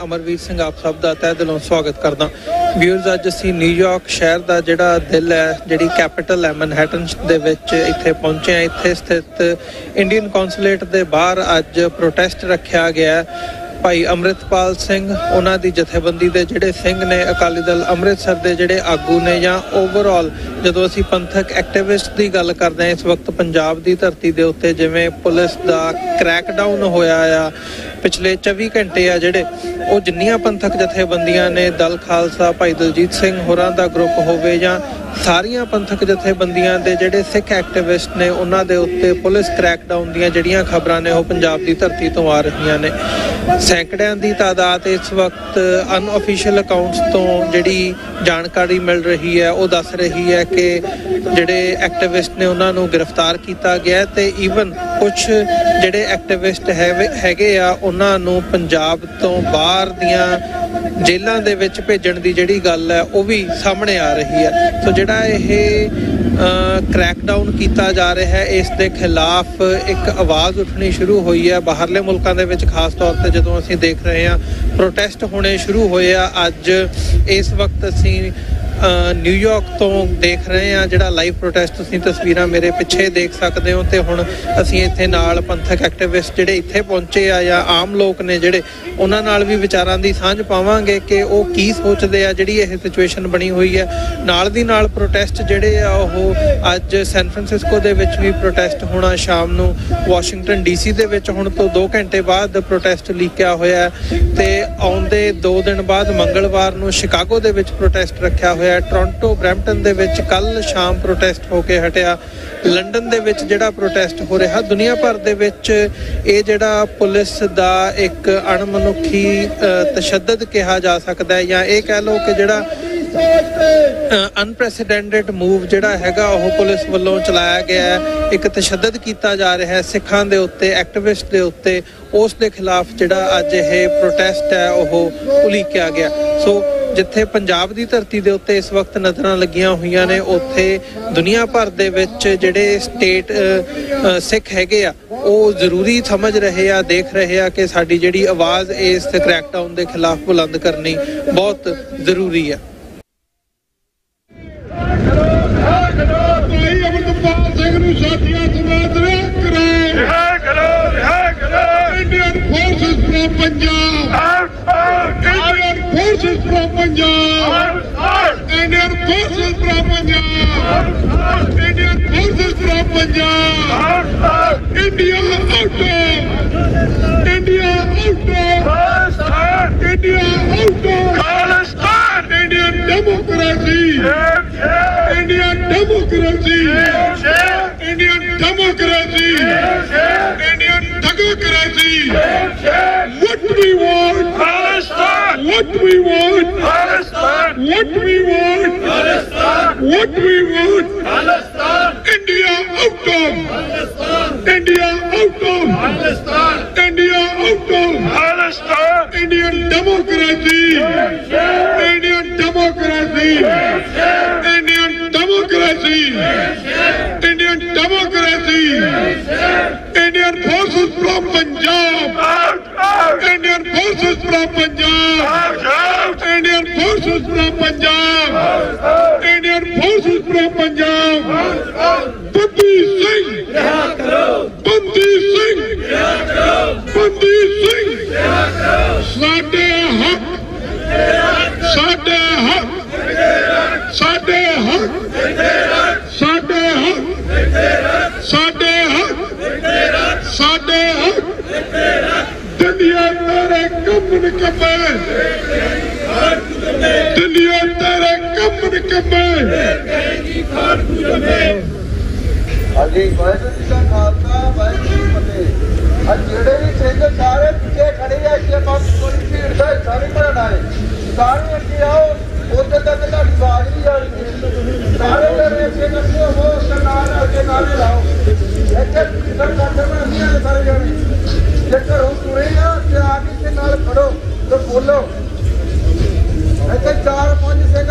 अमरवीर सिंह आप सब का तह दिलों स्वागत करदा। व्यूअर्स अज असीं न्यूयॉर्क शहर का जिहड़ा दिल है, जिहड़ी कैपिटल है मैनहट्टन दे विच इत्थे पहुंचे हैं। इत्थे स्थित इंडियन कौंसलेट दे बाहर अज प्रोटेस्ट रखा गया है। भाई अमृतपाल सिंह उन्हां दी जथेबंदी दे जिहड़े सिंह ने, अकाली दल अमृतसर दे जिहड़े आगू ने, जां ओवरऑल जदों असीं पंथक एक्टिविस्ट दी गल करदे हां इस वक्त पंजाब दी धरती दे उत्ते जिवें पुलिस दा क्रैकडाउन होया आ पिछले 24 घंटे आ जिहड़े ਉਹ ਜਿੰਨੀਆਂ ਪੰਥਕ ਜਥੇਬੰਦੀਆਂ ਨੇ, ਦਲ ਖਾਲਸਾ, ਭਾਈ ਦਲਜੀਤ ਸਿੰਘ ਹੋਰਾਂ ਦਾ ਗਰੁੱਪ ਹੋਵੇ ਜਾਂ ਸਾਰੀਆਂ ਪੰਥਕ ਜਥੇਬੰਦੀਆਂ ਦੇ ਜਿਹੜੇ ਸਿੱਖ ਐਕਟਿਵਿਸਟ ਨੇ, ਉਹਨਾਂ ਦੇ ਉੱਤੇ ਪੁਲਿਸ ਕ੍ਰੈਕਡਾਊਨ ਦੀਆਂ ਜਿਹੜੀਆਂ ਖਬਰਾਂ ਨੇ ਉਹ ਪੰਜਾਬ ਦੀ ਧਰਤੀ ਤੋਂ ਆ ਰਹੀਆਂ ਨੇ। ਸੈਂਕੜਿਆਂ ਦੀ ਤਾਦਾਦ ਇਸ ਵਕਤ ਅਨਅਫੀਸ਼ੀਅਲ ਅਕਾਊਂਟਸ ਤੋਂ ਜਿਹੜੀ ਜਾਣਕਾਰੀ ਮਿਲ ਰਹੀ ਹੈ ਉਹ ਦੱਸ ਰਹੀ ਹੈ ਕਿ ਜਿਹੜੇ ਐਕਟਿਵਿਸਟ ਨੇ ਉਹਨਾਂ ਨੂੰ ਗ੍ਰਿਫਤਾਰ ਕੀਤਾ ਗਿਆ ਤੇ ਈਵਨ ਕੁਝ ਜਿਹੜੇ ਐਕਟਿਵਿਸਟ ਹੈਗੇ ਆ ਉਹਨਾਂ ਨੂੰ ਪੰਜਾਬ ਤੋਂ ਬਾਹਰ ਦੀਆਂ ਜੇਲ੍ਹਾਂ ਦੇ ਵਿੱਚ ਭੇਜਣ ਦੀ ਜਿਹੜੀ ਗੱਲ ਹੈ ਉਹ ਵੀ ਸਾਹਮਣੇ ਆ ਰਹੀ ਹੈ। ਸੋ ਜਿਹੜਾ ਇਹ ਕ੍ਰੈਕਡਾਊਨ ਕੀਤਾ ਜਾ ਰਿਹਾ ਹੈ, ਇਸ ਦੇ ਖਿਲਾਫ ਇੱਕ ਆਵਾਜ਼ ਉੱਠਣੀ ਸ਼ੁਰੂ ਹੋਈ ਹੈ ਬਾਹਰਲੇ ਮੁਲਕਾਂ ਦੇ ਵਿੱਚ। ਖਾਸ ਤੌਰ ਤੇ ਜਦੋਂ ਅਸੀਂ ਦੇਖ ਰਹੇ ਹਾਂ ਪ੍ਰੋਟੈਸਟ ਹੋਣੇ ਸ਼ੁਰੂ ਹੋਏ ਆ। ਅੱਜ ਇਸ ਵਕਤ ਅਸੀਂ न्यूयॉर्क तो देख रहे हैं जिहड़ा लाइव प्रोटेस्ट तुसीं तस्वीरां मेरे पिछे देख सकते हो। तो हुण असीं इत्थे नाल पंथक एक्टिविस्ट जिहड़े इत्थे पहुंचे आ या आम लोग ने जिहड़े उन्हां नाल भी विचारां दी सांझ पावांगे कि ओह की सोचदे आ जिहड़ी इह सिचुएशन बनी हुई है। नाल दी नाल प्रोटेस्ट जिहड़े आ ओह अज सैन फ्रांसिस्को दे विच भी प्रोटेस्ट होना, शाम नूं वाशिंगटन DC दे विच हुण तो 2 घंटे बाद प्रोटेस्ट लीकिया होया है ते आउंदे 2 दिन बाद मंगलवार नूं शिकागो दे विच प्रोटेस्ट रखिया होया। टोरंटो, ब्रैम्पटन दे विच कल शाम प्रोटेस्ट होके हटिया। लंडन दे विच जिहड़ा प्रोटेस्ट हो रहा, दुनिया भर दे विच ये जिहड़ा पुलिस दा एक अणमनुखी तशद्दद कहा जा सकता है, या ये कह लो कि जिहड़ा अनप्रैसीडेंटेड मूव जिहड़ा हैगा ओह पुलिस वालों चलाया गया है। एक तशद्दद किया जा रहा है सिखां दे उत्ते, एक्टिविस्ट दे उत्ते। उस दे खिलाफ जिहड़ा अज ये प्रोटेस्ट है ओह उलीकिया गया। सो जिथे पंजाब की धरती के उत्ते इस वक्त नज़रां लगियां हुई ने, उत्थे दुनिया भर दे विच जिहड़े स्टेट सिख हैगे आ ओह जरूरी समझ रहे आ, देख रहे आ कि साडी जिहड़ी आवाज़ इस क्रैकडाउन के खिलाफ बुलंद करनी बहुत जरूरी है। Forces from Punjab, Indian forces from Punjab, Indian forces from Punjab, India out of, India out of, India out of, Khalistan, Indian democracy, Indian democracy, Indian democracy, Indian democracy. What we want, Khalistan. What we want, Khalistan. What we want, Khalistan. What we want, Khalistan. India out of, Khalistan. India out of, Khalistan. India out of, Khalistan. Indian democracy, Indian democracy, Indian democracy, Indian democracy. Indian forces from Punjab, Indian forces from Punjab, Indian forces from Punjab, Indian forces from Punjab. Bandi Singh, Bandi Singh, Bandi Singh. Sade haq, Sade haq, Sade haq, Sade haq, Sade haq, Sade haq. दुनिया तेरे कम निकमे, दुनिया तेरे कम निकमे। अजी वाहिगुरू जी का खालसा, वाहिगुरू जी की फतेह। अज जिहड़े भी सिंह सारे पिछे खड़े हैं, कि बस कोई भीड़ का हिस्सा नहीं बनना है। सारे अगे आओ, उधर तक तुहाडी आवाज नहीं आ रही। सारे जने अगे नस्सो, हो नाल अगे नारे लाओ। इत्थे कीर्तन करदे बनदियां ने सारे जने। जे घरों तुरे आ ते आ के नाल खड़ो ते बोलो। इत्थे 4-5 सिंह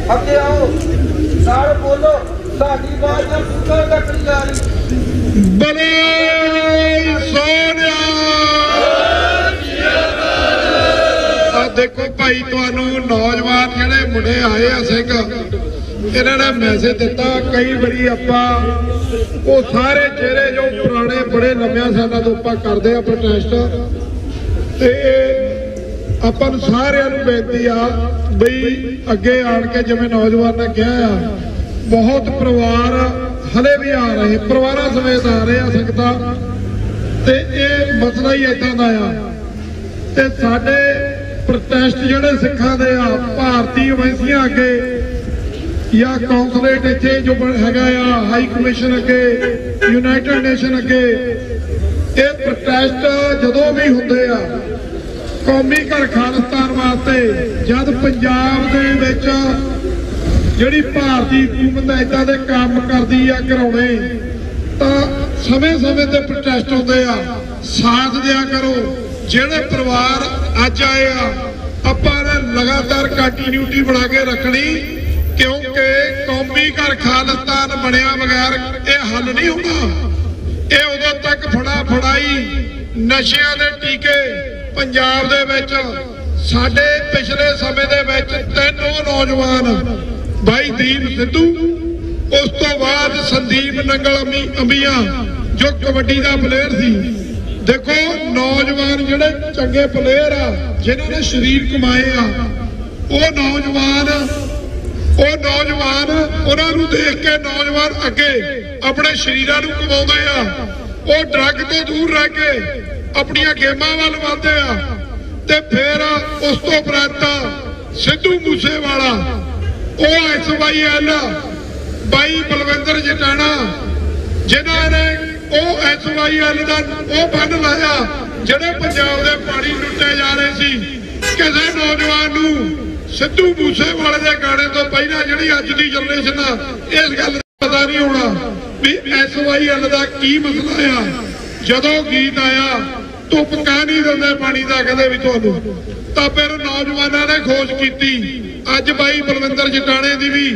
ਅੱਗੇ ਆਓ ਨਾਲ ਬੋਲੋ ਸਾਡੀ ਆਵਾਜ਼ ਨਾ ਪੁੱਤਰ ਤੱਕ ਨਹੀਂ ਜਾ ਰਹੀ ਬਲੇ ਸੋਨਿਆ ਆ ਦੇਖੋ ਭਾਈ ਤੁਹਾਨੂੰ ਨੌਜਵਾਨ ਜਿਹੜੇ ਮੁੰਡੇ ਆਏ ਆ ਸਿੰਘ ਇਹਨਾਂ ਨੇ ਮੈਸੇਜ ਦਿੱਤਾ ਕਈ ਵਾਰੀ ਆਪਾਂ ਉਹ ਸਾਰੇ ਚਿਹਰੇ ਜੋ ਪੁਰਾਣੇ ਬੜੇ ਲੰਮਿਆਂ ਸਾਲਾਂ ਤੋਂ ਆਪਾਂ ਕਰਦੇ ਆ ਪ੍ਰੋਟੈਸਟ ਤੇ ਆਪਾਂ ਨੂੰ ਸਾਰਿਆਂ ਨੂੰ ਬੇਨਤੀ ਆ ਬਈ ਅੱਗੇ ਆਣ ਕੇ ਜਿਵੇਂ ਨੌਜਵਾਨ ਨੇ ਕਿਹਾ ਆ ਬਹੁਤ ਪਰਿਵਾਰ ਹਲੇ ਵੀ ਆ ਰਹੇ ਪਰਿਵਾਰਾਂ ਸਮੇਤ ਆ ਰਹੇ ਆ ਸੰਗਤਾਂ ਤੇ ਇਹ ਮਸਲਾ ਹੀ ਏਦਾਂ ਦਾ ਆ ਤੇ ਸਾਡੇ ਪ੍ਰੋਟੈਸਟ ਜਿਹੜੇ ਸਿੱਖਾਂ ਦੇ ਆ ਭਾਰਤੀ ਏਜੰਸੀਆਂ ਅੱਗੇ ਜਾਂ ਕੌਂਸਲੇਟ ਇੱਥੇ ਜੋ ਹੈਗਾ ਆ ਹਾਈ ਕਮਿਸ਼ਨ ਅੱਗੇ ਯੂਨਾਈਟਿਡ ਨੇਸ਼ਨ ਅੱਗੇ ਇਹ ਪ੍ਰੋਟੈਸਟ ਜਦੋਂ ਵੀ ਹੁੰਦੇ ਆ ਕੌਮੀ ਘਰ ਖਾਲਿਸਤਾਨ ਵਾਸਤੇ ਜਦ ਪੰਜਾਬ ਦੇ ਵਿੱਚ ਜਿਹੜੀ ਭਾਰਤੀ ਹਕੂਮਤ ਏਦਾਂ ਦੇ ਕੰਮ ਕਰਦੀ ਆ ਕਰਾਉਣੇ ਤਾਂ ਸਮੇਂ-ਸਮੇਂ ਤੇ ਪ੍ਰੋਟੈਸਟ ਹੁੰਦੇ ਆ ਸਾਥ ਦਿਆ ਕਰੋ ਜਿਹੜੇ ਪਰਿਵਾਰ ਅੱਜ ਆਏ ਆ ਆਪਾਂ ਨੇ ਲਗਾਤਾਰ ਕੰਟੀਨਿਊਟੀ ਬਣਾ ਕੇ ਰੱਖਣੀ ਕਿਉਂਕਿ ਕੌਮੀ ਘਰ ਖਾਲਿਸਤਾਨ ਬਣਿਆ ਬਗੈਰ ਇਹ ਹੱਲ ਨਹੀਂ ਹੁੰਦਾ ਇਹ ਉਦੋਂ ਤੱਕ ਫੜਾਈ ਨਸ਼ਿਆਂ ਦੇ ਟੀਕੇ ਪੰਜਾਬ ਦੇ ਵਿੱਚ ਸਾਡੇ ਪਿਛਲੇ ਸਮੇਂ ਦੇ ਵਿੱਚ 3 ਨੌਜਵਾਨ ਭਾਈ ਦੀਪ ਸਿੱਧੂ ਉਸ ਤੋਂ ਬਾਅਦ ਸੰਦੀਪ ਨੰਗਲ ਅੰਬੀਆਂ ਜੋ ਕਬੱਡੀ ਦਾ ਪਲੇਅਰ ਸੀ ਦੇਖੋ ਨੌਜਵਾਨ ਜਿਹੜੇ ਚੰਗੇ ਪਲੇਅਰ ਆ ਜਿਨ੍ਹਾਂ ਨੇ ਸਰੀਰ ਕਮਾਏ ਆ ਉਹ ਨੌਜਵਾਨ ਉਹਨਾਂ ਨੂੰ ਦੇਖ ਕੇ ਨੌਜਵਾਨ ਅੱਗੇ ਆਪਣੇ ਸਰੀਰਾਂ ਨੂੰ ਕਮਾਉਂਦੇ ਆ ਉਹ ਡਰੱਗ ਤੋਂ ਦੂਰ ਰਹਿ ਕੇ ਆਪਣੀਆਂ ਗੇਮਾਂ ਵੱਲ ਵਧਦੇ ਆ ਤੇ ਫਿਰ ਉਸ ਤੋਂ ਉਪਰੰਤ ਸਿੱਧੂ ਮੂਸੇਵਾਲਾ ਉਹ SYL ਬਾਈ ਬਲਵਿੰਦਰ ਜਟਾਣਾ ਜਿਨ੍ਹਾਂ ਨੇ ਉਹ SYL ਦਾ ਉਹ ਬੰਨ ਲਾਇਆ ਜਿਹੜੇ ਪੰਜਾਬ ਦੇ ਪਾਣੀ ਲੁੱਟੇ ਜਾ ਰਹੇ ਸੀ ਕਿਸੇ ਨੌਜਵਾਨ ਨੂੰ ਸਿੱਧੂ ਮੂਸੇਵਾਲੇ ਦੇ ਗਾਣੇ ਤੋਂ ਪਹਿਲਾਂ ਜਿਹੜੀ ਅੱਜ ਦੀ ਜਨਰੇਸ਼ਨ ਆ ਇਸ ਗੱਲ ਦਾ ਪਤਾ ਨਹੀਂ ਹੋਣਾ ਵੀ SYL ਦਾ ਕੀ ਮਸਲਾ ਆ ਜਦੋਂ ਗੀਤ ਆਇਆ ਧੁੱਪ ਕਾ ਨਹੀਂ ਦਿੰਦੇ ਪਾਣੀ ਦਾ ਕਹਿੰਦੇ ਵੀ ਤੁਹਾਨੂੰ ਤਾਂ ਫਿਰ ਨੌਜਵਾਨਾਂ ਨੇ ਖੋਜ ਕੀਤੀ ਅੱਜ ਬਾਈ ਬਲਵਿੰਦਰ ਜਟਾਣੇ ਦੀ ਵੀ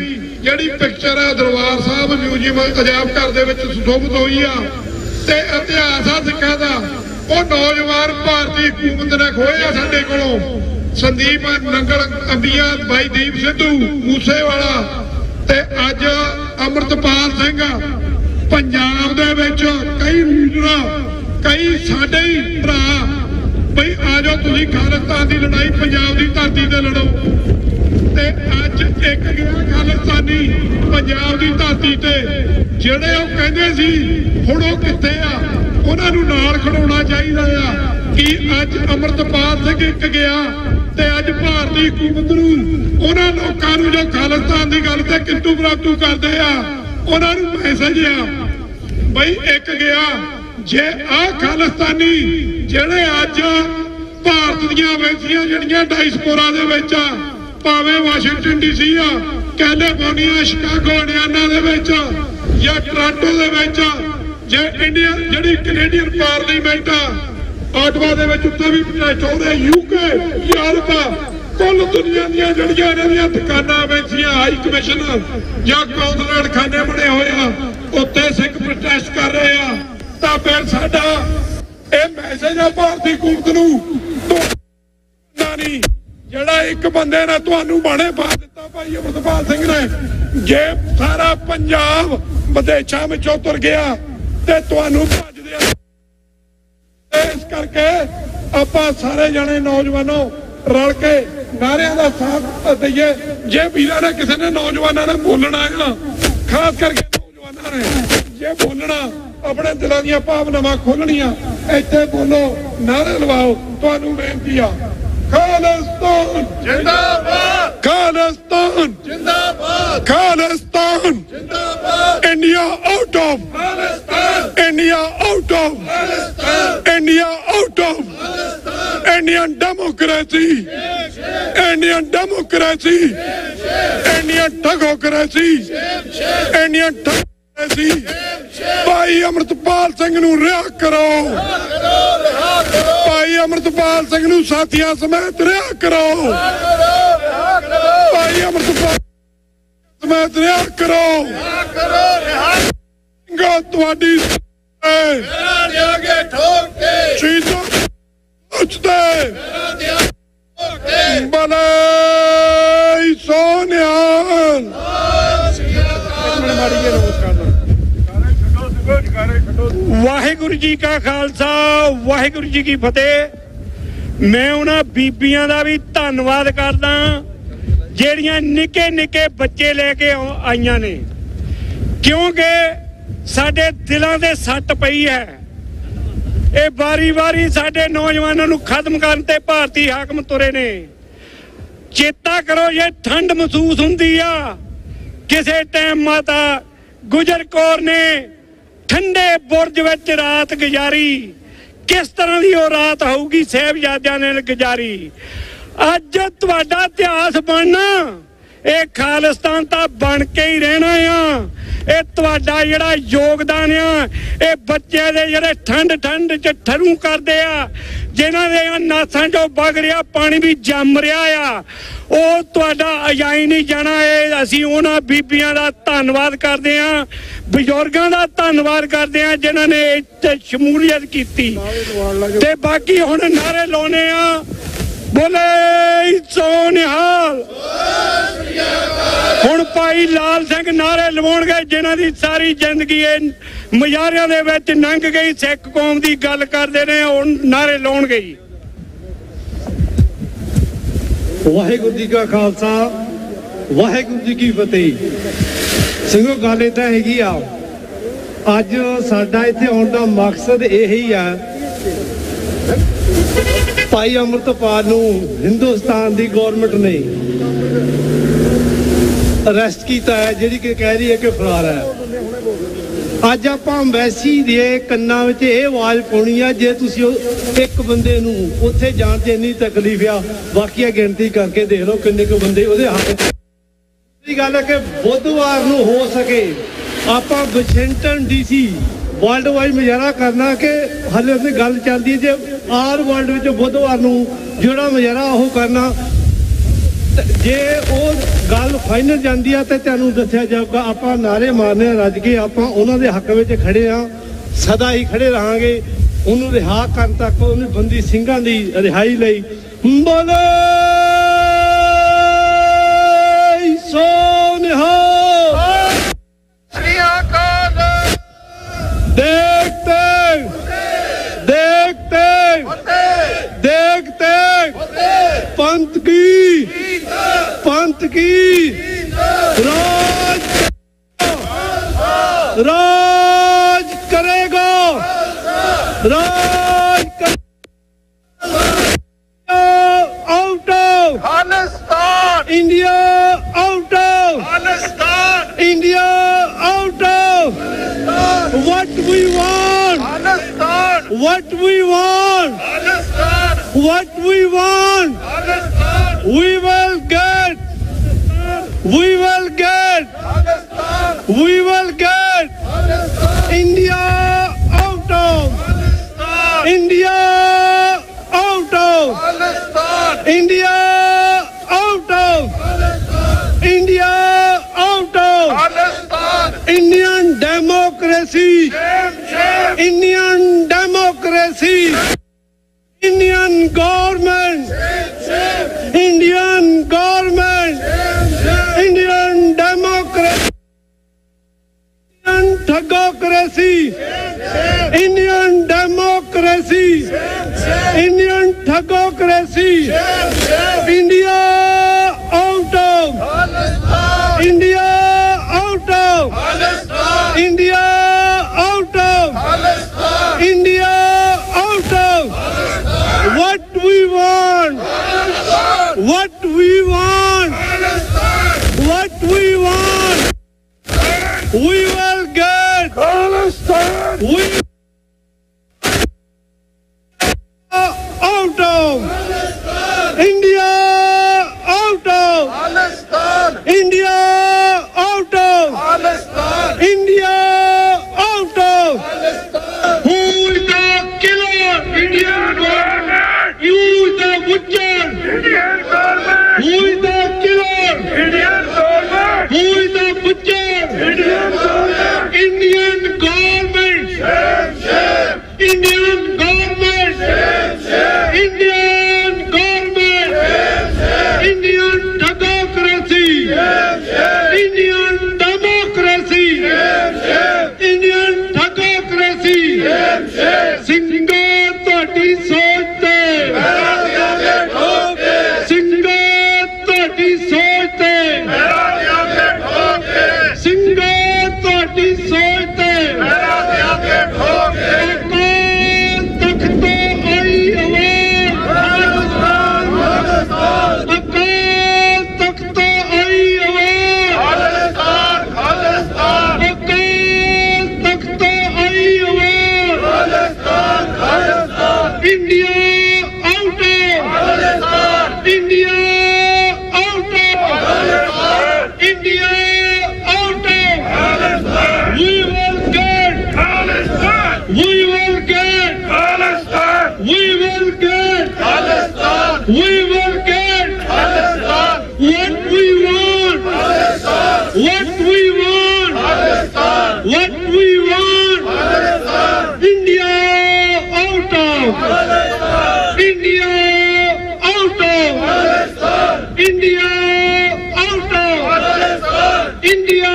ਜਿਹੜੀ ਪਿਕਚਰ ਆ ਦਰਬਾਰ ਸਾਹਿਬ ਮਿਊਜ਼ੀਅਮ ਅਜਾਇਬ ਘਰ ਦੇ ਵਿੱਚ ਸੁਸ਼ੋਭਿਤ ਹੋਈ ਆ ਤੇ ਇਤਿਹਾਸ ਆ ਸਿੱਖਾਂ ਦਾ ਉਹ ਨੌਜਵਾਨ ਭਾਰਤੀ ਹਕੂਮਤ ਨੇ ਖੋਇਆ ਸਾਡੇ ਕੋਲੋਂ ਸੰਦੀਪ ਨੰਗਲ ਅੰਬੀਆਂ ਬਾਈ ਦੀਪ ਸਿੱਧੂ ਮੂਸੇਵਾਲਾ ਤੇ ਅੱਜ ਅਮਰਤਪਾਲ ਸਿੰਘ ਪੰਜਾਬ ਦੇ ਵਿੱਚ ਕਈ ਲੀਡਰ ਕਈ ਸਾਡੇ ਹੀ ਭਰਾ ਬਈ ਆ ਜਾਓ ਤੁਸੀਂ ਖਾਲਿਸਤਾਨ ਦੀ ਲੜਾਈ ਪੰਜਾਬ ਦੀ ਧਰਤੀ ਤੇ ਲੜੋ ਤੇ ਅੱਜ ਇੱਕ ਗਿਆ ਖਾਲਿਸਤਾਨੀ ਪੰਜਾਬ ਦੀ ਧਰਤੀ ਤੇ ਜਿਹੜੇ ਉਹ ਕਹਿੰਦੇ ਸੀ ਹੁਣ ਉਹ ਕਿੱਥੇ ਆ ਉਹਨਾਂ ਨੂੰ ਨਾਲ ਖੜਾਉਣਾ ਚਾਹੀਦਾ ਆ ਕਿ ਅੱਜ ਅਮਰਤਪਾਲ ਸਿੰਘ ਇੱਕ ਗਿਆ ਤੇ ਅੱਜ ਭਾਰਤੀ ਹਕੂਮਤ ਨੂੰ ਉਹਨਾਂ ਲੋਕਾਂ ਨੂੰ ਜੋ ਖਾਲਿਸਤਾਨ ਦੀ ਗੱਲ ਤੇ ਕਿੰਤੂ ਪਰੰਤੂ ਕਰਦੇ ਆ ਉਹਨਾਂ ਨੂੰ ਮੈਸੇਜ ਆ ਬਈ ਇੱਕ ਗਿਆ ਜੇ ਆ ਖਾਲਿਸਤਾਨੀ ਜਿਹੜੇ ਅੱਜ ਭਾਰਤ ਦੀਆਂ ਏਜੰਸੀਆਂ ਜਿਹੜੀਆਂ ਡਾਇਸਪੋਰਾ ਦੇ ਵਿੱਚ ਆ ਭਾਵੇਂ ਵਾਸ਼ਿੰਗਟਨ DC ਆ ਕੈਲੀਫੋਰਨੀਆ ਸ਼ਿਕਾਗੋ ਹਰਿਆਣਾ ਦੇ ਵਿੱਚ ਜਾਂ ਟੋਰਾਂਟੋ ਦੇ ਵਿੱਚ ਜੇ ਇੰਡੀਆ ਜਿਹੜੀ ਕੈਨੇਡੀਅਨ ਪਾਰਲੀਮੈਂਟ ਆ ਆਟਵਾ ਦੇ ਵਿੱਚ ਉੱਥੇ ਵੀ ਪ੍ਰੋਟੈਸਟ ਹੋ ਰਿਹਾ UK ਯੂਰਪ ਕੁੱਲ ਦੁਨੀਆ ਦੀਆਂ ਜਿਹੜੀਆਂ ਇਹਨਾਂ ਦੀਆਂ ਦੁਕਾਨਾਂ ਏਜੰਸੀਆਂ ਹਾਈ ਕਮਿਸ਼ਨ ਜਾਂ ਕੌਂਸਲੇਟ ਖਾਨੇ ਬਣੇ ਹੋਏ ਆ ਉੱਥੇ ਸਿੱਖ ਪ੍ਰੋਟੈਸਟ ਕਰ ਰਹੇ ਆ ਤਾਂ ਫਿਰ ਸਾਡਾ ਇਹ ਮੈਸੇਜ ਆ ਭਾਰਤੀ ਹਕੂਮਤ ਨੂੰ ਨਹੀਂ ਜਿਹੜਾ ਇੱਕ ਬੰਦੇ ਨੇ ਤੁਹਾਨੂੰ ਬਾਣੇ ਪਾ ਦਿੱਤਾ ਭਾਈ ਅਮਰਤਪਾਲ ਸਿੰਘ ਨੇ ਜੇ ਸਾਰਾ ਪੰਜਾਬ ਵਿਦੇਸ਼ਾਂ ਵਿੱਚੋਂ ਤੁਰ ਗਿਆ ਤੇ ਤੁਹਾਨੂੰ ਭੱਜਦੇ ਆ ਇਸ ਕਰਕੇ ਆਪਾਂ ਸਾਰੇ ਜਣੇ ਨੌਜਵਾਨੋ ਰਲ ਕੇ ਨਾਰਿਆਂ ਦਾ ਸਾਥ ਦਈਏ ਜੇ ਵੀਰਾਂ ਨੇ ਕਿਸੇ ਨੇ ਨੌਜਵਾਨਾਂ ਨੇ ਬੋਲਣਾ ਆ ਖਾਸ ਕਰਕੇ ਨੌਜਵਾਨਾਂ ਨੇ ਜੇ ਬੋਲਣਾ ਆਪਣੇ ਦਿਲਾਂ ਦੀਆਂ ਭਾਵਨਾਵਾਂ ਖੋਲਣੀਆਂ ਇੱਥੇ ਬੋਲੋ ਨਾਰੇ ਲਵਾਓ ਤੁਹਾਨੂੰ ਬੇਨਤੀ ਆ ਖਾਲਿਸਤਾਨ ਜਿੰਦਾਬਾਦ ਖਾਲਿਸਤਾਨ ਜਿੰਦਾਬਾਦ ਖਾਲਿਸਤਾਨ ਜਿੰਦਾਬਾਦ India out of Khalistan India out of Khalistan India out of Khalistan Indian democracy Indian democracy Indian ਠਗੋਕ੍ਰੇਸੀ ਇੰਡੀਅਨ ਭਾਈ ਅਮਰਤਪਾਲ ਸਿੰਘ ਨੂੰ ਰਿਹਾ ਕਰੋ ਭਾਈ ਅਮਰਤਪਾਲ ਸਿੰਘ ਨੂੰ ਸਾਥੀਆਂ ਸਮੇਤ ਰਿਹਾ ਕਰੋ ਭਾਈ ਅਮਰਤਪਾਲ ਸਮੇਤ ਰਿਹਾ ਕਰੋ ਤੁਹਾਡੀ ਸ਼ਹੀਦਾਂ ਬਲੇ ਸੋਨਿਆਲ। ਵਾਹਿਗੁਰੂ ਜੀ ਕਾ ਖਾਲਸਾ ਵਾਹਿਗੁਰੂ ਜੀ ਕੀ ਫਤਿਹ। ਮੈਂ ਉਹਨਾਂ ਬੀਬੀਆਂ ਦਾ ਵੀ ਧੰਨਵਾਦ ਕਰਦਾ ਜਿਹੜੀਆਂ ਨਿੱਕੇ ਨਿੱਕੇ ਬੱਚੇ ਲੈ ਕੇ ਆਈਆਂ ਨੇ, ਕਿਉਂਕਿ ਸਾਡੇ ਦਿਲਾਂ ਦੇ ਸੱਟ ਪਈ ਹੈ। ਇਹ ਵਾਰੀ ਵਾਰੀ ਸਾਡੇ ਨੌਜਵਾਨਾਂ ਨੂੰ ਖਤਮ ਕਰਨ ਤੇ ਭਾਰਤੀ ਹਾਕਮ ਤੁਰੇ ਨੇ। ਚੇਤਾ ਕਰੋ, ਜੇ ਠੰਡ ਮਹਿਸੂਸ ਹੁੰਦੀ ਆ ਕਿਸੇ ਟਾਈਮ ਮਾਤਾ ਗੁਜਰ ਕੌਰ ਨੇ ਠੰਡੇ ਬੁਰਜ ਵਿੱਚ ਰਾਤ ਗੁਜ਼ਾਰੀ, ਕਿਸ ਤਰ੍ਹਾਂ ਦੀ ਉਹ ਰਾਤ ਹੋਊਗੀ ਸਾਹਿਬਜ਼ਾਦਿਆਂ ਨੇ ਗੁਜ਼ਾਰੀ। ਅੱਜ ਤੁਹਾਡਾ ਇਤਿਹਾਸ ਬਣਨਾ, ਇਹ ਖਾਲਿਸਤਾਨ ਤਾਂ ਬਣ ਕੇ ਹੀ ਰਹਿਣਾ ਆ। ਇਹ ਤੁਹਾਡਾ ਜਿਹੜਾ ਯੋਗਦਾਨ ਆ, ਇਹ ਬੱਚੇ ਦੇ ਜਿਹੜੇ ਠੰਡ ਚ ਠਰੂ ਕਰਦੇ ਆ, ਜਿਨ੍ਹਾਂ ਦੇ ਨਾਸਾਂ ਚੋਂ ਵਗ ਰਿਹਾ ਪਾਣੀ ਵੀ ਜੰਮ ਰਿਹਾ ਆ, ਉਹ ਤੁਹਾਡਾ ਅਜਾਈ ਨਹੀਂ ਜਾਣਾ। ਇਹ ਅਸੀਂ ਉਹਨਾਂ ਬੀਬੀਆਂ ਦਾ ਧੰਨਵਾਦ ਕਰਦੇ ਹਾਂ, ਬਜ਼ੁਰਗਾਂ ਦਾ ਧੰਨਵਾਦ ਕਰਦੇ ਹਾਂ ਜਿਨ੍ਹਾਂ ਨੇ ਇੱਥੇ ਸ਼ਮੂਲੀਅਤ ਕੀਤੀ। ਤੇ ਬਾਕੀ ਹੁਣ ਨਾਰੇ ਲਾਉਣੇ ਆ, ਬੋਲੇ ਸੋ ਨਿਹਾਲ। ਹੁਣ ਭਾਈ ਲਾਲ ਸਿੰਘ ਨਾਰੇ ਲਵਾਉਣਗੇ ਜਿਨ੍ਹਾਂ ਦੀ ਸਾਰੀ ਜ਼ਿੰਦਗੀ ਇਹ ਮੁਜ਼ਾਹਰਿਆਂ ਦੇ ਵਿੱਚ ਲੰਘ ਗਈ, ਸਿੱਖ ਕੌਮ ਦੀ ਗੱਲ ਕਰਦੇ ਨੇ, ਹੁਣ ਨਾਰੇ ਲਾਉਣਗੇ ਜੀ। ਵਾਹਿਗੁਰੂ ਜੀ ਕਾ ਖਾਲਸਾ ਵਾਹਿਗੁਰੂ ਜੀ ਕੀ ਫਤਿਹ। ਸਿੰਘੋ ਗੱਲ ਇਹ ਤਾਂ ਹੈਗੀ ਆ, ਅੱਜ ਸਾਡਾ ਇੱਥੇ ਆਉਣ ਦਾ ਮਕਸਦ ਇਹੀ ਆ, ਭਾਈ ਅੰਮ੍ਰਿਤਪਾਲ ਨੂੰ ਹਿੰਦੁਸਤਾਨ ਦੀ ਗੌਰਮੈਂਟ ਨੇ ਅਰੈਸਟ ਕੀਤਾ ਹੈ, ਜਿਹੜੀ ਕਿ ਕਹਿ ਰਹੀ ਹੈ ਕਿ ਫਰਾਰ ਹੈ। ਅੱਜ ਆਪਾਂ ਅੰਬੈਸੀ ਦੇ ਕੰਨਾਂ ਵਿੱਚ ਇਹ ਆਵਾਜ਼ ਪਾਉਣੀ ਆ, ਜੇ ਤੁਸੀਂ ਇੱਕ ਬੰਦੇ ਨੂੰ ਉੱਥੇ ਜਾਣ 'ਚ ਇੰਨੀ ਤਕਲੀਫ ਆ, ਬਾਕੀ ਗਿਣਤੀ ਕਰਕੇ ਦੇਖ ਲਓ ਕਿੰਨੇ ਕੁ ਬੰਦੇ ਉਹਦੇ ਹੱਕ। ਦੀ ਗੱਲ ਹੈ ਕਿ ਬੁੱਧਵਾਰ ਨੂੰ ਹੋ ਸਕੇ ਆਪਾਂ ਵਾਸ਼ਿੰਗਟਨ DC ਵਰਲਡ ਵਾਈਡ ਮੁਜ਼ਾਹਰਾ ਕਰਨਾ, ਕਿ ਹਾਲੇ ਉੱਥੇ ਗੱਲ ਚੱਲਦੀ ਹੈ ਜੇ ਆਲ ਵਰਲਡ ਵਿੱਚ ਬੁੱਧਵਾਰ ਨੂੰ ਜਿਹੜਾ ਮੁਜ਼ਾਹਰਾ ਉਹ ਕਰਨਾ। ਜੇ ਉਹ ਗੱਲ ਫਾਈਨਲ ਜਾਂਦੀ ਆ ਤੇ ਤੁਹਾਨੂੰ ਦੱਸਿਆ ਜਾਊਗਾ। ਆਪਾਂ ਨਾਰੇ ਮਾਰਨੇ ਆ ਰੱਜ ਕੇ, ਆਪਾਂ ਉਹਨਾਂ ਦੇ ਹੱਕ ਵਿੱਚ ਖੜੇ ਆ, ਸਦਾ ਹੀ ਖੜੇ ਰਹਾਂਗੇ ਉਹਨੂੰ ਰਿਹਾ ਕਰਨ ਤੱਕ, ਉਹਨੇ ਬੰਦੀ ਸਿੰਘਾਂ ਦੀ ਰਿਹਾਈ ਲਈ। ਬੋਲੇ ਸੋ ਨਿਹਾਲ। देखते पंथ की राज करेगा out of Khalistan, India out of Khalistan, India out of what we want, Palestine, what we want, Palestine, what we want, Palestine, we will get, we will get, Palestine, we will get, Palestine, India out of Palestine, India out of Palestine, India out of Palestine, India out of Palestine, Indian democracy, Indian democracy, Indian government, Indian government, Indian democracy, Indian thugocracy, Indian democracy, Indian thugocracy, India out of India out of India out of India out of what we want, what we want, what we want, we will get Palestine, we out of India Indian government, Indian government, Indian democracy, Indian democracy, Indian democracy. Singa todi sochte, Singa todi sochte, Singa todi sochte. India out of India out of India out of we will get we will get we will get we will get what we want what we want what we want India out of India out of India out of India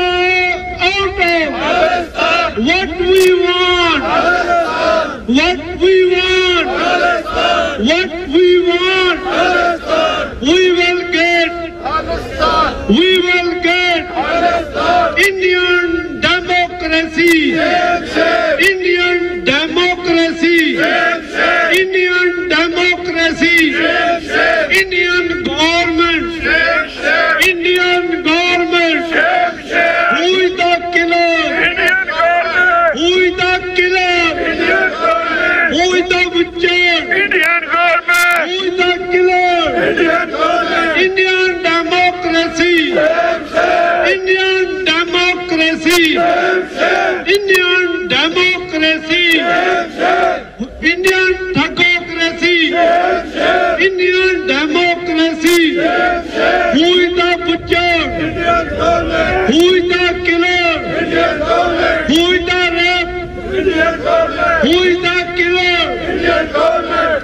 out of what we want what we want what we want we will get Indian democracy Indian democracy Indian democracy Indian government Indian government who is the killer who is the killer who is the butcher Indian government, who is the killer Indian government, Indian democracy Indian democracy Indian democracy Indian democracy Indian democracy who is the butcher who is the killer who is the rape who is the killer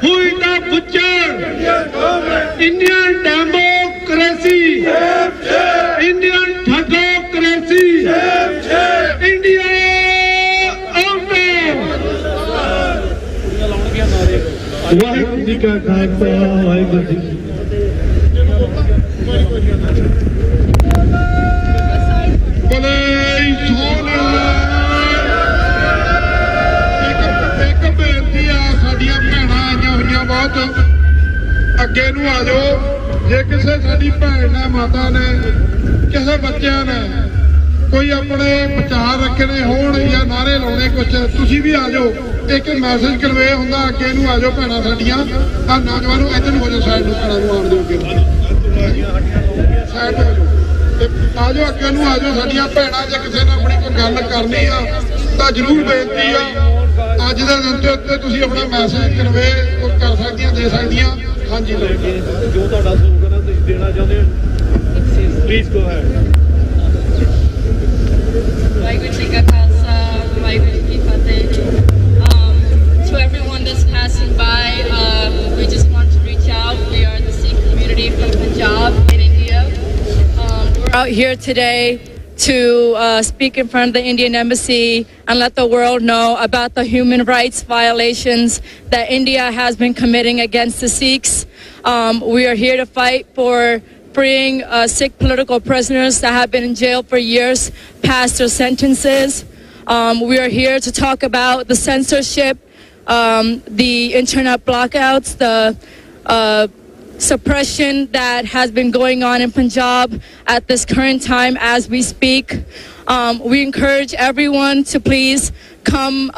who is the butcher Indian democracy Indian democracy India out Waheguru ji का खालसा वाहिगुरू जी बोले एक बेनती आ साडियां भैणां आईयां होईयां बहुत अगे नूं आ जाओ जे किसी साडी भैण ने माता ने किसी बच्चों ने कोई अपने विचार रखने होण या नारे लाने कुछ तुसी भी आ जाओ एक मैसेज कन्वे होंदा अगे नूं आ जाओ भैणां साडियां आ नौजवानों इधर हो जाओ साइड नूं भैणां नूं आउण दिओ अगे साइड हो जाओ आ जाओ अगे नूं आ जाओ साडियां भैणां जे किसी ने अपनी कोई गल करनी आ तां जरूर बेनती आ अज दे दिन दे उत्ते तुसी अपना मैसेज कन्वे कर सकदियां दे सकदियां हाँ जी जो तुहाडा स्लोगन है तुसी देना चाहुंदे हो please go ahead Vaiguru Ji Ka Khalsa, Vaiguru Ji Ki Fateh. To everyone that's passing by, we just want to reach out. We are the Sikh community from Punjab in India. We're out here today to speak in front of the Indian Embassy and let the world know about the human rights violations that India has been committing against the Sikhs. We are here to fight for freeing Sikh political prisoners that have been in jail for years past their sentences. We are here to talk about the censorship, the internet blackouts, the suppression that has been going on in Punjab at this current time as we speak. We encourage everyone to please come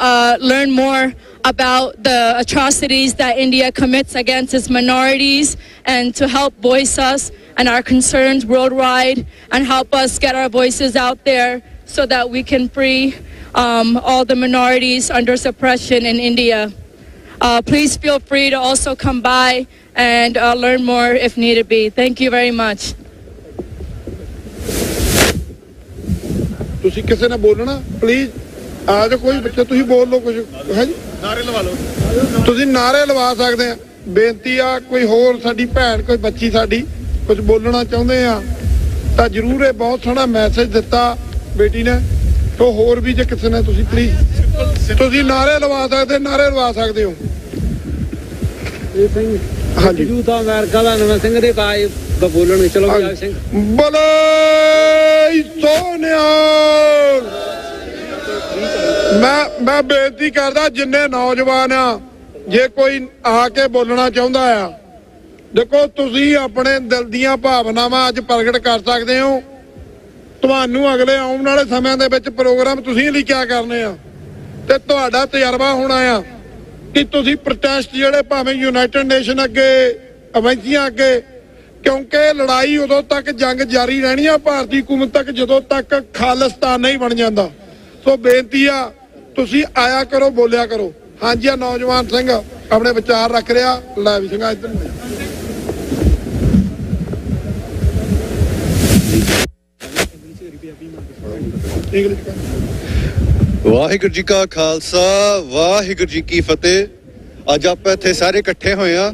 learn more about the atrocities that India commits against its minorities and to help voice us and our concerns worldwide and help us get our voices out there so that we can free all the minorities under suppression in India. Please feel free to also come by and learn more if needed be. Thank you very much. ਤੁਸੀਂ ਕਿਸੇ ਨੇ ਬੋਲਣਾ please ਆ ਜਾਓ ਕੋਈ ਬੱਚਾ, ਤੁਸੀਂ ਬੋਲ ਲਓ ਕੁਝ ਹੈ ਜੀ, ਨਾਰੇ ਲਵਾ ਲਓ, ਤੁਸੀਂ ਨਾਰੇ ਲਵਾ ਸਕਦੇ ਆ। ਬੇਨਤੀ ਆ ਕੋਈ ਹੋਰ ਸਾਡੀ ਭੈਣ ਕੋਈ ਬੱਚੀ ਸਾਡੀ ਕੁਝ ਬੋਲਣਾ ਚਾਹੁੰਦੇ ਆ ਤਾਂ ਜ਼ਰੂਰ। ਇਹ ਬਹੁਤ ਸੋਹਣਾ ਮੈਸੇਜ ਦਿੱਤਾ ਬੇਟੀ ਨੇ, ਤੋਂ ਹੋਰ ਵੀ ਜੇ ਕਿਸੇ ਨੇ ਤੁਸੀਂ ਪਲੀਜ਼ ਤੁਸੀਂ ਨਾਰੇ ਲਵਾ ਸਕਦੇ ਹੋ। ਇਹ ਸਿੰਘ ਹਾਂਜੀ ਯੂਥ ਅਮਰੀਕਾ ਦਾ ਨਵਾਂ ਸਿੰਘ ਦੇ ਬਾਈ ਬੋਲਣਗੇ। ਚਲੋ ਗੁਲਾਬ ਸਿੰਘ ਬੋਲੇ ਸੋਨਿਆ। ਮੈਂ ਬੇਨਤੀ ਕਰਦਾ ਜਿੰਨੇ ਨੌਜਵਾਨ ਆ, ਜੇ ਕੋਈ ਆ ਕੇ ਬੋਲਣਾ ਚਾਹੁੰਦਾ ਆ, ਦੇਖੋ ਤੁਸੀਂ ਆਪਣੇ ਦਿਲ ਦੀਆਂ ਭਾਵਨਾਵਾਂ ਅੱਜ ਪ੍ਰਗਟ ਕਰ ਸਕਦੇ ਹੋ। ਤੁਹਾਨੂੰ ਅਗਲੇ ਆਉਣ ਵਾਲੇ ਸਮਿਆਂ ਦੇ ਵਿੱਚ ਪ੍ਰੋਗਰਾਮ ਤੁਸੀਂ ਲਿਖਿਆ ਕਰਨੇ ਆ ਤੇ ਤੁਹਾਡਾ ਤਜਰਬਾ ਹੋਣਾ ਆ ਕਿ ਤੁਸੀਂ ਪ੍ਰੋਟੈਸਟ ਜਿਹੜੇ ਭਾਵੇਂ ਯੂਨਾਈਟਿਡ ਨੇਸ਼ਨ ਅੱਗੇ, ਐਮਬੈਸੀਆਂ ਅੱਗੇ, ਕਿਉਂਕਿ ਲੜਾਈ ਉਦੋਂ ਤੱਕ ਜੰਗ ਜਾਰੀ ਰਹਿਣੀ ਆ ਭਾਰਤੀ ਹਕੂਮਤ ਤੱਕ ਜਦੋਂ ਤੱਕ ਖਾਲਿਸਤਾਨ ਨਹੀਂ ਬਣ ਜਾਂਦਾ। ਸੋ ਬੇਨਤੀ ਆ ਤੁਸੀਂ ਆਇਆ ਕਰੋ, ਬੋਲਿਆ ਕਰੋ। ਹਾਂਜੀ ਆ ਨੌਜਵਾਨ ਸਿੰਘ ਆਪਣੇ ਵਿਚਾਰ ਰੱਖ ਰਿਹਾ। ਲੈ ਵੀ ਸਿੰਘਾ ਇੱਧਰ ਵਾਹਿਗੁਰੂ ਜੀ ਕਾ ਖਾਲਸਾ, ਵਾਹਿਗੁਰੂ ਜੀ ਕੀ ਫਤਿਹ। ਅੱਜ ਆਪਾਂ ਇੱਥੇ ਸਾਰੇ ਇਕੱਠੇ ਹੋਏ ਆ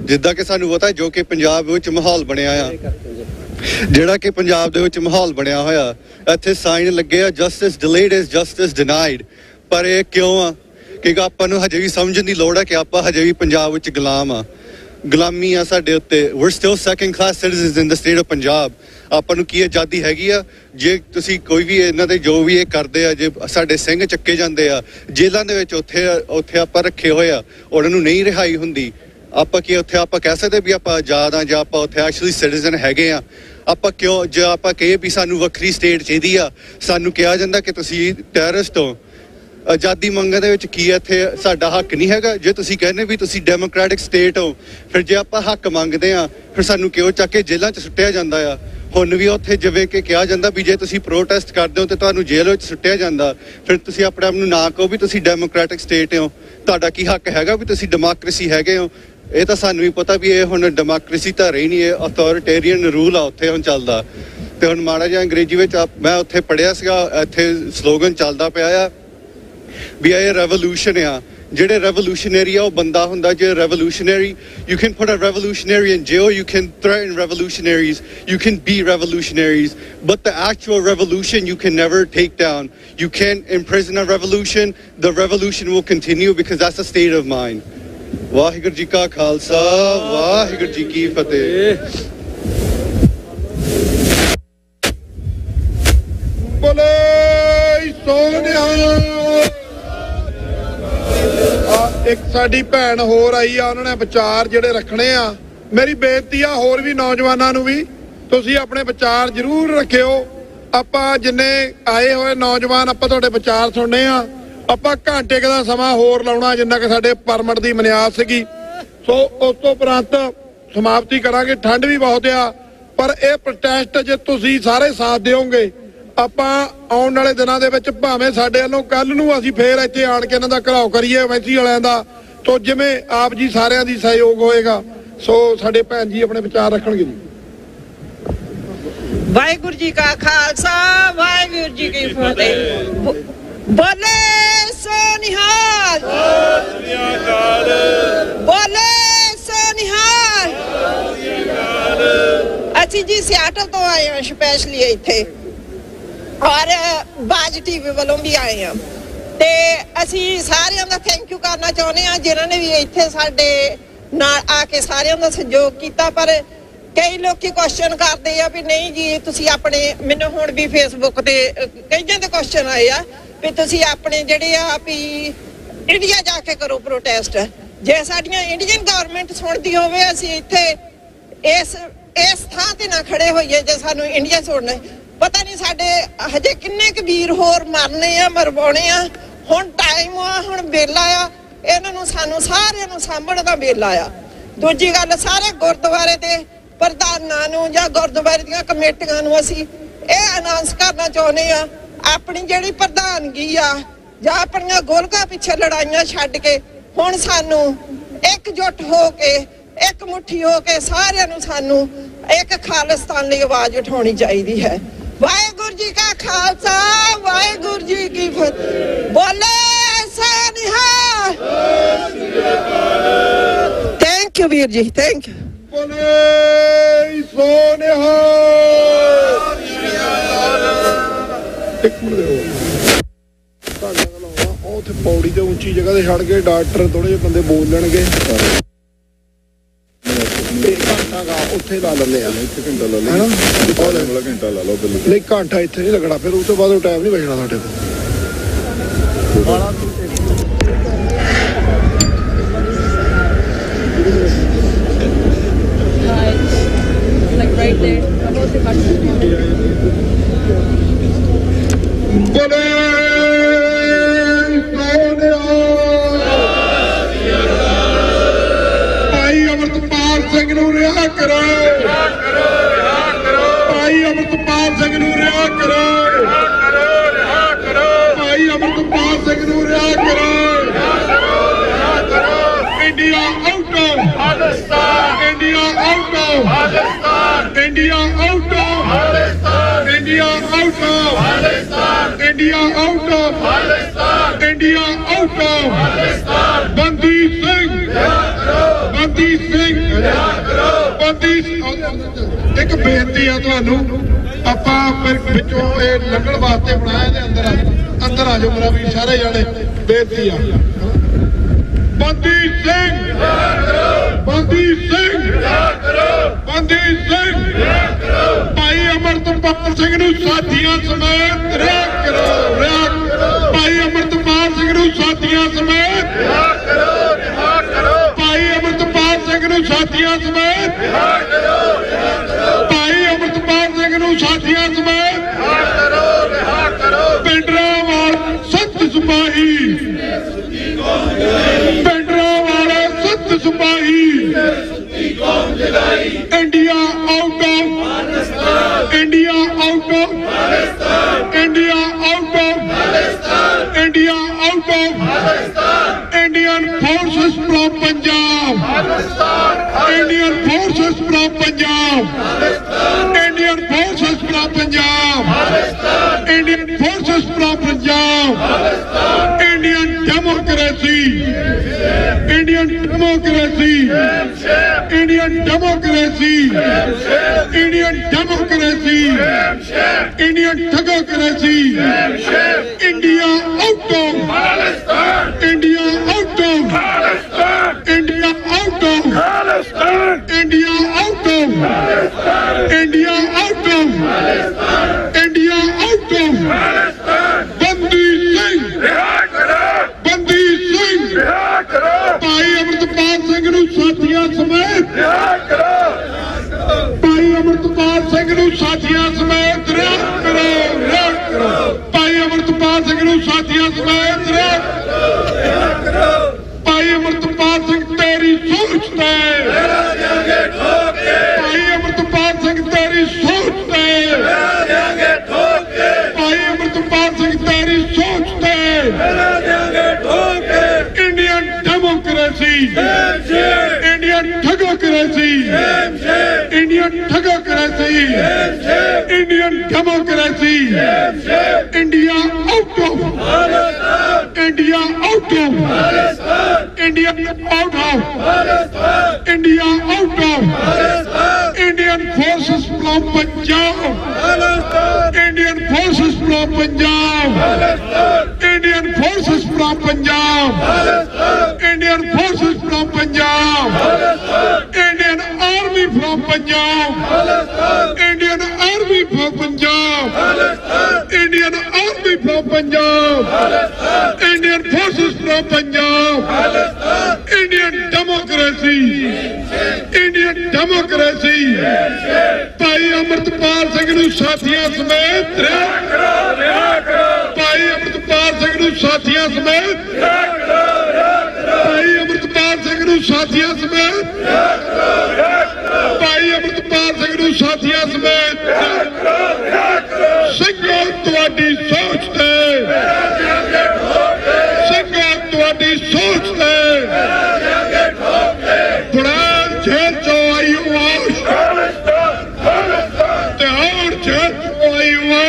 ਜਿੱਦਾਂ ਕਿ ਸਾਨੂੰ ਪਤਾ ਜੋ ਕਿ ਪੰਜਾਬ ਵਿੱਚ ਮਾਹੌਲ ਬਣਿਆ ਆ, ਜਿਹੜਾ ਕਿ ਪੰਜਾਬ ਦੇ ਵਿੱਚ ਮਾਹੌਲ ਬਣਿਆ ਹੋਇਆ। ਇੱਥੇ ਸਾਈਨ ਲੱਗੇ ਆ justice delayed is justice denied. ਪਰ ਇਹ ਕਿਉਂ ਆ? ਕਿਉਂਕਿ ਆਪਾਂ ਨੂੰ ਹਜੇ ਵੀ ਸਮਝਣ ਦੀ ਲੋੜ ਹੈ ਕਿ ਆਪਾਂ ਹਜੇ ਵੀ ਪੰਜਾਬ ਵਿੱਚ ਗੁਲਾਮ ਆ, ਗੁਲਾਮੀ ਆ ਸਾਡੇ ਉੱਤੇ। we're still second class citizens in the state of Punjab. ਆਪਾਂ ਨੂੰ ਕੀ ਆਜ਼ਾਦੀ ਹੈਗੀ ਆ? ਜੇ ਤੁਸੀਂ ਕੋਈ ਵੀ ਇਹਨਾਂ ਦੇ ਜੋ ਵੀ ਇਹ ਕਰਦੇ ਆ, ਜੇ ਸਾਡੇ ਸਿੰਘ ਚੱਕੇ ਜਾਂਦੇ ਆ ਜੇਲ੍ਹਾਂ ਦੇ ਵਿੱਚ, ਉੱਥੇ ਆਪਾਂ ਰੱਖੇ ਹੋਏ ਆ, ਉਹਨਾਂ ਨੂੰ ਨਹੀਂ ਰਿਹਾਈ ਹੁੰਦੀ। ਆਪਾਂ ਕੀ ਉੱਥੇ ਆਪਾਂ ਕਹਿ ਸਕਦੇ ਵੀ ਆਪਾਂ ਆਜ਼ਾਦ ਆ ਜਾਂ ਆਪਾਂ ਉੱਥੇ ਐਕਚੁਅਲੀ ਸਿਟੀਜ਼ਨ ਹੈਗੇ ਆ? ਆਪਾਂ ਕਿਉਂ ਜੇ ਆਪਾਂ ਕਹੇ ਵੀ ਸਾਨੂੰ ਵੱਖਰੀ ਸਟੇਟ ਚਾਹੀਦੀ ਆ, ਸਾਨੂੰ ਕਿਹਾ ਜਾਂਦਾ ਕਿ ਤੁਸੀਂ ਟੈਰਰਿਸਟ ਹੋ। ਆਜ਼ਾਦੀ ਮੰਗਣ ਦੇ ਵਿੱਚ ਕੀ ਇੱਥੇ ਸਾਡਾ ਹੱਕ ਨਹੀਂ ਹੈਗਾ? ਜੇ ਤੁਸੀਂ ਕਹਿੰਦੇ ਵੀ ਤੁਸੀਂ ਡੈਮੋਕ੍ਰੈਟਿਕ ਸਟੇਟ ਹੋ, ਫਿਰ ਜੇ ਆਪਾਂ ਹੱਕ ਮੰਗਦੇ ਆ ਫਿਰ ਸਾਨੂੰ ਕਿਉਂ ਚੱਕ ਕੇ ਜੇਲ੍ਹਾਂ 'ਚ ਸੁੱਟਿਆ ਜਾਂਦਾ ਆ? ਹੁਣ ਵੀ ਉੱਥੇ ਜਿਵੇਂ ਕਿ ਕਿਹਾ ਜਾਂਦਾ ਵੀ ਜੇ ਤੁਸੀਂ ਪ੍ਰੋਟੈਸਟ ਕਰਦੇ ਹੋ ਤੇ ਤੁਹਾਨੂੰ ਜੇਲ੍ਹ ਵਿੱਚ ਸੁੱਟਿਆ ਜਾਂਦਾ। ਫਿਰ ਤੁਸੀਂ ਆਪਣੇ ਆਪ ਨੂੰ ਨਾ ਕਹੋ ਵੀ ਤੁਸੀਂ ਡੈਮੋਕ੍ਰੈਟਿਕ ਸਟੇਟ ਹੋ। ਤੁਹਾਡਾ ਕੀ ਹੱਕ ਹੈਗਾ ਵੀ ਤੁਸੀਂ ਡੈਮੋਕ੍ਰੇਸੀ ਹੈਗੇ ਹੋ? ਇਹ ਤਾਂ ਸਾਨੂੰ ਵੀ ਪਤਾ ਵੀ ਇਹ ਹੁਣ ਡੈਮੋਕ੍ਰੇਸੀ ਤਾਂ ਰਹੀ ਨਹੀਂ, ਇਹ ਅਥੋਰੀਟੇਰੀਅਨ ਰੂਲ ਆ ਉੱਥੇ ਹੁਣ ਚੱਲਦਾ। ਤੇ ਹੁਣ ਮਾੜਾ ਜਿਹਾ ਅੰਗਰੇਜ਼ੀ ਵਿੱਚ ਮੈਂ ਉੱਥੇ ਪੜ੍ਹਿਆ ਸੀਗਾ, ਇੱਥੇ ਸਲੋਗਨ ਚੱਲਦਾ ਪਿਆ ਆ ਵੀ ਇਹ ਰੈਵੋਲੂਸ਼ਨ ਆ। ਜਿਹੜੇ ਰੈਵੋਲੂਸ਼ਨਰੀ ਆ ਉਹ ਬੰਦਾ ਹੁੰਦਾ ਜੇ revolutionary. You can put a revolutionary in jail, you can threaten revolutionaries, you can be revolutionaries, but the actual revolution you can never take down. You can't imprison a revolution. The revolution will continue because that's a state of mind. Waheguru ji ਕਾ ਖਾਲਸਾ, ਵਾਹਿਗੁਰੂ ਜੀ ਕੀ ਫਤਿਹ। ਬੋਲੇ ਸੋਨਿਆ। ਇੱਕ ਸਾਡੀ ਭੈਣ ਹੋਰ ਆਈ ਆ, ਉਹਨਾਂ ਨੇ ਵਿਚਾਰ ਜਿਹੜੇ ਰੱਖਣੇ ਆ। ਮੇਰੀ ਬੇਨਤੀ ਆ ਹੋਰ ਵੀ ਨੌਜਵਾਨਾਂ ਨੂੰ ਵੀ ਤੁਸੀਂ ਆਪਣੇ ਵਿਚਾਰ ਜ਼ਰੂਰ ਰੱਖਿਓ। ਆਪਾਂ ਜਿੰਨੇ ਆਏ ਹੋਏ ਨੌਜਵਾਨ ਆਪਾਂ ਤੁਹਾਡੇ ਵਿਚਾਰ ਸੁਣਨੇ ਆ। ਆਪਾਂ ਘੰਟੇ ਦਾ ਸਮਾਂ ਹੋਰ ਲਾਉਣਾ ਜਿੰਨਾ ਕਿ ਸਾਡੇ ਪਰਮਿਟ ਦੀ ਮਨਿਆਦ ਸੀਗੀ। ਸੋ ਉਸ ਤੋਂ ਉਪਰੰਤ ਸਮਾਪਤੀ ਕਰਾਂਗੇ। ਠੰਡ ਵੀ ਬਹੁਤ ਆ ਪਰ ਇਹ ਪ੍ਰੋਟੈਸਟ ਜੇ ਤੁਸੀਂ ਸਾਰੇ ਸਾਥ ਦਿਓਗੇ, ਆਪਾਂ ਆਉਣ ਵਾਲੇ ਦਿਨਾਂ ਦੇ ਵਿੱਚ ਭਾਵੇਂ ਸਾਡੇ ਵੱਲੋਂ ਕੱਲ ਨੂੰ ਅਸੀਂ ਫੇਰ ਇੱਥੇ ਆਣ ਕੇ ਇਹਨਾਂ ਦਾ ਘਰਾਓ ਕਰੀਏ ਐਮਬੈਸੀ ਵਾਲਿਆਂ ਦਾ, ਤੋਂ ਜਿਵੇਂ ਆਪ ਜੀ ਸਾਰਿਆਂ ਦੀ ਸਹਿਯੋਗ ਹੋਏਗਾ। ਸੋ ਸਾਡੇ ਭੈਣ ਜੀ ਆਪਣੇ ਵਿਚਾਰ ਰੱਖਣਗੇ ਜੀ। ਵਾਹਿਗੁਰੂ ਜੀ ਕਾ ਖਾਲਸਾ, ਵਾਹਿਗੁਰੂ ਜੀ ਕੀ ਫਤਿਹ। ਬੋਲੇ ਸੋ ਨਿਹਾਲ, ਬੋਲੇ ਸੋ ਨਿਹਾਲ। ਅਸੀਂ ਜੀ ਸਿਆਟਲ ਤੋਂ ਆਏ ਹਾਂ ਸਪੈਸ਼ਲੀ ਇੱਥੇ, ਔਰ ਬਾਜ ਟੀਵੀ ਵੱਲੋਂ ਵੀ ਆਏ ਹਾਂ। ਤੇ ਅਸੀਂ ਸਾਰਿਆਂ ਦਾ ਥੈਂਕ ਯੂ ਕਰਨਾ ਚਾਹੁੰਦੇ ਹਾਂ ਜਿਨ੍ਹਾਂ ਨੇ ਵੀ ਇੱਥੇ ਸਾਡੇ ਨਾਲ ਆ ਕੇ ਸਾਰਿਆਂ ਦਾ ਸਹਿਯੋਗ ਕੀਤਾ। ਪਰ ਕਈ ਲੋਕੀ ਕੁਐਸਚਨ ਕਰਦੇ ਆ ਵੀ ਨਹੀਂ ਜੀ ਤੁਸੀਂ ਆਪਣੇ, ਮੈਨੂੰ ਹੁਣ ਵੀ ਫੇਸਬੁੱਕ ਤੇ ਕਈਆਂ ਦੇ ਕੁਐਸਚਨ ਆਏ ਆ ਵੀ ਤੁਸੀਂ ਆਪਣੇ ਜਿਹੜੇ ਆ ਵੀ ਇੰਡੀਆ ਜਾ ਕੇ ਕਰੋ ਪ੍ਰੋਟੈਸਟ। ਜੇ ਸਾਡੀਆਂ ਇੰਡੀਅਨ ਗਵਰਨਮੈਂਟ ਸੁਣਦੀ ਹੋਵੇ ਅਸੀਂ ਇੱਥੇ ਇਸ ਥਾਂ ਤੇ ਨਾ ਖੜੇ ਹੋਈਏ ਜੇ ਸਾਨੂੰ ਇੰਡੀਆ ਸੁਣਨਾ। ਪਤਾ ਨਹੀਂ ਸਾਡੇ ਹਜੇ ਕਿੰਨੇ ਕੁ ਵੀਰ ਹੋਰ ਮਰਨੇ ਆ, ਮਰਵਾਉਣੇ ਆ। ਹੁਣ ਟਾਈਮ ਆ, ਹੁਣ ਵੇਲਾ ਆ, ਇਹਨਾਂ ਨੂੰ ਸਾਨੂੰ ਸਾਰਿਆਂ ਨੂੰ ਸਾਂਭਣ ਦਾ ਵੇਲਾ ਆ। ਦੂਜੀ ਗੱਲ, ਸਾਰੇ ਗੁਰਦੁਆਰੇ ਦੇ ਪ੍ਰਧਾਨਾਂ ਨੂੰ ਜਾਂ ਗੁਰਦੁਆਰੇ ਦੀਆਂ ਕਮੇਟੀਆਂ ਨੂੰ ਅਸੀਂ ਇਹ ਅਨਾਉਂਸ ਕਰਨਾ ਚਾਹੁੰਦੇ ਆ, ਆਪਣੀ ਜਿਹੜੀ ਪ੍ਰਧਾਨਗੀ ਆ ਜਾਂ ਆਪਣੀਆਂ ਗੋਲਕਾਂ ਪਿੱਛੇ ਲੜਾਈਆਂ ਛੱਡ ਕੇ ਹੁਣ ਸਾਨੂੰ ਇਕਜੁੱਟ ਹੋ ਕੇ, ਇੱਕ ਮੁੱਠੀ ਹੋ ਕੇ ਸਾਰਿਆਂ ਨੂੰ ਸਾਨੂੰ ਇੱਕ ਖਾਲਿਸਤਾਨ ਲਈ ਆਵਾਜ਼ ਉਠਾਉਣੀ ਚਾਹੀਦੀ ਹੈ। ਵਾਹਿਗੁਰੂ ਜੀ ਕਾ ਖਾਲਸਾ ਵਾਹਿਗੁਰੂ ਜੀ ਕੀ ਫਤਿਹ। ਬੋਲੇ ਐਸਾ ਨਿਹਾਲ। ਥੈਂਕ ਯੂ ਵੀਰ ਜੀ, ਥੈਂਕ ਯੂ। ਬੋਲੇ ਸੋ ਨਿਹਾਲ। ਇੱਕ ਮਿੰਟ ਦਿਓ ਉਹ ਉੱਥੇ ਪੌੜੀ ਤੇ ਉੱਚੀ ਜਗ੍ਹਾ ਤੇ ਛੱਡ ਕੇ ਡਾਕਟਰ ਥੋੜੇ ਜਿਹੇ ਬੰਦੇ ਬੋਲ ਲੈਣਗੇ। ਘੰਟਾ ਗਾ ਉੱਥੇ ਲਾ ਲੈਂਦੇ ਆ। ਇੱਥੇ ਘੰਟਾ ਲਾ ਲੈਣਾ ਘੰਟਾ ਲਾ ਲਓ। ਨਹੀਂ ਘੰਟਾ ਇੱਥੇ ਨਹੀਂ ਲੱਗਣਾ, ਫਿਰ ਉਸ ਤੋਂ ਬਾਅਦ ਉਹ ਟਾਈਮ ਨਹੀਂ ਬਚਣਾ ਤੁਹਾਡੇ ਕੋਲ। Like right there. About the ਭਾਈ ਅਮਰਤਪਾਲ ਸਿੰਘ ਨੂੰ ਰਿਹਾ ਕਰੋ। ਭਾਈ ਅਮਰਤਪਾਲ ਸਿੰਘ ਨੂੰ ਰਿਹਾ ਕਰੋ। ਭਾਈ ਅਮਰਤਪਾਲ ਸਿੰਘ ਨੂੰ ਰਿਹਾ ਕਰੋ। India out of Pakistan. India out of Pakistan. India out of Pakistan. India out of Pakistan. India out of Pakistan. India out of Pakistan. ਬੰਦੀ ਸਿੰਘ ਬੰਦੀ ਸਿੰਘ ਬੰਦੀ। ਇੱਕ ਬੇਨਤੀ ਆ ਤੁਹਾਨੂੰ, ਆਪਾਂ ਵਿੱਚੋਂ ਇਹ ਲੰਘਣ ਵਾਸਤੇ ਬਣਾਇਆ ਇਹਦੇ ਅੰਦਰ ਆ ਜਾਓ ਮੇਰਾ ਵੀਰ, ਸਾਰੇ ਜਾਣੇ ਬੇਨਤੀ ਆ। ਬੰਦੀ ਸਿੰਘ ਬੰਦੀ ਸਿੰਘ ਬੰਦੀ ਸਿੰਘ ਭਾਈ ਅਮਰਤਪਾਲ ਸਿੰਘ ਨੂੰ ਸਾਥੀਆਂ ਸਮੇਤ ਰਿਹਾ ਕਰੋ। ਰਿਹਾ ਭਾਈ ਅਮਰਤਪਾਲ ਸਿੰਘ ਨੂੰ ਸਾਥੀਆਂ ਸਮੇਤ ਰਿਹਾ ਕਰੋ। ਰਿਹਾ ਕਰੋ ਭਾਈ ਅਮਰਤਪਾਲ ਸਿੰਘ ਨੂੰ ਸਾਥੀਆਂ ਸਮੇਤ ਰਿਹਾ ਕਰੋ। ਰਿਹਾ ਕਰੋ ਭਾਈ ਅਮਰਤਪਾਲ ਸਿੰਘ ਨੂੰ ਸਾਥੀਆਂ ਸਮੇਤ ਰਿਹਾ ਕਰੋ। ਰਿਹਾ ਕਰੋ ਪਿੰਡਰਾਵਾਲ ਸੰਤ ਸਿਪਾਹੀ। ਪਿੰਡਰਾਵਾਲ ਸੰਤ ਸਿਪਾਹੀ। India out of Pakistan. India out of Pakistan. India out of Pakistan. India out of Pakistan. Indian forces from Punjab. Pakistan. Indian forces from Punjab. Pakistan. Indian forces from Punjab. Pakistan. Indian forces from Punjab. Pakistan. Indian democracy. Indian democracy. Indian democracy, Indian democracy, Indian democracy, India out of Palestine, India out of Palestine, India out of Palestine, India out of Palestine, India out of Palestine, India out of Palestine, Bandi Singh, Bandi Singh, ਭਾਈ ਅਮਰਤਪਾਲ ਸਿੰਘ ਨੂੰ ਸਾਥੀਆਂ ਸਮੇਤ ਰਿਹਾ ਕਰੋ। ਭਾਈ ਅਮਰਤਪਾਲ ਸਿੰਘ ਨੂੰ ਸਾਥੀਆਂ ਸਮੇਤ ਰਿਹਾ ਕਰੋ। ਰਿਹਾ ਕਰੋ ਭਾਈ ਅਮਰਤਪਾਲ ਸਿੰਘ ਨੂੰ ਸਾਥੀਆਂ ਸਮੇਤ ਰਿਹਾ ਕਰੋ। ਭਾਈ ਅਮਰਤਪਾਲ ਸਿੰਘ ਤੇਰੀ ਸੋਚ ਤੇ ਭਾਈ ਅਮਰਤਪਾਲ ਸਿੰਘ ਤੇਰੀ ਸੋਚ ਤੇ ਭਾਈ ਅਮਰਤਪਾਲ ਸਿੰਘ ਤੇਰੀ ਸੋਚ ਤੇ Indian democracy, Indian democracy, Indian democracy, Indian democracy, India out of India out of India out of India out of Indian forces from Punjab, Indian forces from Punjab, Indian forces from Punjab, Indian forces from Punjab, Indian army from Punjab, Indian army from Punjab, Indian army from Punjab, Indian forces from Punjab, Indian democracy, Indian democracy, ਭਾਈ ਅਮਰਤਪਾਲ ਸਿੰਘ ਨੂੰ ਸਾਥੀਆਂ ਸਮੇਤ ਰਿਹਾ ਕਰੋ। ਭਾਈ ਅਮਰਤਪਾਲ ਸਿੰਘ ਨੂੰ ਸਾਥੀਆਂ ਸਮੇਤ ਰਿਹਾ ਕਰੋ। ਭਾਈ ਅਮਰਤਪਾਲ ਸਿੰਘ ਨੂੰ ਸਾਥੀਆਂ ਸਮੇਤ ਰਿਹਾ ਕਰੋ। ਭਾਈ ਅਮਰਤਪਾਲ ਸਿੰਘ ਨੂੰ ਸਾਥੀਆਂ ਸਮੇਤ ਰਿਹਾ ਕਰੋ। ਸਿੰਘੋ ਤੁਹਾਡੀ ਸੋਚ ਤੇ ਸਿੰਘੋ ਤੁਹਾਡੀ ਸੋਚ ਤੇ ਬੁੜਾ ਜੇਲ੍ਹ ਚੋਂ ਆਈ ਆਵਾਜ਼ ਤੇ ਹੋਰ ਜੇਲ੍ਹ ਚੋਂ ਆਈ ਆਵਾਜ਼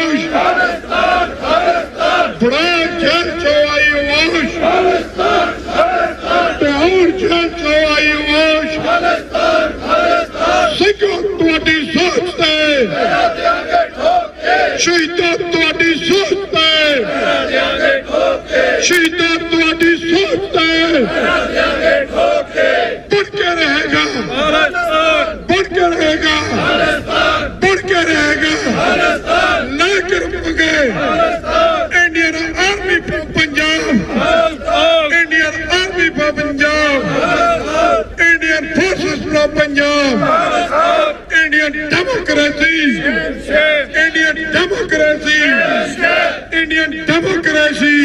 Punjab, Indian democracy, Indian democracy, Indian democracy.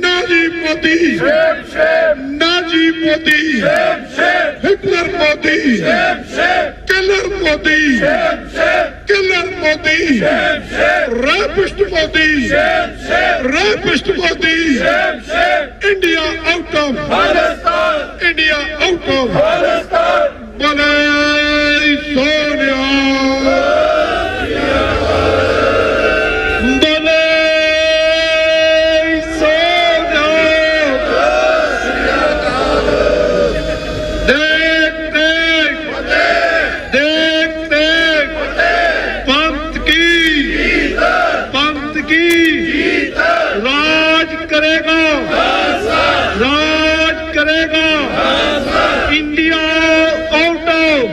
Nazi Modi, Nazi Modi, Hitler Modi, killer Modi, killer Modi, rapist Modi, rapist Modi. India out of, India out of. बोले सोनिया, बोले सोनिया। देख देख, देख देख, पंथ की, पंथ की राज करेगा, राज करेगा। India out of,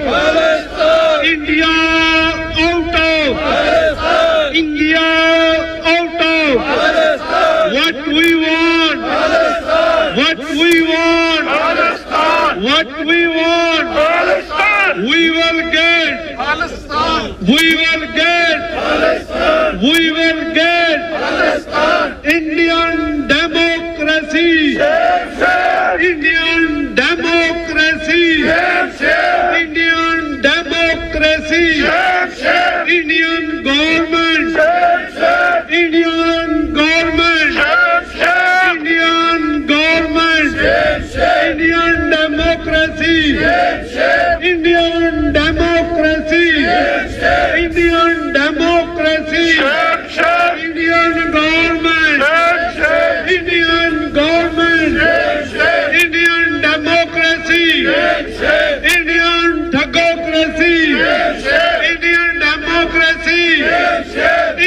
India out of, India out of. What we want, what we want, what we want, we will get, we will get, we will get Indian democracy, Indian democracy, Indian democracy, Indian government, Indian government, Indian government, Indian democracy, Indian democracy, Indian democracy, Indian government, Indian government, Indian democracy, Indian thugocracy, Indian democracy,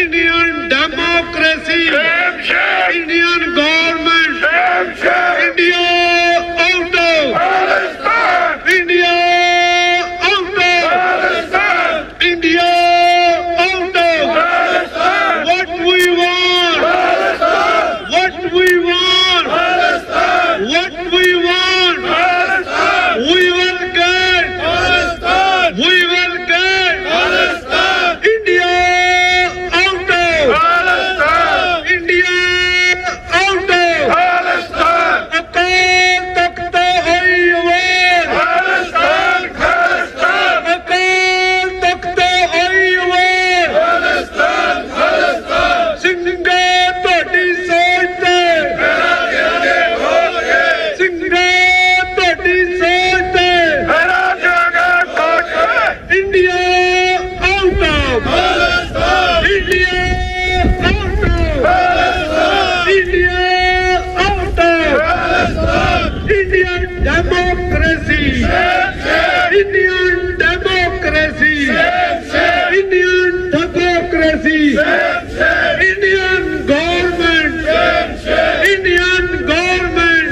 Indian democracy, Indian government, India out of, India out of, India out of. What we want, what we want, what we want, we will get, we will get India out of, India out of. Akal Takhta hai awaaz, Akal Takhta hai awaaz। ਸਿੰਘਾ ਤੁਹਾਡੀ ਸੋਚ ਤੇ, ਸਿੰਘਾ ਤੁਹਾਡੀ ਸੋਚ ਤੇ India out of, India out of, India out of. Indian democracy, Indian democracy, Indian democracy, Indian government, Indian government,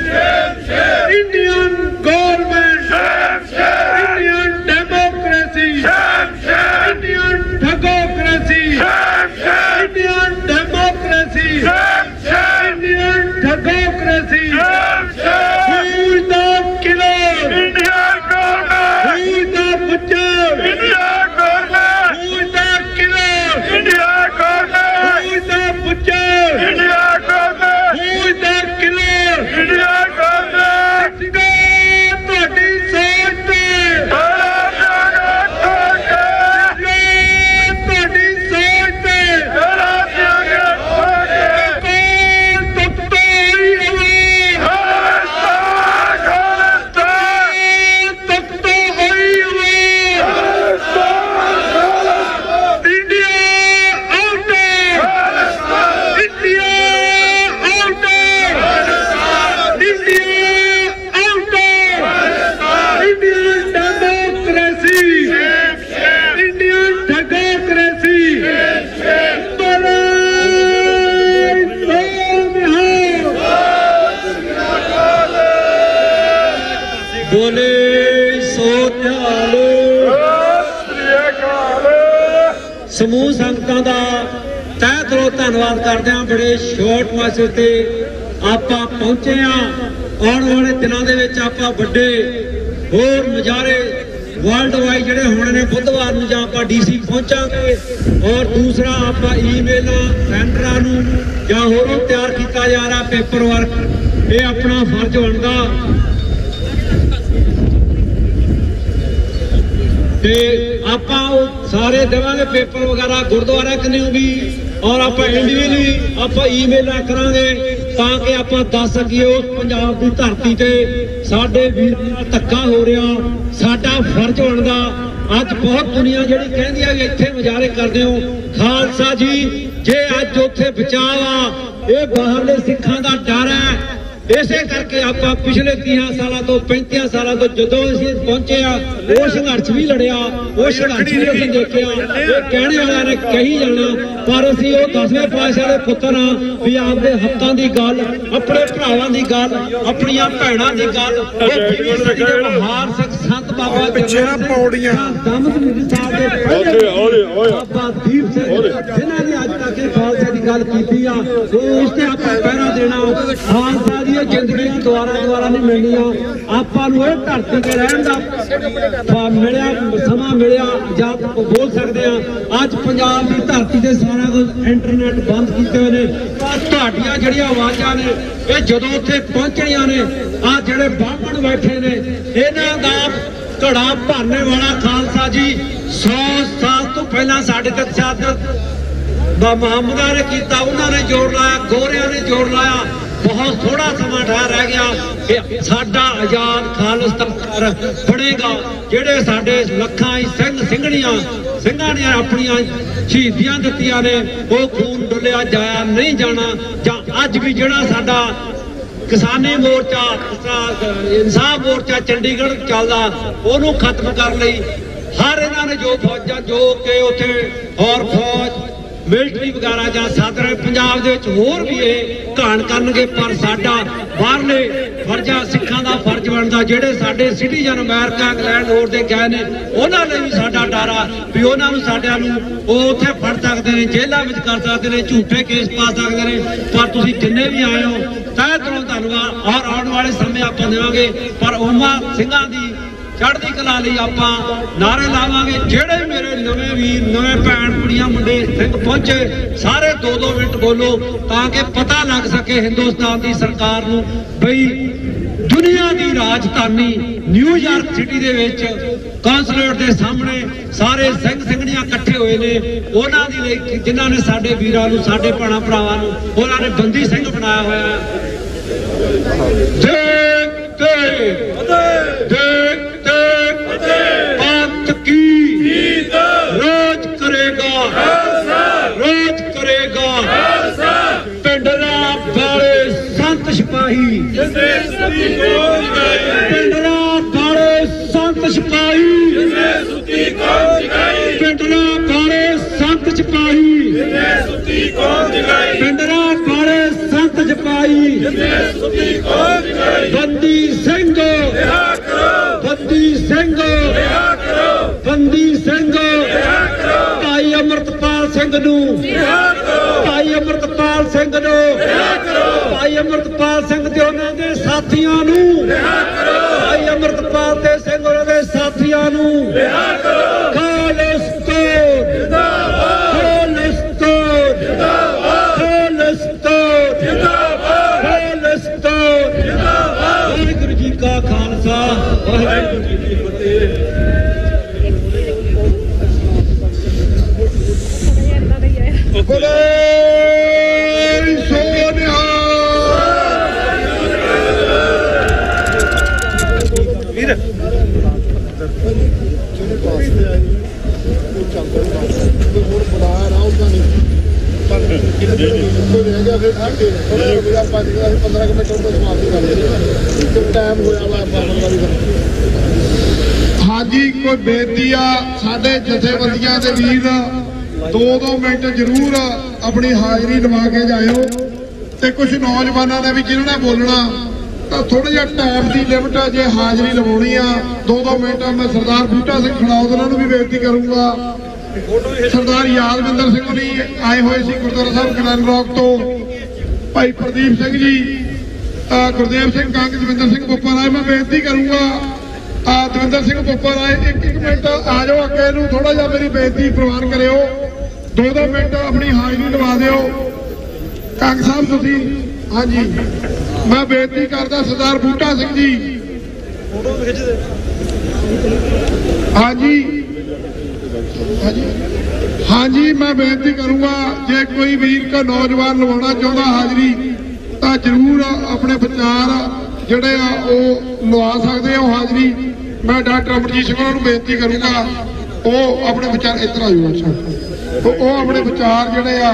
Indian government, Indian democracy, Indian democracy, Indian democracy, Indian democracy. Who is the killer? Indian government. Who is the butcher? Indian government. Who is the killer? Indian government. Who is the butcher? Indian government. Who is the killer? Indian government. ਸਿੰਘਾ ਤੁਹਾਡੀ ਸੋਚ ਤੇ, ਤੁਹਾਡੀ ਸੋਚ ਤੇ बोले सो समूह संगतां दा तहे दिलों धन्नवाद करदे हां। बड़े शॉर्ट मार्च ते आपां पहुंचे हां। आउण वाले दिनां दे विच आपां वड्डे होर नज़ारे वर्ल्ड वाइड ਜਿਹੜੇ ਹੋਣੇ ਨੇ ਬੁੱਧਵਾਰ ਨੂੰ ਜਾਂ ਆਪਾਂ ਡੀਸੀ ਪਹੁੰਚਾਂਗੇ ਔਰ ਦੂਸਰਾ ਆਪਾਂ ਈਮੇਲਾਂ ਸੈਂਟਰਾਂ ਨੂੰ ਜਾਂ ਹੋਰੋਂ ਤਿਆਰ ਕੀਤਾ ਜਾ ਰਿਹਾ ਪੇਪਰ ਵਰਕ ਇਹ ਆਪਣਾ ਫਰਜ਼ ਬਣਦਾ ਤੇ ਆਪਾਂ ਉਹ ਸਾਰੇ ਦੇਵਾਂਗੇ ਪੇਪਰ ਵਗੈਰਾ ਗੁਰਦੁਆਰਾ ਕਨਿਓ ਵੀ ਔਰ ਆਪਾਂ ਇੰਡੀਵਿਜੂਅਲੀ ਆਪਾਂ ਈਮੇਲਾਂ ਕਰਾਂਗੇ ਤਾਂ ਕਿ ਆਪਾਂ ਦੱਸ ਸਕੀਏ ਉਸ ਪੰਜਾਬ ਦੀ ਧਰਤੀ ਤੇ ਸਾਡੇ ਵੀਰ ਨਾਲ ਧੱਕਾ ਹੋ ਰਿਹਾ ਸਾਡਾ ਫਰਜ਼ ਬਣਦਾ ਅੱਜ ਬਹੁਤ ਦੁਨੀਆ ਜਿਹੜੀ ਕਹਿੰਦੀ ਆ ਵੀ ਇੱਥੇ ਮੁਜ਼ਾਹਰੇ ਕਰਦੇ ਹੋ ਖਾਲਸਾ ਜੀ ਜੇ ਅੱਜ ਉੱਥੇ ਬਚਾਅ ਆ ਇਹ ਬਾਹਰਲੇ ਸਿੱਖਾਂ ਦਾ ਡਰ ਹੈ ਇਸੇ ਕਰਕੇ ਆਪਾਂ ਪਿਛਲੇ 30 ਸਾਲਾਂ ਤੋਂ 35 ਸਾਲਾਂ ਤੋਂ ਜਦੋਂ ਅਸੀਂ ਪਹੁੰਚੇ ਆ ਉਹ ਸੰਘਰਸ਼ ਵੀ ਲੜਿਆ ਉਹ ਸੰਘਰਸ਼ ਵੀ ਅਸੀਂ ਦੇਖਿਆ ਇਹ ਕਹਿਣੇ ਵਾਲਿਆਂ ਨੇ ਕਹੀ ਜਾਣਾ ਪਰ ਅਸੀਂ ਉਹ 10ਵੇਂ ਪਾਤਸ਼ਾਹ ਦੇ ਪੁੱਤਰ ਆ ਵੀ ਆਪਦੇ ਹੱਕਾਂ ਦੀ ਗੱਲ ਆਪਣੇ ਭਰਾਵਾਂ ਦੀ ਗੱਲ ਆਪਣੀਆਂ ਭੈਣਾਂ ਦੀ ਗੱਲ ਉਹ 20ਵੀਂ ਸਦੀ ਦੇ ਮਹਾਨ ਸੰਤ ਬਾਬਾ ਪਿੱਛੇ ਨਾ ਪੌੜੀਆਂ ਦਮਦਮੀ ਸਾਹਿਬ ਦੇ ਪਹਿਲੇ ਬਾਬਾ ਦੀਪ ਸਿੰਘ ਜਿਨ੍ਹਾਂ ਨੇ ਅੱਜ ਤੱਕ ਇਹ ਖਾਲਸੇ ਦੀ ਗੱਲ ਕੀਤੀ ਆ ਉਸ ਤੇ ਆਪਾਂ ਪਹਿਰਾ ਦੇਣਾ ਖਾਲਸਾ ਦੀ ਜ਼ਿੰਦਗੀਆਂ ਦੁਆਰਾ ਨਹੀਂ ਮਿਲਣੀਆਂ ਆਪਾਂ ਨੂੰ ਇਹ ਧਰਤੀ ਤੇ ਰਹਿਣ ਦਾ ਮਿਲਿਆ ਸਮਾਂ ਮਿਲਿਆ ਆਜ਼ਾਦ ਬੋਲ ਸਕਦੇ ਆ ਅੱਜ ਪੰਜਾਬ ਦੀ ਧਰਤੀ ਤੇ ਸਾਰਾ ਕੁਝ ਇੰਟਰਨੈਟ ਬੰਦ ਕੀਤੇ ਹੋਏ ਨੇ ਤੁਹਾਡੀਆਂ ਜਿਹੜੀਆਂ ਆਵਾਜ਼ਾਂ ਨੇ ਇਹ ਜਦੋਂ ਉੱਥੇ ਪਹੁੰਚਣੀਆਂ ਨੇ ਆ ਜਿਹੜੇ ਬਾਹਮਣ ਬੈਠੇ ਨੇ ਇਹਨਾਂ ਦਾ ਘੜਾ ਭਰਨੇ ਵਾਲਾ ਖਾਲਸਾ ਜੀ 100 ਸਾਲ ਤੋਂ ਪਹਿਲਾਂ ਸਾਡੇ ਤੇ ਤਸ਼ੱਦਦ ਮੁਹੰਮਦਾਂ ਨੇ ਕੀਤਾ ਉਹਨਾਂ ਨੇ ਜੋੜ ਲਾਇਆ ਗੋਰਿਆਂ ਨੇ ਜੋੜ ਲਾਇਆ ਬਹੁਤ ਥੋੜਾ ਸਮਾਂ ਰਹਿ ਗਿਆ ਕਿ ਸਾਡਾ ਆਜ਼ਾਦ ਖਾਲਿਸਤਾਨ ਬਣੇਗਾ ਜਿਹੜੇ ਸਾਡੇ ਲੱਖਾਂ ਸਿੰਘ ਸਿੰਘਾਂ ਨੇ ਆਪਣੀਆਂ ਸ਼ਹੀਦੀਆਂ ਦਿੱਤੀਆਂ ਨੇ ਉਹ ਖੂਨ ਡੁੱਲਿਆ ਜਾਇਆ ਨਹੀਂ ਜਾਣਾ ਜਾਂ ਅੱਜ ਵੀ ਜਿਹੜਾ ਸਾਡਾ ਕਿਸਾਨੀ ਮੋਰਚਾ ਇਨਸਾਫ ਮੋਰਚਾ ਚੰਡੀਗੜ੍ਹ ਚੱਲਦਾ ਉਹਨੂੰ ਖਤਮ ਕਰਨ ਲਈ ਹਰ ਇਹਨਾਂ ਨੇ ਜੋ ਫੌਜਾਂ ਜੋ ਕਿ ਉੱਥੇ ਹੋਰ ਫੌਜ ਮਿਲਟਰੀ ਵਗੈਰਾ ਜਾਂ ਸਾਦਰ ਪੰਜਾਬ ਦੇ ਵਿੱਚ ਹੋਰ ਵੀ ਇਹ ਘਾਣ ਕਰਨਗੇ ਪਰ ਸਾਡਾ ਬਾਹਰਲੇ ਫਰਜ਼ਾਂ ਸਿੱਖਾਂ ਦਾ ਫਰਜ਼ ਬਣਦਾ ਜਿਹੜੇ ਸਾਡੇ ਸਿਟੀਜ਼ਨ ਅਮਰੀਕਾ ਇੰਗਲੈਂਡ ਹੋਰ ਦੇ ਗਏ ਨੇ ਉਹਨਾਂ ਲਈ ਵੀ ਸਾਡਾ ਡਰ ਆ ਵੀ ਉਹਨਾਂ ਨੂੰ ਸਾਡਿਆਂ ਨੂੰ ਉਹ ਉੱਥੇ ਫੜ ਸਕਦੇ ਨੇ ਜੇਲ੍ਹਾਂ ਵਿੱਚ ਕਰ ਸਕਦੇ ਨੇ ਝੂਠੇ ਕੇਸ ਪਾ ਸਕਦੇ ਨੇ ਪਰ ਤੁਸੀਂ ਜਿੰਨੇ ਵੀ ਆਏ ਹੋ ਤਹਿ ਦਿਲੋਂ ਧੰਨਵਾਦ ਔਰ ਆਉਣ ਵਾਲੇ ਸਮੇਂ ਆਪਾਂ ਦੇਵਾਂਗੇ ਪਰ ਉਹਨਾਂ ਸਿੰਘਾਂ ਦੀ ਚੜ੍ਹਦੀ ਕਲਾ ਲਈ ਆਪਾਂ ਨਾਰੇ ਲਾਵਾਂਗੇ ਜਿਹੜੇ ਮੇਰੇ ਨਵੇਂ ਵੀਰ ਨਵੇਂ ਭੈਣ ਕੁੜੀਆਂ ਮੁੰਡੇ ਸਿੰਘ ਪਹੁੰਚੇ ਸਾਰੇ 2-2 ਮਿੰਟ ਬੋਲੋ ਤਾਂ ਕਿ ਪਤਾ ਲੱਗ ਸਕੇ ਹਿੰਦੁਸਤਾਨ ਦੀ ਸਰਕਾਰ ਨੂੰ ਬਈ ਦੁਨੀਆ ਦੀ ਰਾਜਧਾਨੀ ਨਿਊਯਾਰਕ ਸਿਟੀ ਦੇ ਵਿੱਚ ਕੌਂਸੂਲੇਟ ਦੇ ਸਾਹਮਣੇ ਸਾਰੇ ਸਿੰਘ ਸਿੰਘਣੀਆਂ ਇਕੱਠੇ ਹੋਏ ਨੇ ਉਹਨਾਂ ਦੀ ਲਈ ਜਿਨ੍ਹਾਂ ਨੇ ਸਾਡੇ ਵੀਰਾਂ ਨੂੰ ਸਾਡੇ ਭੈਣਾਂ ਭਰਾਵਾਂ ਨੂੰ ਉਹਨਾਂ ਨੇ ਬੰਦੀ ਸਿੰਘ ਬਣਾਇਆ ਹੋਇਆ पंथ की रोज करेगा पिंडरा वाले संत सिपाही पिंडरा वाले संत सिपाही पिंडरा वाले संत सिपाही पिंडरा वाले संत सिपाही बंदी सिंह भाई अमृतपाल सिंह नूं भाई अमृतपाल सिंह ते उन्हां दे साथियां नूं भाई अमृतपाल ते सिंह उन्हां दे साथियां नूं वाहिगुरू जी का खालसा वाहिगुरू जी की फतेह। हाँ जी कोई बेनती आ साडे जथेबंदियां दे वीर 2-2 मिनट जरूर अपनी हाजरी लवा के जाओ ते कुछ नौजवानों ने भी जिन्होंने बोलना तो थोड़ा जिहा टाइम की लिमिट है जे हाजरी लवानी आ 2-2 मिनट मैं सरदार बूटा सिंह खड़ौद उन्होंने भी बेनती करूंगा सरदार यादविंदर सिंह जी आए हुए सी गुरुद्वारा साहब गलन रॉक तो भाई प्रदीप सिंह जी गुरदेव सिंह कंग जविंदर सिंह बोपा राय मैं बेनती करूंगा ਦਵਿੰਦਰ ਸਿੰਘ ਪੁੱਪਰ ਆਏ। ਇੱਕ ਮਿੰਟ ਆ ਜਾਓ ਅੱਗੇ ਨੂੰ, ਥੋੜਾ ਜਿਹਾ ਮੇਰੀ ਬੇਨਤੀ ਪ੍ਰਵਾਨ ਕਰਿਓ। 2 ਮਿੰਟ ਆਪਣੀ ਹਾਜ਼ਰੀ ਲਵਾ ਦਿਓ। ਕੰਗ ਸਾਹਿਬ ਤੁਸੀਂ, ਹਾਂਜੀ ਮੈਂ ਬੇਨਤੀ ਕਰਦਾ ਸਰਦਾਰ ਬੂਟਾ ਸਿੰਘ ਜੀ, ਹਾਂਜੀ ਮੈਂ ਬੇਨਤੀ ਕਰੂੰਗਾ ਜੇ ਕੋਈ ਵੀਰ ਕੋ ਨੌਜਵਾਨ ਲਵਾਉਣਾ ਚਾਹੁੰਦਾ ਹਾਜ਼ਰੀ ਤਾਂ ਜ਼ਰੂਰ ਆਪਣੇ ਵਿਚਾਰ ਜਿਹੜੇ ਆ ਉਹ ਲਵਾ ਸਕਦੇ ਹੋ ਹਾਜ਼ਰੀ। ਮੈਂ ਡਾਕਟਰ ਅਮਰਜੀਤ ਸਿੰਘ ਨੂੰ ਬੇਨਤੀ ਕਰੂੰਗਾ ਉਹ ਆਪਣੇ ਵਿਚਾਰ ਇੱਧਰ ਆਇਓ। ਅੱਛਾ ਉਹ ਆਪਣੇ ਵਿਚਾਰ ਜਿਹੜੇ ਆ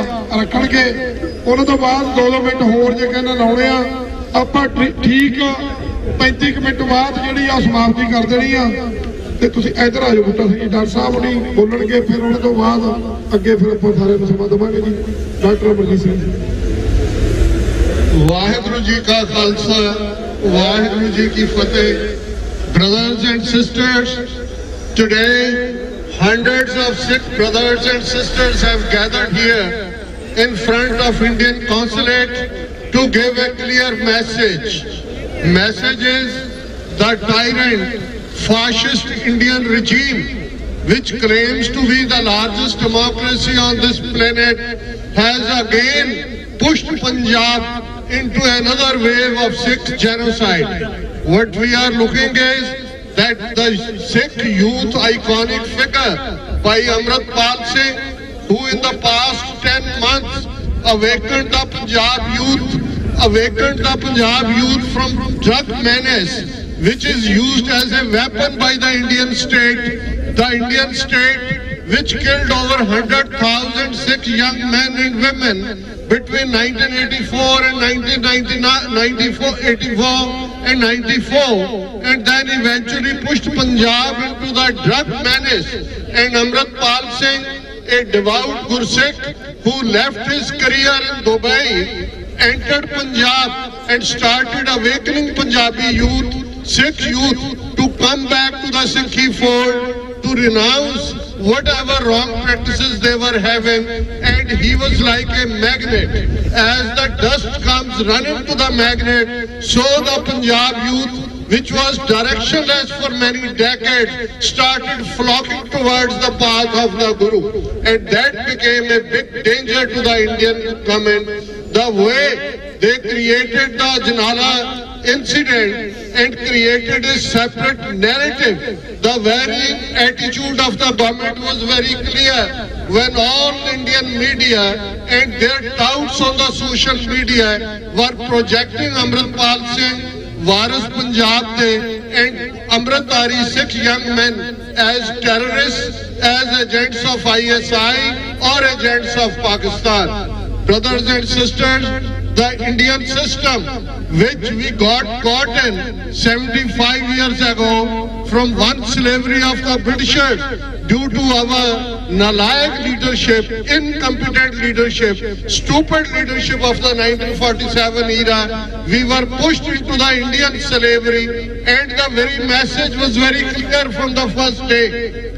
ਰੱਖਣਗੇ। ਉਹਨਾਂ ਤੋਂ ਬਾਅਦ 2 ਮਿੰਟ ਹੋਰ ਜੇ ਕਹਿੰਦਾ ਲਾਉਣੇ ਆ ਆਪਾਂ ਠੀਕ 35 ਮਿੰਟ ਬਾਅਦ ਜਿਹੜੀ ਆ ਸਮਾਪਤੀ ਕਰ ਦੇਣੀ ਆ। ਤੇ ਤੁਸੀਂ ਇੱਧਰ ਆਜੋ ਬੂਟਾ ਸਿੰਘ ਜੀ, ਡਾਕਟਰ ਸਾਹਿਬ ਹੁਣੀ ਬੋਲਣਗੇ, ਫਿਰ ਉਹਨਾਂ ਤੋਂ ਬਾਅਦ ਅੱਗੇ ਫਿਰ ਆਪਾਂ ਸਾਰਿਆਂ ਨੂੰ ਸਮਾਂ ਦੇਵਾਂਗੇ ਜੀ। ਡਾਕਟਰ ਅਮਰਜੀਤ ਸਿੰਘ ਜੀ। ਵਾਹਿਗੁਰੂ ਜੀ ਕਾ ਖਾਲਸਾ, ਵਾਹਿਗੁਰੂ ਜੀ ਕੀ ਫਤਿਹ। Brothers and sisters, today hundreds of Sikh brothers and sisters have gathered here in front of Indian consulate to give a clear message. Message is the tyrant fascist Indian regime, which claims to be the largest democracy on this planet, has again pushed Punjab into another wave of Sikh genocide. What we are looking is that the Sikh youth iconic figure by Amritpal Singh, who in the past 10 months awakened the Punjab youth from drug menace, which is used as a weapon by the Indian state. The Indian state which killed over 100,000 Sikh young men and women between 1984 and 1984 and 94, and then eventually pushed Punjab into the drug menace. And Amritpal Singh, a devout Gursikh who left his career in Dubai, entered Punjab and started awakening Punjabi youth, Sikh youth, to come back to the Sikhi fold, to renounce whatever wrong practices they were having. And he was like a magnet. As the dust comes running to the magnet, so the Punjab youth, which was directionless for many decades, started flocking towards the path of the Guru. And that became a big danger to the Indian government. The way they created the Janala incident and created a separate narrative. The very attitude of the government was very clear. When all Indian media and their touts on the social media were projecting Amritpal Singh, Waris Punjab De and Amritdhari Sikh young men as terrorists, as agents of ISI or agents of Pakistan. Brothers and sisters, the Indian system, which we got caught in 75 years ago from one slavery of the Britishers, due to our nalayak leadership, incompetent leadership, stupid leadership of the 1947 era, we were pushed into the Indian slavery. And the very message was very clear from the first day,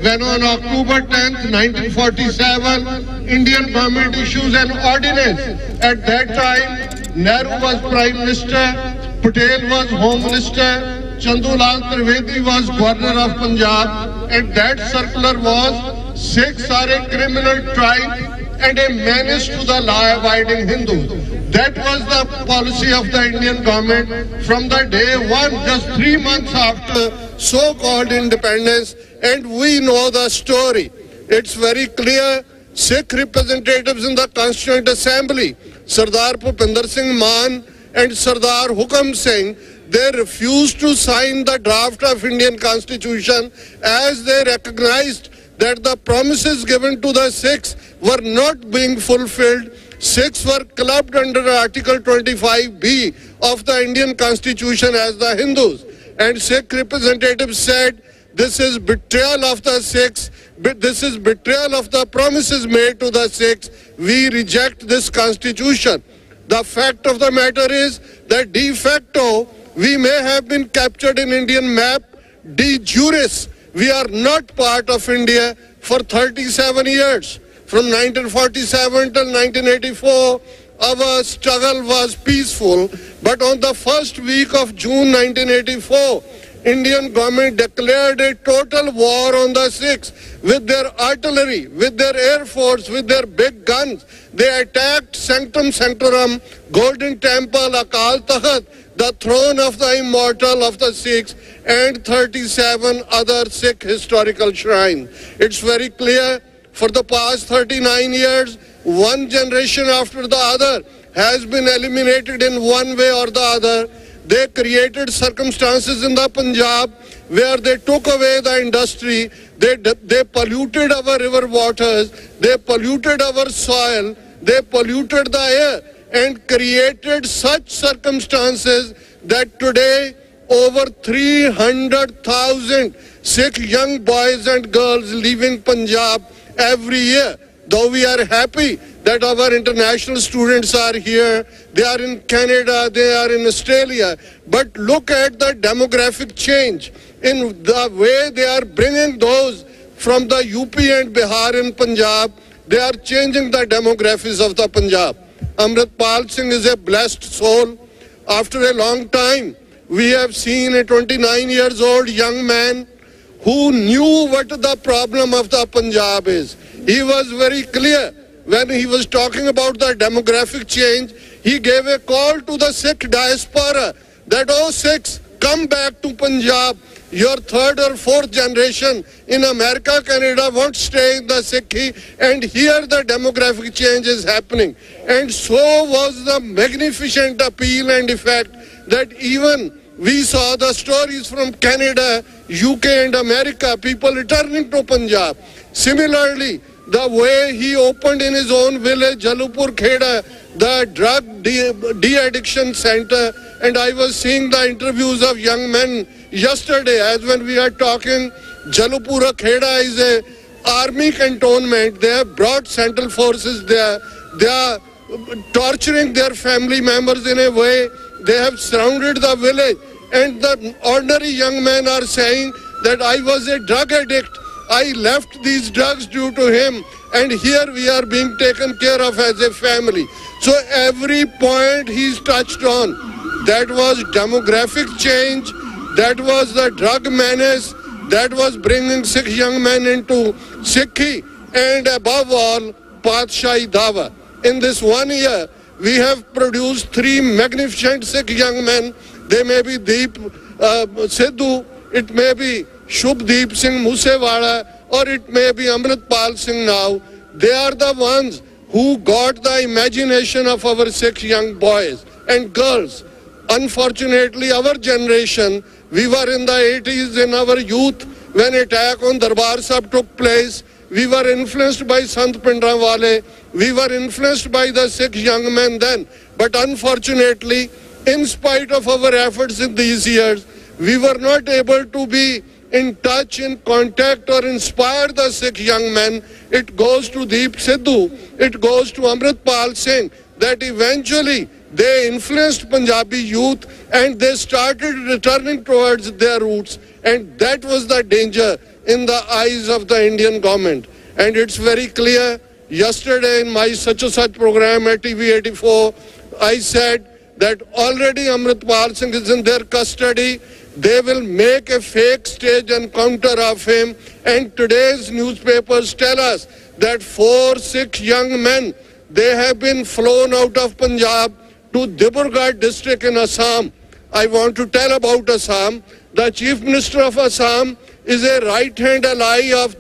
when on October 10th, 1947, Indian government issues an ordinance. At that time, Nehru was Prime Minister, Patel was Home Minister, Chandulal Trivedi was Governor of Punjab, and that circular was Sikhs are a criminal tribe and a menace to the law-abiding Hindus. That was the policy of the Indian government from the day one, just 3 months after so-called independence, and we know the story. It's very clear. Sikh representatives in the Constituent Assembly, Sardar Bhupinder Singh Maan and Sardar Hukam Singh, they refused to sign the draft of Indian Constitution as they recognized that the promises given to the Sikhs were not being fulfilled. Sikhs were clubbed under Article 25B of the Indian Constitution as the Hindus. And Sikh representatives said, this is betrayal of the Sikhs. This is betrayal of the promises made to the Sikhs. We reject this constitution. The fact of the matter is that de facto, we may have been captured in Indian map. De juris, we are not part of India for 37 years. From 1947 till 1984, our struggle was peaceful. But on the first week of June 1984, Indian government declared a total war on the Sikhs with their artillery, with their air force, with their big guns. They attacked Sanctum Sanctorum, Golden Temple, Akal Takht, the throne of the immortal of the Sikhs, and 37 other Sikh historical shrines. It's very clear, for the past 39 years, one generation after the other has been eliminated in one way or the other. They created circumstances in the Punjab where they took away the industry, they polluted our river waters, they polluted our soil, they polluted the air, and created such circumstances that today over 300,000 Sikh young boys and girls leaving Punjab every year. Though we are happy that our international students are here, they are in Canada, they are in Australia, but look at the demographic change in the way they are bringing those from the UP and Bihar and Punjab. They are changing the demographics of the Punjab. Amritpal Singh is a blessed soul. After a long time, we have seen a 29 years old young man who knew what the problem of the Punjab is. He was very clear when he was talking about the demographic change. He gave a call to the Sikh diaspora that, oh Sikhs, come back to Punjab. Your third or fourth generation in America, Canada won't stay in the Sikhi, and here the demographic change is happening. And so was the magnificent appeal and effect that even we saw the stories from Canada, UK and America, people returning to Punjab. Similarly, the way he opened in his own village, Jalupur Kheda, the drug de-addiction center, and I was seeing the interviews of young men yesterday, as when we are talking, Jalupura Kheda is a army cantonment. They have brought central forces there. They are torturing their family members in a way. They have surrounded the village, and the ordinary young men are saying that I was a drug addict. I left these drugs due to him, and here we are being taken care of as a family. So every point he's touched on, that was demographic change, that was the drug menace, that was bringing Sikh young men into Sikhi, and above all, Padshahi Dawa. In this 1 year, we have produced 3 magnificent Sikh young men. They may be Deep Sidhu, it may be Shubdeep Singh Musewala, or it may be Amritpal Singh now. They are the ones who got the imagination of our Sikh young boys and girls. Unfortunately, our generation, we were in the 80s in our youth when attack on Darbar Sahib took place. We were influenced by Sant Pindrawale. We were influenced by the Sikh young men then. But unfortunately, in spite of our efforts in these years, we were not able to be in touch, in contact, or inspire the Sikh young men. It goes to Deep Sidhu, it goes to Amritpal Singh, that eventually they influenced Punjabi youth and they started returning towards their roots. And that was the danger in the eyes of the Indian government. And it's very clear, yesterday in my Sach program at TV84, I said that already Amritpal Singh is in their custody. They will make a fake stage encounter of him, and today's newspapers tell us that 4 Sikh young men, they have been flown out of Punjab to Dibrugarh district in Assam. I want to tell about Assam. The Chief Minister of Assam is a right-hand ally of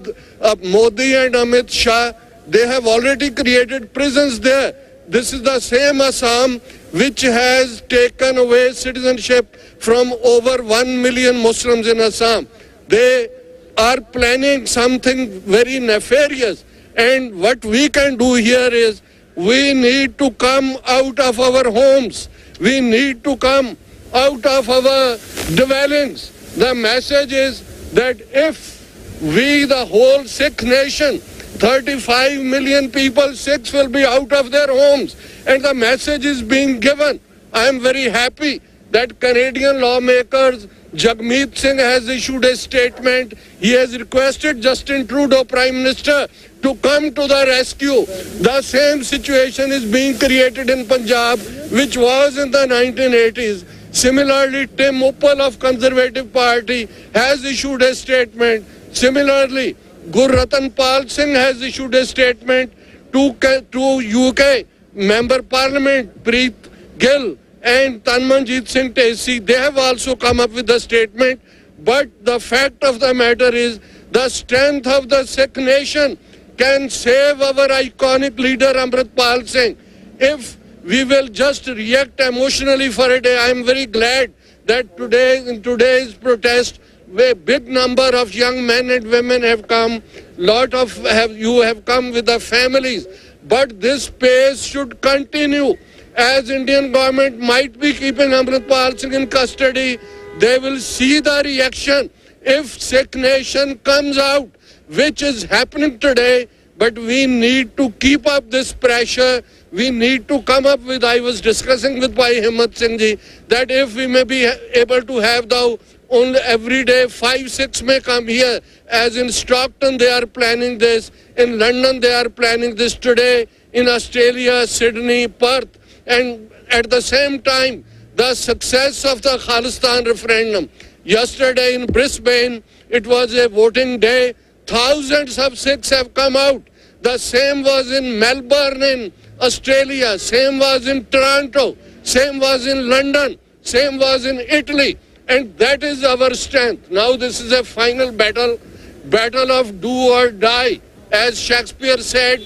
Modi and Amit Shah. They have already created prisons there. This is the same Assam which has taken away citizenship from over 1 million Muslims in Assam. They are planning something very nefarious. And what we can do here is we need to come out of our homes. We need to come out of our dwellings. The message is that if we, the whole Sikh nation, 35 million people, Sikhs will be out of their homes. And the message is being given. I am very happy that Canadian lawmakers, Jagmeet Singh has issued a statement. He has requested Justin Trudeau, Prime Minister, to come to the rescue. The same situation is being created in Punjab, which was in the 1980s. Similarly, Tim Uppal of Conservative Party has issued a statement. Similarly, Gurratan Pal Singh has issued a statement to UK Member Parliament Preet Gill and Tanmanjeet Singh Tesi. They have also come up with a statement. But the fact of the matter is the strength of the Sikh nation can save our iconic leader Amritpal Singh. If we will just react emotionally for a day, I am very glad that today, in today's protest, a big number of young men and women have come. You have come with the families. But this pace should continue. As Indian government might be keeping Amritpal Singh in custody, they will see the reaction if Sikh nation comes out, which is happening today. But we need to keep up this pressure. We need to come up with, I was discussing with Bhai Himmat Singh ji, that if we may be able to have the only every day 5-6 may come here, as in Stockton they are planning this, in London they are planning this today, in Australia, Sydney, Perth, and at the same time, the success of the Khalistan referendum. Yesterday in Brisbane, it was a voting day. Thousands of Sikhs have come out. The same was in Melbourne in Australia. Same was in Toronto. Same was in London. Same was in Italy. And that is our strength. Now this is a final battle of do or die. As Shakespeare said,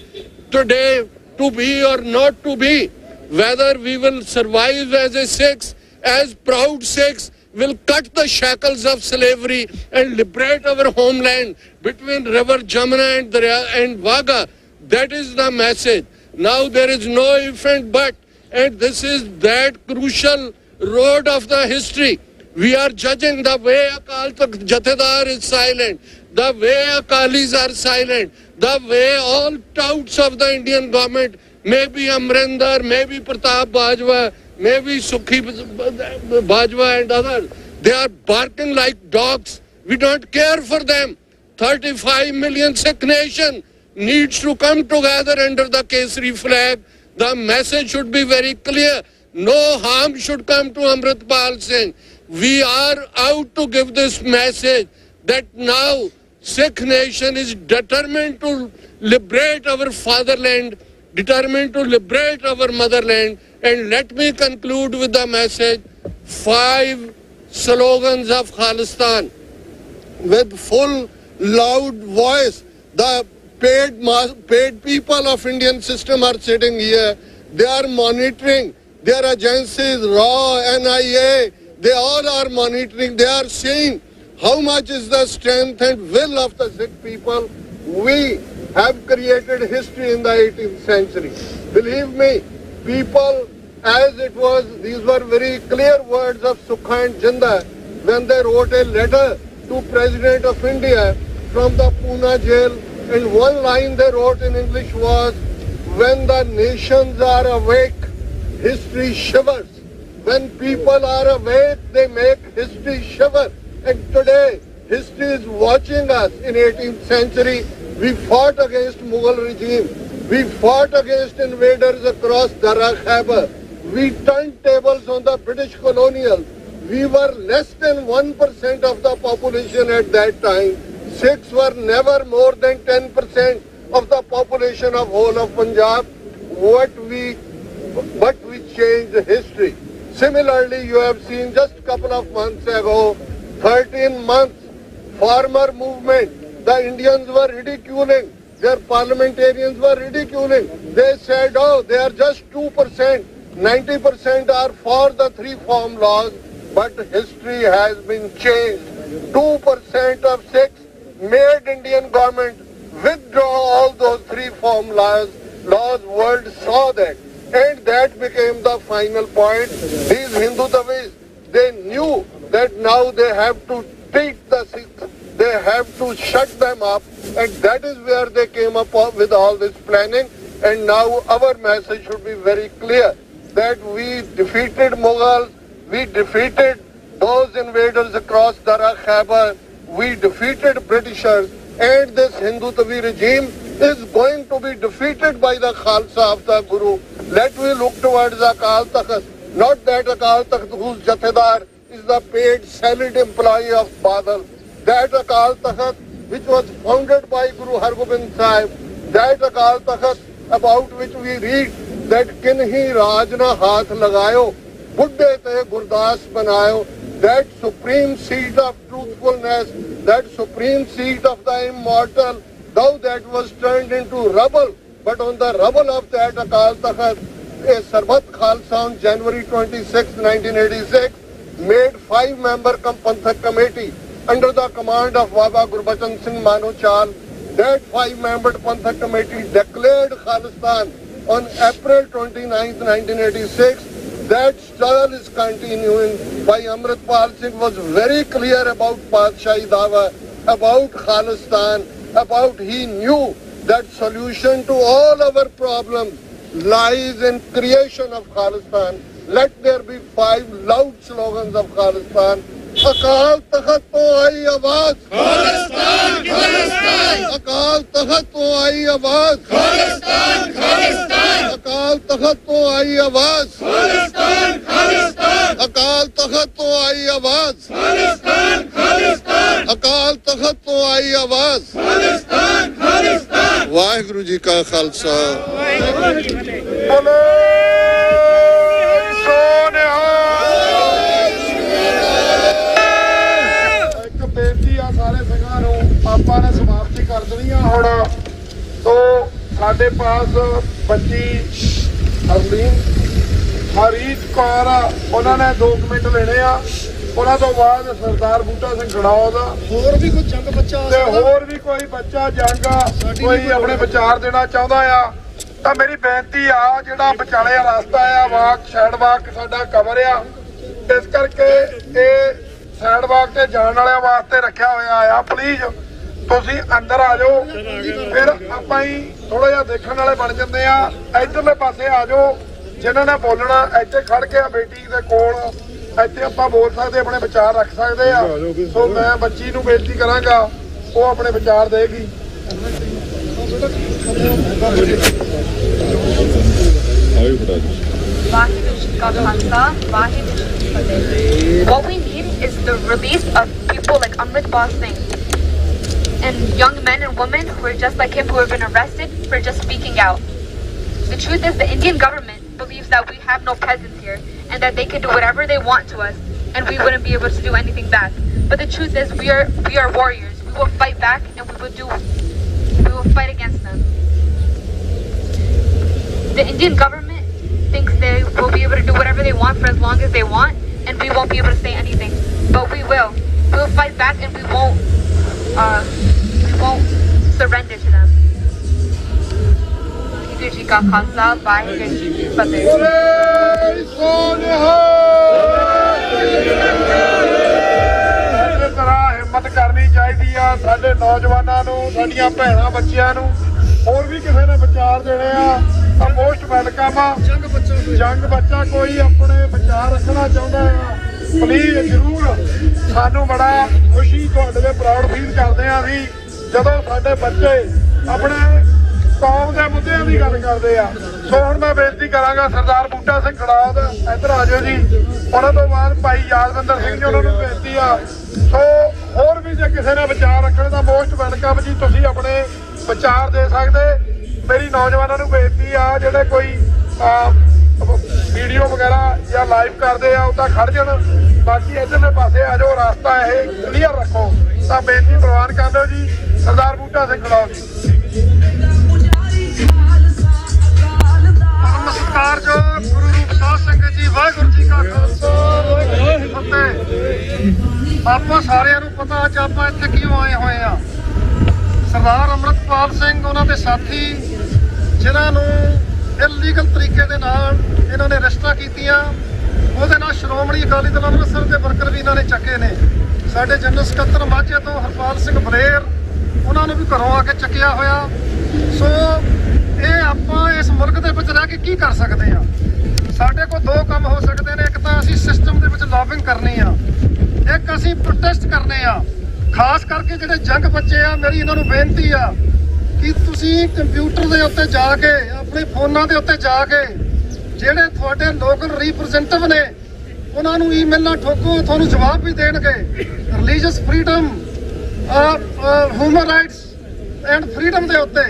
today to be or not to be. Whether we will survive as a Sikhs, as proud Sikhs, will cut the shackles of slavery and liberate our homeland between river Jamuna and Wagah. That is the message. Now there is no if and but, and this is that crucial road of the history. We are judging the way Akal Takht Jathedar is silent, the way Akalis are silent, the way all touts of the Indian government, maybe Amrinder, maybe Pratap Bajwa, maybe Sukhi Bajwa and others, they are barking like dogs. We don't care for them. 35 million Sikh nation needs to come together under the Kesari flag. The message should be very clear. No harm should come to Amritpal Singh. We are out to give this message that now Sikh nation is determined to liberate our fatherland, determined to liberate our motherland. And let me conclude with the message, 5 slogans of Khalistan. With full, loud voice, the paid people of Indian system are sitting here. They are monitoring. Their agencies, RAW, NIA, they all are monitoring. They are seeing how much is the strength and will of the Sikh people. We have created history in the 18th century. Believe me, people, as it was, these were very clear words of Sukha and Jinda when they wrote a letter to President of India from the Pune jail. And one line they wrote in English was, when the nations are awake, history shivers. When people are awake, they make history shiver. And today, history is watching us. In 18th century, we fought against Mughal regime. We fought against invaders across Dara Khyber. We turned tables on the British colonials. We were less than 1% of the population at that time. Sikhs were never more than 10% of the population of whole of Punjab. But we changed history. Similarly, you have seen just a couple of months ago, 13 months, farmer movement, the Indians were ridiculing, their parliamentarians were ridiculing. They said, oh, they are just 2%, 90% are for the 3 farm laws, but history has been changed. 2% of Sikhs made Indian government withdraw all those 3 farm laws. World saw that. And that became the final point. These Hindutvamis, they knew that now they have to treat the Sikhs, they have to shut them up, and that is where they came up with all this planning. And now our message should be very clear, that we defeated Mughals, we defeated those invaders across Dara Khyber, we defeated Britishers, and this Hindutva regime is going to be defeated by the Khalsa of the Guru. Let we look towards Akal Takht. not that Akal Takht whose Jathedar is the paid salaried employee of Badal, that Akal Takht which was founded by Guru Hargobind Sahib, that Akal Takht about which we read that Kinhi Raj na haath lagayo, Buddhe te Gurdas banayo, that supreme seed of truthfulness, that supreme seed of the immortal, though that was turned into rubble, but on the rubble of that Akal Takht, a Sarbat Khalsa on January 26, 1986, made 5-member Panthak committee under the command of Baba Gurbachan Singh Manochal. That 5-member Panthak committee declared Khalistan on April 29, 1986. That struggle is continuing. Bhai Amritpal Singh was very clear about Padshahi Dawa, about Khalistan, about he knew that solution to all our problems lies in creation of Khalistan. Let there be 5 loud slogans of Khalistan. Akal Takht to aayi awaaz, Khalistan, Khalistan. Akal Takht to aayi awaaz, Khalistan, Khalistan. Akal Takht to aayi awaaz, Khalistan, Khalistan. Akal Takht to aayi awaaz, Khalistan, Khalistan. Akal Takht to aayi awaaz, Khalistan, Khalistan. Waheguru Ji ka Khalsa, Waheguru Ji ki Fateh। ਆਪਾਂ ਨੇ ਸਮਾਪਤੀ ਕਰ ਦੇਣੀ ਆ ਹੁਣ ਤੋਂ ਸਾਡੇ ਪਾਸ ਬੱਚੀ ਹਰੀਤ ਕੌਰ ਉਹਨਾਂ ਨੇ 2 ਮਿੰਟ ਲੈਣੇ ਆ ਉਹਨਾਂ ਤੋਂ ਬਾਅਦ ਸਰਦਾਰ ਬੂਟਾ ਸਿੰਘ ਖੜਾਓ ਦਾ ਹੋਰ ਵੀ ਕੋਈ ਜੰਗ ਬੱਚਾ ਤੇ ਹੋਰ ਵੀ ਕੋਈ ਬੱਚਾ ਜੰਗ ਕੋਈ ਆਪਣੇ ਵਿਚਾਰ ਦੇਣਾ ਚਾਹੁੰਦਾ ਆ ਤਾਂ ਮੇਰੀ ਬੇਨਤੀ ਆ ਜਿਹੜਾ ਵਿਚਾਲੇ ਰਸਤਾ ਆ ਵਾਕ ਸਾਈਡ ਵਾਕ ਸਾਡਾ ਕਵਰ ਆ ਇਸ ਕਰਕੇ ਇਹ ਸਾਈਡ ਵਾਕ ਤੇ ਜਾਣ ਵਾਲਿਆਂ ਵਾਸਤੇ ਰੱਖਿਆ ਹੋਇਆ ਆ ਪਲੀਜ਼ ਤੁਸੀਂ ਅੰਦਰ ਆ ਜਾਓ ਫਿਰ ਆਪਾਂ ਹੀ ਥੋੜਾ ਜਿਹਾ ਦੇਖਣ ਵਾਲੇ ਬਣ ਜਾਂਦੇ ਆ ਇਧਰਲੇ ਪਾਸੇ ਆ ਜਾਓ ਜਿਨ੍ਹਾਂ ਨੇ ਬੋਲਣਾ ਇੱਥੇ ਖੜ ਕੇ ਬੇਟੀ ਦੇ ਕੋਲ ਇੱਥੇ ਆਪਾਂ ਬੋਲ ਸਕਦੇ ਆਪਣੇ ਵਿਚਾਰ ਰੱਖ ਸਕਦੇ ਆ ਸੋ ਮੈਂ ਬੱਚੀ ਨੂੰ ਬੇਨਤੀ ਕਰਾਂਗਾ ਉਹ ਆਪਣੇ ਵਿਚਾਰ ਦੇਗੀ What we need is the release of people like Amritpal Singh and young men and women who are just like him who have been arrested for just speaking out. The truth is the Indian government believes that we have no presence here and that they can do whatever they want to us and we wouldn't be able to do anything back. But the truth is we are warriors. We will fight back and we will fight against them. The Indian government thinks they will be able to do whatever they want for as long as they want and we won't be able to say anything. But we will. We will fight back and we won't surrender to them. Waheguru Ji ka Khalsa, Waheguru Ji ki Fateh। ਇਸੇ ਤਰ੍ਹਾਂ ਹਿੰਮਤ ਕਰਨੀ ਚਾਹੀਦੀ ਆ ਸਾਡੇ ਨੌਜਵਾਨਾਂ ਨੂੰ ਸਾਡੀਆਂ ਭੈਣਾਂ ਬੱਚਿਆਂ ਨੂੰ ਹੋਰ ਵੀ ਕਿਸੇ ਨੇ ਵਿਚਾਰ ਦੇਣੇ ਆ ਤਾਂ ਮੋਸਟ ਵੈਲਕਮ ਆ ਜੰਗ ਬੱਚਾ ਕੋਈ ਆਪਣੇ ਵਿਚਾਰ ਰੱਖਣਾ ਚਾਹੁੰਦਾ ਆ ਪਲੀਜ਼ ਜ਼ਰੂਰ ਸਾਨੂੰ ਬੜਾ ਖੁਸ਼ੀ ਤੁਹਾਡੇ ਤੇ ਪ੍ਰਾਊਡ ਫੀਲ ਕਰਦੇ ਆ ਅਸੀਂ ਜਦੋਂ ਸਾਡੇ ਬੱਚੇ ਆਪਣੇ ਕੌਮ ਦੇ ਮੁੱਦਿਆਂ ਦੀ ਗੱਲ ਕਰਦੇ ਆ ਸੋ ਹੁਣ ਮੈਂ ਬੇਨਤੀ ਕਰਾਂਗਾ ਸਰਦਾਰ ਬੂਟਾ ਸਿੰਘ ਖੜਾਦ ਇੱਧਰ ਆ ਜਾਓ ਜੀ ਉਹਨਾਂ ਤੋਂ ਬਾਅਦ ਭਾਈ ਯਾਦਵਿੰਦਰ ਸਿੰਘ ਜੀ ਉਹਨਾਂ ਨੂੰ ਬੇਨਤੀ ਆ ਸੋ ਹੋਰ ਵੀ ਜੇ ਕਿਸੇ ਨੇ ਵਿਚਾਰ ਰੱਖਣੇ ਤਾਂ ਮੋਸਟ ਵੈਲਕਮ ਜੀ ਤੁਸੀਂ ਆਪਣੇ ਵਿਚਾਰ ਦੇ ਸਕਦੇ ਮੇਰੀ ਨੌਜਵਾਨਾਂ ਨੂੰ ਬੇਨਤੀ ਆ ਜਿਹੜੇ ਕੋਈ ਵੀਡੀਓ ਵਗੈਰਾ ਜਾਂ ਲਾਈਵ ਕਰਦੇ ਆ ਉਹ ਤਾਂ ਖੜ ਜਾਣ ਬਾਕੀ ਇੱਧਰਲੇ ਪਾਸੇ ਆ ਜਾਓ ਰਸਤਾ ਇਹ ਕਲੀਅਰ ਰੱਖੋ ਤਾਂ ਬੇਨਤੀ ਪ੍ਰਵਾਨ ਕਰ ਦਿਓ ਜੀ ਸਰਦਾਰ ਬੂਟਾ ਸਿੰਘ ਖੜਾਓ ਜੀ ਨਮਸਕਾਰਯੋਗ ਗੁਰੂ ਰੂਪ ਸਾਧ ਸੰਗਤ ਜੀ ਵਾਹਿਗੁਰੂ ਜੀ ਕਾ ਖਾਲਸਾ ਵਾਹਿਗੁਰੂ ਜੀ ਕੀ ਫਤਿਹ ਆਪਾਂ ਸਾਰਿਆਂ ਨੂੰ ਪਤਾ ਅੱਜ ਆਪਾਂ ਇੱਥੇ ਕਿਉਂ ਆਏ ਹੋਏ ਆ ਸਰਦਾਰ ਅੰਮ੍ਰਿਤਪਾਲ ਸਿੰਘ ਉਹਨਾਂ ਦੇ ਸਾਥੀ ਜਿਨ੍ਹਾਂ ਨੂੰ ਇਲੀਗਲ ਤਰੀਕੇ ਦੇ ਨਾਲ ਇਹਨਾਂ ਨੇ ਅਰੈਸਟਾਂ ਕੀਤੀਆਂ ਉਹਦੇ ਨਾਲ ਸ਼੍ਰੋਮਣੀ ਅਕਾਲੀ ਦਲ ਅੰਮ੍ਰਿਤਸਰ ਦੇ ਵਰਕਰ ਵੀ ਇਹਨਾਂ ਨੇ ਚੱਕੇ ਨੇ ਸਾਡੇ ਜਨਰਲ ਸਕੱਤਰ ਮਾਝੇ ਤੋਂ ਹਰਪਾਲ ਸਿੰਘ ਬਲੇਰ ਉਹਨਾਂ ਨੂੰ ਵੀ ਘਰੋਂ ਆ ਕੇ ਚੱਕਿਆ ਹੋਇਆ ਸੋ ਇਹ ਆਪਾਂ ਇਸ ਮੁਲਕ ਦੇ ਵਿੱਚ ਰਹਿ ਕੇ ਕੀ ਕਰ ਸਕਦੇ ਆ ਸਾਡੇ ਕੋਲ 2 ਕੰਮ ਹੋ ਸਕਦੇ ਨੇ ਇੱਕ ਤਾਂ ਅਸੀਂ ਸਿਸਟਮ ਦੇ ਵਿੱਚ ਲੌਬਿੰਗ ਕਰਨੀ ਆ ਇੱਕ ਅਸੀਂ ਪ੍ਰੋਟੈਸਟ ਕਰਨੇ ਆ ਖਾਸ ਕਰਕੇ ਜਿਹੜੇ ਜੰਗ ਬੱਚੇ ਆ ਮੇਰੀ ਇਹਨਾਂ ਨੂੰ ਬੇਨਤੀ ਆ ਕਿ ਤੁਸੀਂ ਕੰਪਿਊਟਰ ਦੇ ਉੱਤੇ ਜਾ ਕੇ ਆਪਣੇ ਫੋਨਾਂ ਦੇ ਉੱਤੇ ਜਾ ਕੇ ਜਿਹੜੇ ਤੁਹਾਡੇ ਲੋਕਲ ਰਿਪਰੈਜ਼ੈਂਟੇਟਿਵ ਨੇ ਉਹਨਾਂ ਨੂੰ ਈਮੇਲਾਂ ਠੋਕੋ, ਤੁਹਾਨੂੰ ਜਵਾਬ ਵੀ ਦੇਣਗੇ। Religious freedom, human rights and freedom ਦੇ ਉੱਤੇ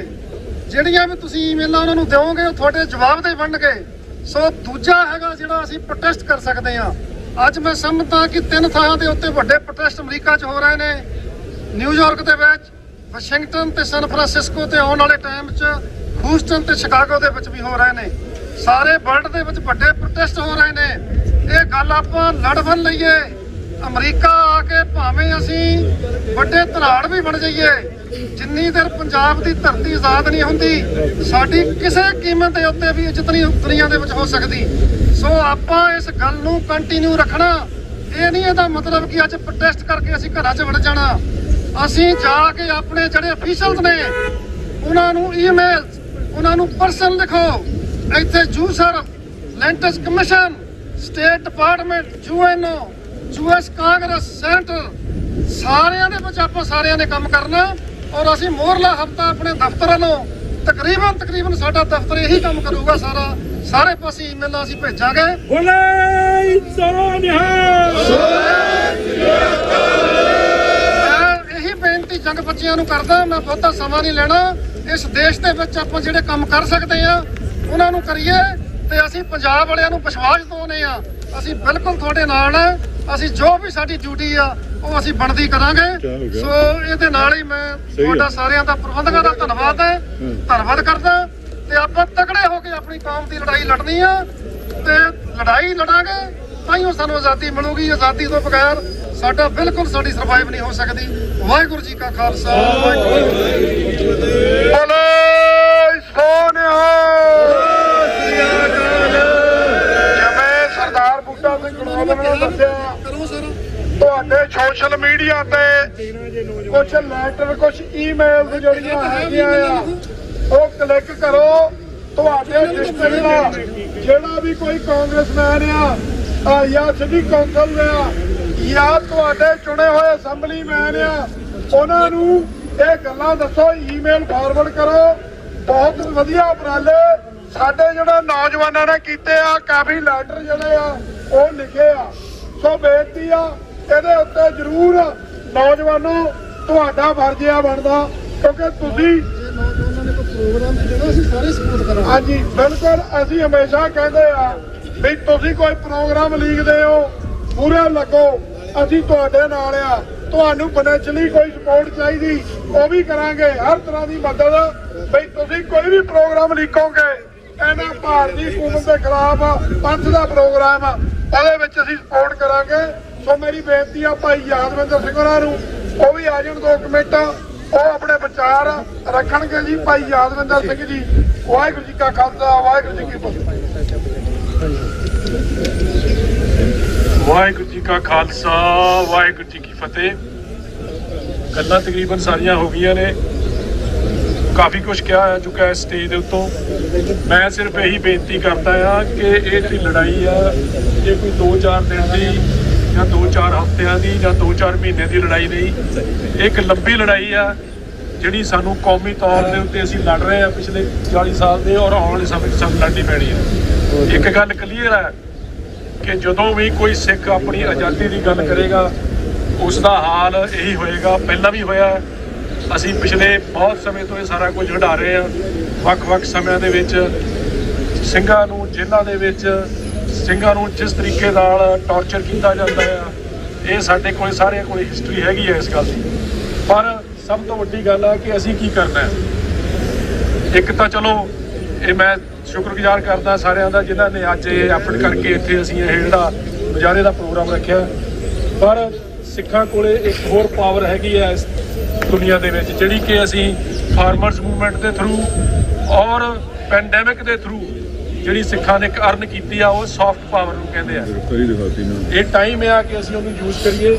ਜਿਹੜੀਆਂ ਵੀ ਤੁਸੀਂ ਈਮੇਲਾਂ ਉਹਨਾਂ ਨੂੰ ਦਿਓਗੇ ਉਹ ਤੁਹਾਡੇ ਜਵਾਬ ਦੇ ਬਣਨਗੇ। ਸੋ ਦੂਜਾ ਹੈਗਾ ਜਿਹੜਾ ਅਸੀਂ ਪ੍ਰੋਟੈਸਟ ਕਰ ਸਕਦੇ ਹਾਂ। ਅੱਜ ਮੈਂ ਸਮਝਦਾ ਕਿ 3 ਥਾਵਾਂ ਦੇ ਉੱਤੇ ਵੱਡੇ ਪ੍ਰੋਟੈਸਟ ਅਮਰੀਕਾ 'ਚ ਹੋ ਰਹੇ ਨੇ, ਨਿਊਯਾਰਕ ਦੇ ਵਿੱਚ, ਵਾਸ਼ਿੰਗਟਨ ਤੇ ਸੈਨ ਫਰਾਂਸਿਸਕੋ ਤੇ ਆਉਣ ਵਾਲੇ ਟਾਈਮ 'ਚ ਹਿਊਸਟਨ ਤੇ ਸ਼ਿਕਾਗੋ ਦੇ ਵਿੱਚ ਵੀ ਹੋ ਰਹੇ ਨੇ। ਸਾਰੇ ਵਰਲਡ ਦੇ ਵਿੱਚ ਵੱਡੇ ਪ੍ਰੋਟੈਸਟ ਹੋ ਰਹੇ ਨੇ। ਇਹ ਗੱਲ ਆਪਾਂ ਲੜ ਬਣ ਲਈਏ। ਅਮਰੀਕਾ ਆ ਕੇ ਭਾਵੇਂ ਅਸੀਂ ਵੱਡੇ ਧਨਾੜ ਵੀ ਬਣ ਜਾਈਏ, ਜਿੰਨੀ ਦੇਰ ਪੰਜਾਬ ਦੀ ਧਰਤੀ ਆਜ਼ਾਦ ਨਹੀਂ ਹੁੰਦੀ ਸਾਡੀ ਕਿਸੇ ਕੀਮਤ ਦੇ ਉੱਤੇ ਵੀ ਇੱਜ਼ਤ ਨਹੀਂ ਦੁਨੀਆ ਦੇ ਵਿੱਚ ਹੋ ਸਕਦੀ। ਸੋ ਆਪਾਂ ਇਸ ਗੱਲ ਨੂੰ ਕੰਟੀਨਿਊ ਰੱਖਣਾ। ਇਹ ਨਹੀਂ ਇਹਦਾ ਮਤਲਬ ਕਿ ਅੱਜ ਪ੍ਰੋਟੈਸਟ ਕਰਕੇ ਅਸੀਂ ਘਰਾਂ 'ਚ ਵੜ ਜਾਣਾ। ਅਸੀਂ ਜਾ ਕੇ ਆਪਣੇ ਜਿਹੜੇ ਅਫੀਸ਼ੀਅਲਸ ਨੇ ਉਹਨਾਂ ਨੂੰ ਈਮੇਲ, ਉਹਨਾਂ ਨੂੰ ਪਰਸਨ ਲਿਖੋ। ਇੱਥੇ ਜੂਸਰ, Lantos commission, state department, UNO, US Congress, centre, ਸਾਰਿਆਂ ਦੇ ਵਿੱਚ ਆਪਾਂ ਸਾਰਿਆਂ ਨੇ ਕੰਮ ਕਰਨਾ। ਔਰ ਅਸੀਂ ਮੋਹਰਲਾ ਹਫਤਾ ਆਪਣੇ ਦਫ਼ਤਰ ਵੱਲੋਂ ਤਕਰੀਬਨ ਸਾਡਾ ਦਫ਼ਤਰ ਇਹੀ ਕੰਮ ਕਰੂਗਾ। ਸਾਰੇ ਪਾਸੇ ਈਮੇਲਾਂ ਅਸੀਂ ਭੇਜਾਂਗੇ। ਇਹੀ ਬੇਨਤੀ ਜੰਗ ਬੱਚਿਆਂ ਨੂੰ ਕਰਦਾ, ਮੈਂ ਬਹੁਤਾ ਸਮਾਂ ਨਹੀਂ ਲੈਣਾ। ਇਸ ਦੇਸ਼ ਦੇ ਵਿੱਚ ਆਪਾਂ ਜਿਹੜੇ ਕੰਮ ਕਰ ਸਕਦੇ ਆ ਉਹਨਾਂ ਨੂੰ ਕਰੀਏ ਤੇ ਅਸੀਂ ਪੰਜਾਬ ਵਾਲਿਆਂ ਨੂੰ ਵਿਸ਼ਵਾਸ ਦਿਵਾਉਂਦੇ ਆ ਅਸੀਂ ਬਿਲਕੁਲ ਤੁਹਾਡੇ ਨਾਲ ਆ। ਅਸੀਂ ਜੋ ਵੀ ਸਾਡੀ ਡਿਊਟੀ ਆ ਉਹ ਅਸੀਂ ਬਣਦੀ ਕਰਾਂਗੇ। ਸੋ ਇਹਦੇ ਨਾਲ ਹੀ ਮੈਂ ਤੁਹਾਡਾ ਸਾਰਿਆਂ ਦਾ ਪ੍ਰਬੰਧਕਾਂ ਦਾ ਧੰਨਵਾਦ ਕਰਦਾ ਤੇ ਆਪਾਂ ਤਕੜੇ ਹੋ ਕੇ ਆਪਣੀ ਕੌਮ ਦੀ ਲੜਾਈ ਲੜਨੀ ਆ ਤੇ ਲੜਾਈ ਲੜਾਂਗੇ ਤਾਂ ਹੀ ਸਾਨੂੰ ਆਜ਼ਾਦੀ ਮਿਲੂਗੀ। ਆਜ਼ਾਦੀ ਤੋਂ ਬਗੈਰ ਸਾਡਾ ਬਿਲਕੁਲ ਸਾਡੀ ਸਰਵਾਈਵ ਨਹੀਂ ਹੋ ਸਕਦੀ। ਵਾਹਿਗੁਰੂ ਜੀ ਕਾ ਖਾਲਸਾ, ਵਾਹਿਗੁਰੂ ਜੀ ਕੀ ਫਤਿਹ। ਜਿਵੇਂ ਸਰਦਾਰ ਬੂਟਾ ਸਿੰਘ ਬਲੌਰ ਨੇ ਦੱਸਿਆ, ਤੁਹਾਡੇ ਸੋਸ਼ਲ ਮੀਡੀਆ ਤੇ ਕੁਝ ਲੈਟਰ, ਕੁਝ ਈਮੇਲ ਜਿਹੜੀਆਂ ਹੈਗੀਆਂ ਆ ਉਹ ਕਲਿੱਕ ਕਰੋ। ਤੁਹਾਡੇ ਡਿਸਟ੍ਰਿਕਟ ਦਾ ਜਿਹੜਾ ਵੀ ਕੋਈ ਕਾਂਗਰਸਮੈਨ ਆ ਜਾਂ ਸਿਟੀ ਕੌਂਸਲ ਆ ਜਾਂ ਤੁਹਾਡੇ ਚੁਣੇ ਹੋਏ ਅਸੈਂਬਲੀਮੈਨ ਆ ਉਹਨਾਂ ਨੂੰ ਇਹ ਗੱਲਾਂ ਦੱਸੋ, ਈਮੇਲ ਫਾਰਵਰਡ ਕਰੋ। ਬਹੁਤ ਵਧੀਆ ਉਪਰਾਲੇ ਸਾਡੇ ਜਿਹੜੇ ਨੌਜਵਾਨਾਂ ਨੇ ਕੀਤੇ ਆ, ਕਾਫੀ ਲੈਟਰ ਜਿਹੜੇ ਆ ਉਹ ਲਿਖੇ ਆ। ਸੋ ਬੇਨਤੀ ਆ ਇਹਦੇ ਉੱਤੇ ਜ਼ਰੂਰ ਨੌਜਵਾਨੋ ਤੁਹਾਡਾ ਫਰਜ਼ ਆ ਬਣਦਾ, ਕਿਉਂਕਿ ਤੁਸੀਂ ਪ੍ਰੋਗਰਾਮ ਜਿਹੜਾ ਅਸੀਂ ਸਾਰੇ ਸਪੋਰਟ ਕਰਾਂਗੇ। ਹਾਂਜੀ ਬਿਲਕੁਲ, ਅਸੀਂ ਹਮੇਸ਼ਾ ਕਹਿੰਦੇ ਆ ਵੀ ਤੁਸੀਂ ਕੋਈ ਪ੍ਰੋਗਰਾਮ ਲਿਖਦੇ ਹੋ ਪੂਰੇ ਲੱਗੋ, ਅਸੀਂ ਤੁਹਾਡੇ ਨਾਲ ਆ। ਤੁਹਾਨੂੰ ਫਾਈਨੈਂਸ਼ਲੀ ਕੋਈ ਸਪੋਰਟ ਚਾਹੀਦੀ ਉਹ ਵੀ ਕਰਾਂਗੇ, ਹਰ ਤਰ੍ਹਾਂ ਦੀ ਮਦਦ। ਬਈ ਤੁਸੀਂ ਕੋਈ ਵੀ ਪ੍ਰੋਗਰਾਮ ਲਿਖੋਗੇ ਇਹਨਾਂ ਭਾਰਤੀ ਹਕੂਮਤ ਦੇ ਖਿਲਾਫ ਪੰਥ ਦਾ ਪ੍ਰੋਗਰਾਮ ਉਹਦੇ ਵਿੱਚ ਅਸੀਂ ਸਪੋਰਟ ਕਰਾਂਗੇ। ਸੋ ਮੇਰੀ ਬੇਨਤੀ ਆ ਭਾਈ ਯਾਦਵਿੰਦਰ ਸਿੰਘ ਹੋਰਾਂ ਨੂੰ ਉਹ ਵੀ ਆ ਜਾਣ 2 ਮਿੰਟ, ਉਹ ਆਪਣੇ ਵਿਚਾਰ ਰੱਖਣਗੇ ਜੀ। ਭਾਈ ਯਾਦਵਿੰਦਰ ਸਿੰਘ ਜੀ, ਵਾਹਿਗੁਰੂ ਜੀ ਕਾ ਖਾਲਸਾ, ਵਾਹਿਗੁਰੂ ਜੀ ਕੀ ਫਤਿਹ। ਵਾਹਿਗੁਰੂ ਜੀ ਕਾ ਖਾਲਸਾ, ਵਾਹਿਗੁਰੂ ਜੀ ਕੀ ਫਤਿਹ। ਗੱਲਾਂ ਤਕਰੀਬਨ ਸਾਰੀਆਂ ਹੋ ਗਈਆਂ ਨੇ, ਕਾਫੀ ਕੁਝ ਕਿਹਾ ਜਾ ਚੁੱਕਾ ਹੈ ਸਟੇਜ ਦੇ ਉੱਤੋਂ। ਮੈਂ ਸਿਰਫ ਇਹੀ ਬੇਨਤੀ ਕਰਦਾ ਆ ਕਿ ਇਹ ਜਿਹੜੀ ਲੜਾਈ ਆ ਇਹ ਕੋਈ 2-4 ਦਿਨ ਦੀ ਜਾਂ 2-4 ਹਫ਼ਤਿਆਂ ਦੀ ਜਾਂ 2-4 ਮਹੀਨੇ ਦੀ ਲੜਾਈ ਨਹੀਂ, ਇੱਕ ਲੰਬੀ ਲੜਾਈ ਆ ਜਿਹੜੀ ਸਾਨੂੰ ਕੌਮੀ ਤੌਰ ਦੇ ਉੱਤੇ ਅਸੀਂ ਲੜ ਰਹੇ ਆ ਪਿਛਲੇ 40 ਸਾਲ ਦੇ, ਔਰ ਆਉਣ ਵਾਲੇ ਸਮੇਂ 'ਚ ਸਾਨੂੰ ਲੜਨੀ ਪੈਣੀ ਹੈ। ਇੱਕ ਗੱਲ ਕਲੀਅਰ ਹੈ ਕਿ ਜਦੋਂ ਵੀ ਕੋਈ ਸਿੱਖ ਆਪਣੀ ਆਜ਼ਾਦੀ ਦੀ ਗੱਲ ਕਰੇਗਾ ਉਸ ਦਾ ਹਾਲ ਇਹੀ ਹੋਏਗਾ, ਪਹਿਲਾਂ ਵੀ ਹੋਇਆ। ਅਸੀਂ ਪਿਛਲੇ ਬਹੁਤ ਸਮੇਂ ਤੋਂ ਇਹ ਸਾਰਾ ਕੁਝ ਹੰਢਾ ਰਹੇ ਹਾਂ। ਵੱਖ-ਵੱਖ ਸਮਿਆਂ ਦੇ ਵਿੱਚ ਸਿੰਘਾਂ ਨੂੰ ਜੇਲ੍ਹਾਂ ਦੇ ਵਿੱਚ ਸਿੰਘਾਂ ਨੂੰ ਜਿਸ ਤਰੀਕੇ ਨਾਲ ਟੌਰਚਰ ਕੀਤਾ ਜਾਂਦਾ ਆ, ਇਹ ਸਾਡੇ ਕੋਲ ਸਾਰਿਆਂ ਕੋਲ ਹਿਸਟਰੀ ਹੈਗੀ ਹੈ ਇਸ ਗੱਲ ਦੀ। ਪਰ ਸਭ ਤੋਂ ਵੱਡੀ ਗੱਲ ਆ ਕਿ ਅਸੀਂ ਕੀ ਕਰਨਾ ਹੈ। ਇੱਕ ਤਾਂ ਚਲੋ ਇਹ ਮੈਂ ਸ਼ੁਕਰਗੁਜ਼ਾਰ ਕਰਦਾ ਸਾਰਿਆਂ ਦਾ ਜਿਨ੍ਹਾਂ ਨੇ ਅੱਜ ਇਹ ਐਫਰਟ ਕਰਕੇ ਇੱਥੇ ਅਸੀਂ ਇਹ ਜਿਹੜਾ ਮੁਜ਼ਾਹਰੇ ਦਾ ਪ੍ਰੋਗਰਾਮ ਰੱਖਿਆ। ਪਰ ਸਿੱਖਾਂ ਕੋਲੇ ਇੱਕ ਹੋਰ ਪਾਵਰ ਹੈਗੀ ਹੈ ਇਸ ਦੁਨੀਆ ਦੇ ਵਿੱਚ, ਜਿਹੜੀ ਕਿ ਅਸੀਂ ਫਾਰਮਰਸ ਮੂਵਮੈਂਟ ਦੇ ਥਰੂ ਔਰ ਪੈਂਡੈਮਿਕ ਦੇ ਥਰੂ ਜਿਹੜੀ ਸਿੱਖਾਂ ਨੇ ਅਰਨ ਕੀਤੀ ਆ, ਉਹ ਸੌਫਟ ਪਾਵਰ ਨੂੰ ਕਹਿੰਦੇ ਆ। ਇਹ ਟਾਈਮ ਆ ਕਿ ਅਸੀਂ ਉਹਨੂੰ ਯੂਜ਼ ਕਰੀਏ।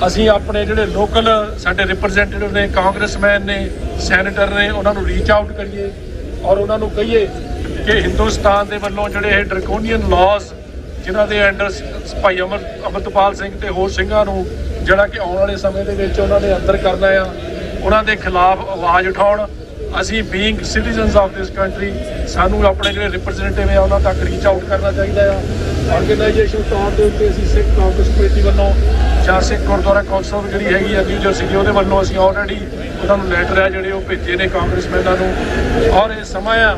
ਅਸੀਂ ਆਪਣੇ ਜਿਹੜੇ ਲੋਕਲ ਸਾਡੇ ਰਿਪਰੈਜ਼ੈਂਟੇਟਿਵ ਨੇ, ਕਾਂਗਰਸਮੈਨ ਨੇ, ਸੈਨੇਟਰ ਨੇ, ਉਹਨਾਂ ਨੂੰ ਰੀਚ ਆਊਟ ਕਰੀਏ ਔਰ ਉਹਨਾਂ ਨੂੰ ਕਹੀਏ ਕਿ ਹਿੰਦੁਸਤਾਨ ਦੇ ਵੱਲੋਂ ਜਿਹੜੇ ਇਹ ਡਰਕੋਨੀਅਨ ਲਾਜ਼ ਜਿਨ੍ਹਾਂ ਦੇ ਅੰਡਰ ਭਾਈ ਅਮਰਤਪਾਲ ਸਿੰਘ ਤੇ ਹੋਰ ਸਿੰਘਾਂ ਨੂੰ ਜਿਹੜਾ ਕਿ ਆਉਣ ਵਾਲੇ ਸਮੇਂ ਦੇ ਵਿੱਚ ਉਹਨਾਂ ਨੇ ਅੰਦਰ ਕਰਨਾ ਆ, ਉਹਨਾਂ ਦੇ ਖਿਲਾਫ ਆਵਾਜ਼ ਉਠਾਉਣ ਅਸੀਂ being citizens of this country ਸਾਨੂੰ ਆਪਣੇ ਜਿਹੜੇ ਰਿਪਰੈਜ਼ੈਂਟੇਟਿਵ ਆ ਉਹਨਾਂ ਤੱਕ ਰੀਚ ਆਊਟ ਕਰਨਾ ਚਾਹੀਦਾ ਆ। ਆਰਗੇਨਾਈਜੇਸ਼ਨ ਤੌਰ ਦੇ ਉੱਤੇ ਅਸੀਂ ਸਿੱਖ ਕਾਂਗਰਸ ਕਮੇਟੀ ਵੱਲੋਂ ਜਾਂ ਸਿੱਖ ਗੁਰਦੁਆਰਾ ਕੌਂਸਲ ਜਿਹੜੀ ਹੈਗੀ ਆ ਨਿਊ ਜਰਸੀ ਦੀ, ਉਹਦੇ ਵੱਲੋਂ ਅਸੀਂ ਆਲਰੇਡੀ ਉਹਨਾਂ ਨੂੰ ਲੈਟਰ ਆ ਜਿਹੜੇ ਉਹ ਭੇਜੇ ਨੇ ਕਾਂਗਰਸਮੈਨਾਂ ਨੂੰ। ਔਰ ਇਹ ਸਮਾਂ ਆ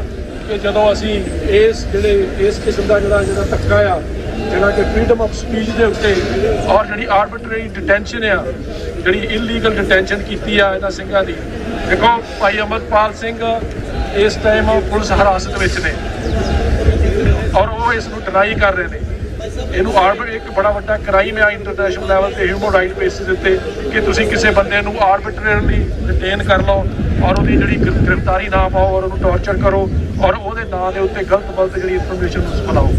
ਕਿ ਜਦੋਂ ਅਸੀਂ ਇਸ ਕਿਸਮ ਦਾ ਜਿਹੜਾ ਧੱਕਾ ਆ, ਜਿਹੜਾ ਕਿ ਫਰੀडम ਆਫ ਸਪੀਚ ਦੇ ਉੱਤੇ ਔਰ ਜਿਹੜੀ ਆਰਬਿਟਰੀ ਡਿਟੈਂਸ਼ਨ ਆ, ਜਿਹੜੀ ਇਲੀਗਲ ਡਿਟੈਂਸ਼ਨ ਕੀਤੀ ਆ ਇਹਨਾਂ ਸਿੰਘਾਂ ਦੀ। ਦੇਖੋ ਭਾਈ ਅਮਰਪਾਲ ਸਿੰਘ ਇਸ ਟਾਈਮ ਪੁਲਿਸ ਹਿਰਾਸਤ ਵਿੱਚ ਨੇ ਔਰ ਉਹ ਇਸ ਨੂੰ ਡਿਨਾਈ ਕਰ ਰਹੇ ਨੇ। ਇਹਨੂੰ ਇੱਕ ਬੜਾ ਵੱਡਾ ਕ੍ਰਾਈਮ ਆ ਇੰਟਰਨੈਸ਼ਨਲ ਲੈਵਲ ਤੇ ਹਿਊਮਨ ਰਾਈਟ ਬੇਸਿਸ ਉੱਤੇ ਕਿ ਤੁਸੀਂ ਕਿਸੇ ਬੰਦੇ ਨੂੰ ਆਰਬਿਟਰਲੀ ਡਿਟੇਨ ਕਰ ਲਓ ਔਰ ਉਹਦੀ ਜਿਹੜੀ ਗ੍ਰਿਫਤਾਰੀ ਨਾ ਪਾਓ ਔਰ ਉਹਨੂੰ ਟੌਰਚਰ ਕਰੋ ਔਰ ਉਹਦੇ ਨਾਂ ਦੇ ਉੱਤੇ ਗਲਤ ਜਿਹੜੀ ਇਨਫੋਰਮੇਸ਼ਨ ਫੈਲਾਓ।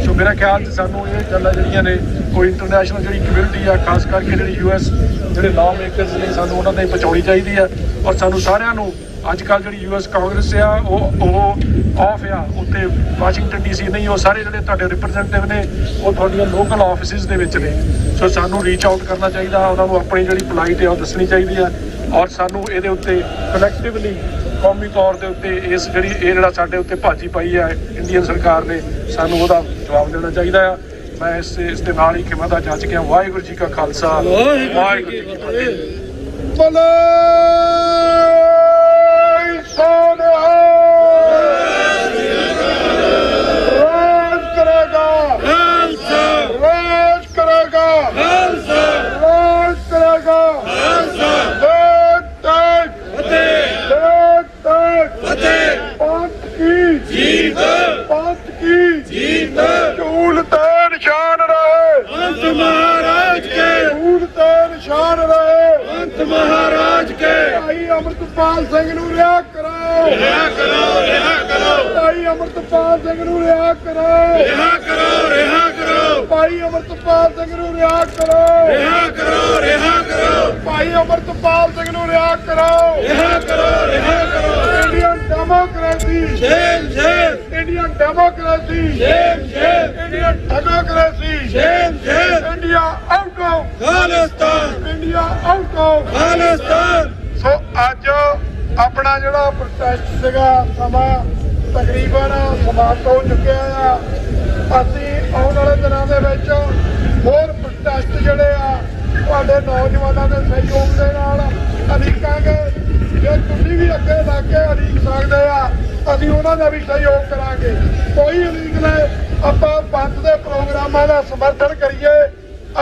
ਸੋ ਮੇਰਾ ਖਿਆਲ 'ਚ ਸਾਨੂੰ ਇਹ ਗੱਲਾਂ ਜਿਹੜੀਆਂ ਨੇ ਕੋਈ ਇੰਟਰਨੈਸ਼ਨਲ ਜਿਹੜੀ ਕਮਿਊਨਿਟੀ ਆ, ਖਾਸ ਕਰਕੇ ਜਿਹੜੀ US ਜਿਹੜੇ ਲਾਅ ਮੇਕਰਸ ਨੇ, ਸਾਨੂੰ ਉਹਨਾਂ ਤਾਈਂ ਪਹੁੰਚਾਉਣੀ ਚਾਹੀਦੀ ਆ। ਔਰ ਸਾਨੂੰ ਸਾਰਿਆਂ ਨੂੰ ਅੱਜ ਕੱਲ੍ਹ ਜਿਹੜੀ US ਕਾਂਗਰਸ ਆ ਉਹ ਆਫ ਆ ਉੱਤੇ ਵਾਸ਼ਿੰਗਟਨ DC ਨਹੀਂ, ਉਹ ਸਾਰੇ ਜਿਹੜੇ ਤੁਹਾਡੇ ਰਿਪਰੈਜ਼ੈਂਟੇਟਿਵ ਨੇ ਉਹ ਤੁਹਾਡੀਆਂ ਲੋਕਲ ਆਫਿਸਿਸ ਦੇ ਵਿੱਚ ਨੇ। ਸੋ ਸਾਨੂੰ ਰੀਚ ਆਊਟ ਕਰਨਾ ਚਾਹੀਦਾ, ਉਹਨਾਂ ਨੂੰ ਆਪਣੀ ਜਿਹੜੀ ਪਲਾਈਟ ਹੈ ਉਹ ਦੱਸਣੀ ਚਾਹੀਦੀ ਆ ਔਰ ਸਾਨੂੰ ਇਹਦੇ ਉੱਤੇ ਕਲੈਕਟਿਵਲੀ ਕੌਮੀ ਤੌਰ ਦੇ ਉੱਤੇ ਇਹ ਜਿਹੜਾ ਸਾਡੇ ਉੱਤੇ ਭਾਜੀ ਪਾਈ ਹੈ ਇੰਡੀਅਨ ਸਰਕਾਰ ਨੇ, ਸਾਨੂੰ ਉਹਦਾ ਜਵਾਬ ਦੇਣਾ ਚਾਹੀਦਾ ਆ। ਮੈਂ ਇਸ ਦੇ ਨਾਲ ਹੀ ਖਿਮਾ ਦਾ ਜੱਜ ਗਿਆ। ਵਾਹਿਗੁਰੂ ਜੀ ਕਾ ਖਾਲਸਾ, ਵਾਹਿਗੁਰੂ ਜੀ ਕੀ ਫਤਿਹ। ਰਾਜ ਕਰੇਗਾ, ਰਾਜ ਕਰੇਗਾ, ਰਾਜ ਕਰੇਗਾ। ਪੰਥ ਕੀ ਜੀਤ, ਪੰਥ ਕੀ ਜੀਤ। ਝੂਲ ਤੇ ਨਿਸ਼ਾਨ ਰਹੇ ਅੰਤ ਮਹਾਰਾਜ ਕੇ, ਝੂਲ ਤੇ ਨਿਸ਼ਾਨ ਰਹੇ ਅੰਤ ਮਹਾਰਾਜ ਕੇ। ਭਾਈ ਅਮਰਤਪਾਲ ਸਿੰਘ ਨੂੰ ਰਿਹਾ ਕਰੋ, ਰਿਹਾ ਕਰੋ, ਰਿਹਾ ਕਰੋ। ਭਾਈ ਅਮਰਤਪਾਲ ਸਿੰਘ ਨੂੰ ਰਿਹਾ ਕਰੋ, ਰਿਹਾ ਕਰੋ, ਰਿਹਾ ਕਰੋ। ਭਾਈ ਅਮਰਤਪਾਲ ਸਿੰਘ ਨੂੰ ਰਿਹਾ ਕਰੋ, ਰਿਹਾ ਕਰੋ, ਰਿਹਾ ਕਰੋ। ਭਾਈ ਅਮਰਤਪਾਲ ਸਿੰਘ ਨੂੰ ਰਿਹਾ ਕਰੋ, ਰਿਹਾ ਕਰੋ, ਰਿਹਾ ਕਰੋ। Indian democracy shame shame, Indian democracy shame shame, Indian democracy shame shame. India out of Khalistan, India out of Khalistan. ਸੋ ਅੱਜ ਆਪਣਾ ਜਿਹੜਾ ਪ੍ਰੋਟੈਸਟ ਸੀਗਾ ਸਮਾਂ ਤਕਰੀਬਨ ਸਮਾਪਤ ਹੋ ਚੁੱਕਿਆ ਆ। ਅਸੀਂ ਆਉਣ ਵਾਲੇ ਦਿਨਾਂ ਦੇ ਵਿੱਚ ਹੋਰ ਪ੍ਰੋਟੈਸਟ ਜਿਹੜੇ ਆ ਤੁਹਾਡੇ ਨੌਜਵਾਨਾਂ ਦੇ ਸਹਿਯੋਗ ਦੇ ਨਾਲ ਉਲੀਕਾਂਗੇ। ਜੇ ਤੁਸੀਂ ਵੀ ਅੱਗੇ ਲੱਗ ਕੇ ਉਲੀਕ ਸਕਦੇ ਆ, ਅਸੀਂ ਉਹਨਾਂ ਦਾ ਵੀ ਸਹਿਯੋਗ ਕਰਾਂਗੇ। ਕੋਈ ਉਲੀਕ ਨਹੀਂ, ਆਪਾਂ ਬੰਦ ਦੇ ਪ੍ਰੋਗਰਾਮਾਂ ਦਾ ਸਮਰਥਨ ਕਰੀਏ।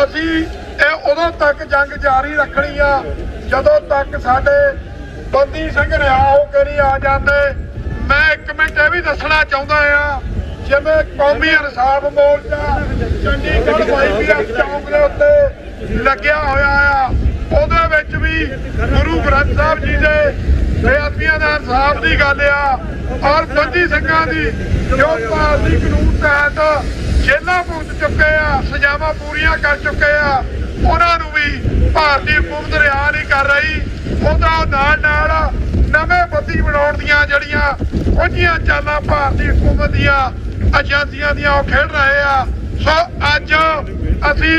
ਅਸੀਂ ਇਹ ਉਦੋਂ ਤੱਕ ਜੰਗ ਜਾਰੀ ਰੱਖਣੀ ਆ ਜਦੋਂ ਤੱਕ ਸਾਡੇ ਬੰਦੀ ਸਿੰਘ ਰਿਹਾ ਹੋ ਕੇ ਨਹੀਂ ਆ ਜਾਂਦੇ। ਮੈਂ ਇੱਕ ਮਿੰਟ ਇਹ ਵੀ ਦੱਸਣਾ ਚਾਹੁੰਦਾ ਆ, ਜਿਵੇਂ ਕੌਮੀ ਇਨਸਾਫ ਮੋਰਚਾ ਚੰਡੀਗੜ੍ਹ YPF ਚੌਂਕ ਦੇ ਉੱਤੇ ਲੱਗਿਆ ਹੋਇਆ ਆ, ਉਹਦੇ ਵਿੱਚ ਵੀ ਗੁਰੂ ਗ੍ਰੰਥ ਸਾਹਿਬ ਜੀ ਦੇ ਬੇਅਦਬੀਆਂ ਦਾ ਇਨਸਾਫ ਦੀ ਗੱਲ ਆ ਔਰ ਬੰਦੀ ਸਿੰਘਾਂ ਦੀ ਜੋ ਭਾਰਤੀ ਕਾਨੂੰਨ ਤਹਿਤ ਜੇਲ੍ਹਾਂ ਭੁਗਤ ਚੁੱਕੇ ਆ, ਸਜ਼ਾਵਾਂ ਪੂਰੀਆਂ ਕਰ ਚੁੱਕੇ ਆ, ਉਹਨਾਂ ਨੂੰ ਵੀ ਭਾਰਤੀ ਹਕੂਮਤ ਰਿਹਾ ਨਹੀਂ ਕਰ ਰਹੀ। ਉਹਦਾ ਨਾਲ ਨਵੇਂ ਬੰਦੀ ਬਣਾਉਣ ਦੀਆਂ ਜਿਹੜੀਆਂ ਉਹਦੀਆਂ ਚਾਲਾਂ ਭਾਰਤੀ ਹਕੂਮਤ ਦੀਆਂ ਏਜੰਸੀਆਂ ਦੀਆਂ ਉਹ ਖੇਡ ਰਹੇ ਆ। ਸੋ ਅੱਜ ਅਸੀਂ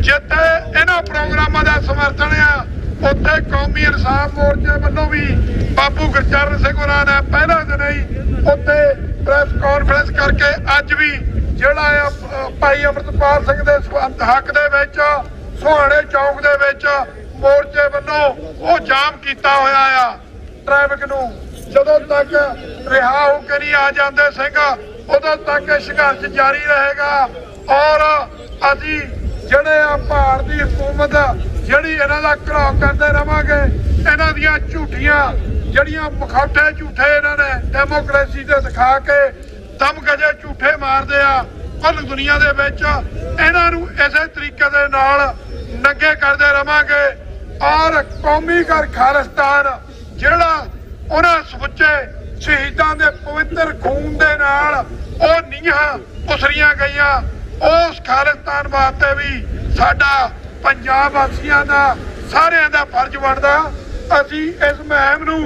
ਜਿੱਥੇ ਇਹਨਾਂ ਪ੍ਰੋਗਰਾਮਾਂ ਦਾ ਸਮਰਥਨ ਆ, ਉੱਥੇ ਕੌਮੀ ਇਨਸਾਫ ਮੋਰਚੇ ਵੱਲੋਂ ਵੀ ਬਾਬੂ ਗੁਰਚਰਨ ਸਿੰਘ ਹੋਰਾਂ ਨੇ ਪਹਿਲਾਂ ਦਿਨ ਹੀ ਉੱਥੇ ਪ੍ਰੈਸ ਕਾਨਫਰੰਸ ਕਰਕੇ ਅੱਜ ਵੀ ਜਿਹੜਾ ਆ ਭਾਈ ਅਮਰਤਪਾਲ ਸਿੰਘ ਦੇ ਹੱਕ ਦੇ ਵਿੱਚ ਸੁਹਾਣੇ ਚੌਂਕ ਦੇ ਵਿੱਚ ਮੋਰਚੇ ਵੱਲੋਂ ਉਹ ਜਾਮ ਕੀਤਾ ਹੋਇਆ ਆ ਟ੍ਰੈਫਿਕ ਨੂੰ। ਜਦੋਂ ਤੱਕ ਰਿਹਾ ਹੋ ਕੇ ਨਹੀਂ ਆ ਜਾਂਦੇ ਸਿੰਘ, ਉਦੋਂ ਤੱਕ ਸੰਘਰਸ਼ ਜਾਰੀ ਰਹੇਗਾ। ਔਰ ਅਸੀਂ ਜਿਹੜੇ ਆ ਭਾਰਤੀ ਹਕੂਮਤ ਜਿਹੜੀ ਇਹਨਾਂ ਦਾ ਘਰਾਓ ਕਰਦੇ ਰਵਾਂਗੇ। ਇਹਨਾਂ ਦੀਆਂ ਝੂਠੀਆਂ ਜਿਹੜੀਆਂ ਮਖੌਟੇ ਝੂਠੇ ਇਹਨਾਂ ਨੇ ਡੈਮੋਕ੍ਰੇਸੀ ਤੇ ਦਿਖਾ ਕੇ ਦਮਗਜੇ ਝੂਠੇ ਮਾਰਦੇ ਆ ਕੁੱਲ ਦੁਨੀਆ ਦੇ ਵਿੱਚ। ਇਹਨਾਂ ਨੂੰ ਇਸੇ ਤਰੀਕੇ ਦੇ ਨਾਲ ਨੰਗੇ ਕਰਦੇ ਰਵਾਂਗੇ। ਔਰ ਕੌਮੀ ਘਰ ਖਾਲਿਸਤਾਨ ਜਿਹੜਾ ਉਹਨਾਂ ਸਮੁੱਚੇ ਸ਼ਹੀਦਾਂ ਦੇ ਪਵਿੱਤਰ ਖੂਨ ਦੇ ਨਾਲ ਉਹ ਨੀਹਾਂ ਉਸਰੀਆਂ ਗਈਆਂ, ਉਸ ਖਾਲਿਸਤਾਨ ਵਾਸਤੇ ਵੀ ਸਾਡਾ ਪੰਜਾਬ ਵਾਸੀਆਂ ਦਾ ਸਾਰਿਆਂ ਦਾ ਫਰਜ਼ ਬਣਦਾ। ਅਸੀਂ ਇਸ ਮੁਹਿੰਮ ਨੂੰ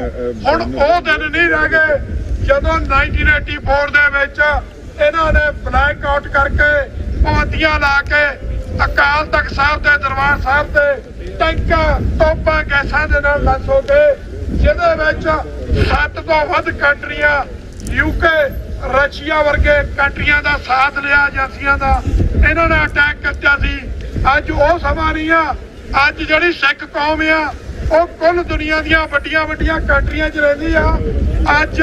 ਹੁਣ ਉਹ ਦਿਨ ਨਹੀਂ ਰਹਿ ਗਏ ਜਦੋਂ 1984 ਦੇ ਵਿੱਚ ਇਹਨਾਂ ਨੇ ਬਲੈਕ ਆਊਟ ਕਰਕੇ ਪਾਬੰਦੀਆਂ ਲਾ ਕੇ ਅਕਾਲ ਤਖਤ ਸਾਹਿਬ ਦੇ ਦਰਬਾਰ ਸਾਹਿਬ ਤੇ ਟੈਂਕਾਂ ਤੋਪਾਂ ਗੈਸਾਂ ਦੇ ਨਾਲ ਲੱਸ ਹੋ ਕੇ ਜਿਹਦੇ ਵਿੱਚ 7 ਤੋਂ ਵੱਧ ਕੰਟਰੀਆਂ UK ਰਸ਼ੀਆ ਵਰਗੇ ਕੰਟਰੀਆਂ ਦਾ ਸਾਥ ਲਿਆ ਏਜੰਸੀਆਂ ਦਾ ਇਹਨਾਂ ਨੇ ਅਟੈਕ ਕੀਤਾ ਸੀ। ਅੱਜ ਉਹ ਸਮਾਂ ਨਹੀਂ ਆ। ਅੱਜ ਜਿਹੜੀ ਸਿੱਖ ਕੌਮ ਆ ਉਹ ਕੁੱਲ ਦੁਨੀਆ ਦੀਆਂ ਵੱਡੀਆਂ ਕੰਟਰੀਆਂ 'ਚ ਰਹਿੰਦੀ ਆ। ਅੱਜ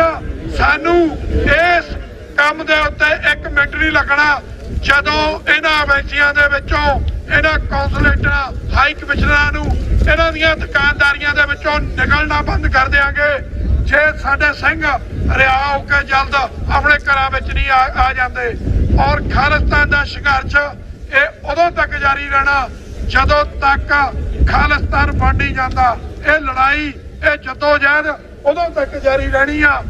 ਸਾਨੂੰ ਇਸ ਕੰਮ ਦੇ ਉੱਤੇ 1 ਮਿੰਟ ਨਹੀਂ ਲੱਗਣਾ। ਜਦੋਂ ਇਹਨਾਂ ਏਜੰਸੀਆਂ ਦੇ ਵਿੱਚੋਂ ਇਹਨਾਂ ਕੌਂਸੂਲੇਟਾਂ ਹਾਈ ਕਮਿਸ਼ਨਰਾਂ ਨੂੰ ਇਹਨਾਂ ਦੀਆਂ ਦੁਕਾਨਦਾਰੀਆਂ ਦੇ ਵਿੱਚੋਂ ਨਿਕਲਣਾ ਬੰਦ ਕਰ ਦਿਆਂਗੇ ਜੇ ਸਾਡੇ ਸਿੰਘ ਰਿਹਾ ਹੋ ਕੇ ਜਲਦ ਆਪਣੇ ਘਰਾਂ ਵਿੱਚ ਨਹੀਂ ਆ ਜਾਂਦੇ। ਔਰ ਖਾਲਿਸਤਾਨ ਦਾ ਸੰਘਰਸ਼ ਇਹ ਉਦੋਂ ਤੱਕ ਜਾਰੀ ਰਹਿਣਾ ਜਦੋਂ ਤੱਕ ਖਾਲਿਸਤਾਨ ਬਣ ਨਹੀਂ ਜਾਂਦਾ। ਇਹ ਲੜਾਈ ਇਹ ਜੱਦੋਜਹਿਦ ਉਦੋਂ ਤੱਕ ਜਾਰੀ ਰਹਿਣੀ ਆ।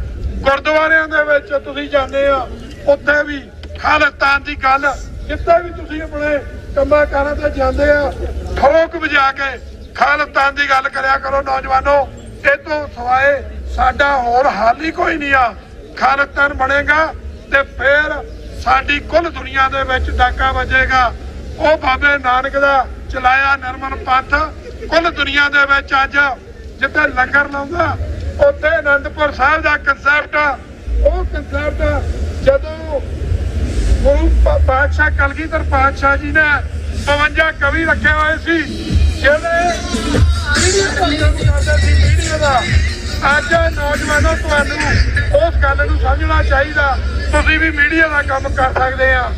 ਗੁਰਦੁਆਰਿਆਂ ਦੇ ਵਿੱਚ ਤੁਸੀਂ ਜਾਂਦੇ ਆ ਉੱਥੇ ਵੀ ਖਾਲਿਸਤਾਨ ਦੀ ਗੱਲ, ਜਿੱਥੇ ਵੀ ਤੁਸੀਂ ਆਪਣੇ ਕੰਮਾਂ ਕਾਰਾਂ ਤੇ ਜਾਂਦੇ ਆ ਠੋਕ ਵਜਾ ਕੇ ਖਾਲਿਸਤਾਨ ਦੀ ਗੱਲ ਕਰਿਆ ਕਰੋ ਨੌਜਵਾਨੋ। ਇਹ ਤੋਂ ਸਿਵਾਏ ਸਾਡਾ ਹੋਰ ਹੱਲ ਹੀ ਕੋਈ ਨਹੀਂ ਆ। ਖਾਲਿਸਤਾਨ ਬਣੇਗਾ ਤੇ ਫਿਰ ਸਾਡੀ ਕੁੱਲ ਦੁਨੀਆ ਦੇ ਵਿੱਚ ਡਾਕਾ ਵੱਜੇਗਾ। ਉਹ ਬਾਬੇ ਨਾਨਕ ਦਾ ਚਲਾਇਆ ਨਿਰਮਲ ਪੰਥ ਕੁੱਲ ਦੁਨੀਆ ਦੇ ਵਿੱਚ ਅੱਜ ਜਿੱਥੇ ਲੰਗਰ ਲਾਉਂਦਾ ਉੱਥੇ ਅਨੰਦਪੁਰ ਸਾਹਿਬ ਦਾ ਕੰਸੈਪਟ, ਉਹ ਕੰਸੈਪਟ ਜਦੋਂ ਗੁਰੂ ਪਾਤਸ਼ਾਹ ਕਲਗੀਧਰ ਪਾਤਸ਼ਾਹ ਜੀ ਨੇ 52 ਕਵੀ ਰੱਖੇ ਹੋਏ ਸੀ ਜਿਹੜੇ ਮੀਡੀਆ ਦਾ। ਅੱਜ ਨੌਜਵਾਨੋ ਤੁਹਾਨੂੰ ਉਸ ਗੱਲ ਨੂੰ ਸਮਝਣਾ ਚਾਹੀਦਾ। ਤੁਸੀਂ ਵੀ ਮੀਡੀਆ ਦਾ ਕੰਮ ਕਰ ਸਕਦੇ ਆ।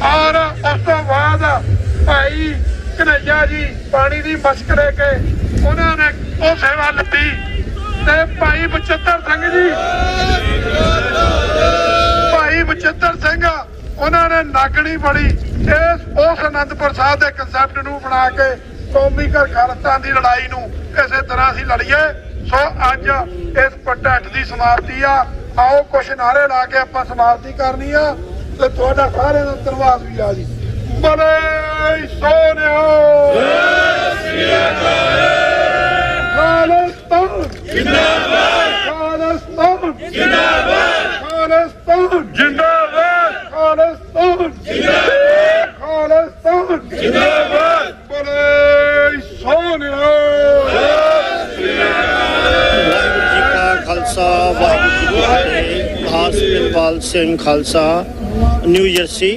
ਔਰ ਉਸ ਤੋਂ ਬਾਅਦ ਭਾਈ ਕਨਈਆ ਜੀ ਪਾਣੀ ਦੀ ਮਸ਼ਕ ਲੈ ਕੇ ਉਹਨਾਂ ਨੇ ਉਹ ਸੇਵਾ ਲਿੱਤੀ ਤੇ ਭਾਈ ਬਚਿੱਤਰ ਸਿੰਘ ਜੀ, ਭਾਈ ਬਚਿੱਤਰ ਸਿੰਘ ਉਹਨਾਂ ਨੇ ਨਾਗਣੀ ਫੜੀ। ਉਸ ਅਨੰਦਪੁਰ ਸਾਹਿਬ ਦੇ ਕੰਸੈਪਟ ਨੂੰ ਬਣਾ ਕੇ ਕੌਮੀ ਖਾਲਿਸਤਾਨ ਦੀ ਲੜਾਈ ਨੂੰ ਇਸੇ ਤਰ੍ਹਾਂ ਅਸੀਂ ਲੜੀਏ। ਸੋ ਅੱਜ ਇਸ ਪ੍ਰੋਟੈਸਟ ਦੀ ਸਮਾਪਤੀ ਆ। ਆਓ ਕੁਛ ਨਾਰੇ ਲਾ ਕੇ ਆਪਾਂ ਸਮਾਪਤੀ ਕਰਨੀ ਆ ਤੇ ਤੁਹਾਡਾ ਸਾਰਿਆਂ ਦਾ ਧੰਨਵਾਦ ਵੀ ਆ ਜੀ। ਬਲੇ ਸੋਨਿਓ ਖਾਲਿਸਤਾਨ ਜਿੰਦਾਬਾਦ, ਖਾਲਿਸਤਾਨ ਜਿੰਦਾਬਾਦ, ਖਾਲਿਸਤਾਨ ਜਿੰਦਾਬਾਦ, ਖਾਲਿਸਤਾਨ ਜਿੰਦਾਬਾਦ, ਖਾਲਿਸਤਾਨ ਜਿੰਦਾਬਾਦ। ਬਲੇ ਸੋਨਿਓ। ਖਾਲਸਾ ਵਾਹਿਗੁਰੂ ਜੀ ਕੀ ਫਤਿਹ। Harpal Singh Khalsa new jersey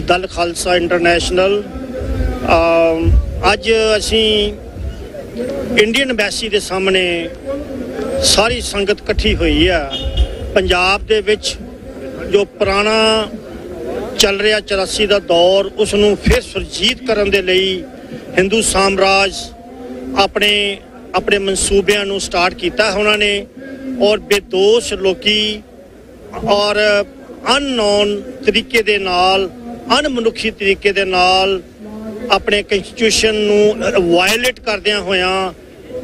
Dal Khalsa international. ਅੱਜ ਅਸੀਂ ਇੰਡੀਅਨ ਐਮਬੈਸੀ ਦੇ ਸਾਹਮਣੇ ਸਾਰੀ ਸੰਗਤ ਇਕੱਠੀ ਹੋਈ ਆ। ਪੰਜਾਬ ਦੇ ਵਿੱਚ ਜੋ ਪੁਰਾਣਾ ਚੱਲ ਰਿਹਾ 84 ਦਾ ਦੌਰ ਉਸ ਨੂੰ ਫਿਰ ਸੁਰਜੀਤ ਕਰਨ ਦੇ ਲਈ ਹਿੰਦੂ ਸਾਮਰਾਜ ਆਪਣੇ ਮਨਸੂਬਿਆਂ ਨੂੰ ਸਟਾਰਟ ਕੀਤਾ ਉਹਨਾਂ ਨੇ। ਔਰ ਬੇਦੋਸ਼ ਲੋਕੀ ਔਰ ਅਨਨੋਨ ਤਰੀਕੇ ਦੇ ਨਾਲ, ਅਣਮਨੁੱਖੀ ਤਰੀਕੇ ਦੇ ਨਾਲ ਆਪਣੇ ਕੰਸਟੀਟਿਊਸ਼ਨ ਨੂੰ ਵਾਇਲੇਟ ਕਰਦਿਆਂ ਹੋਇਆਂ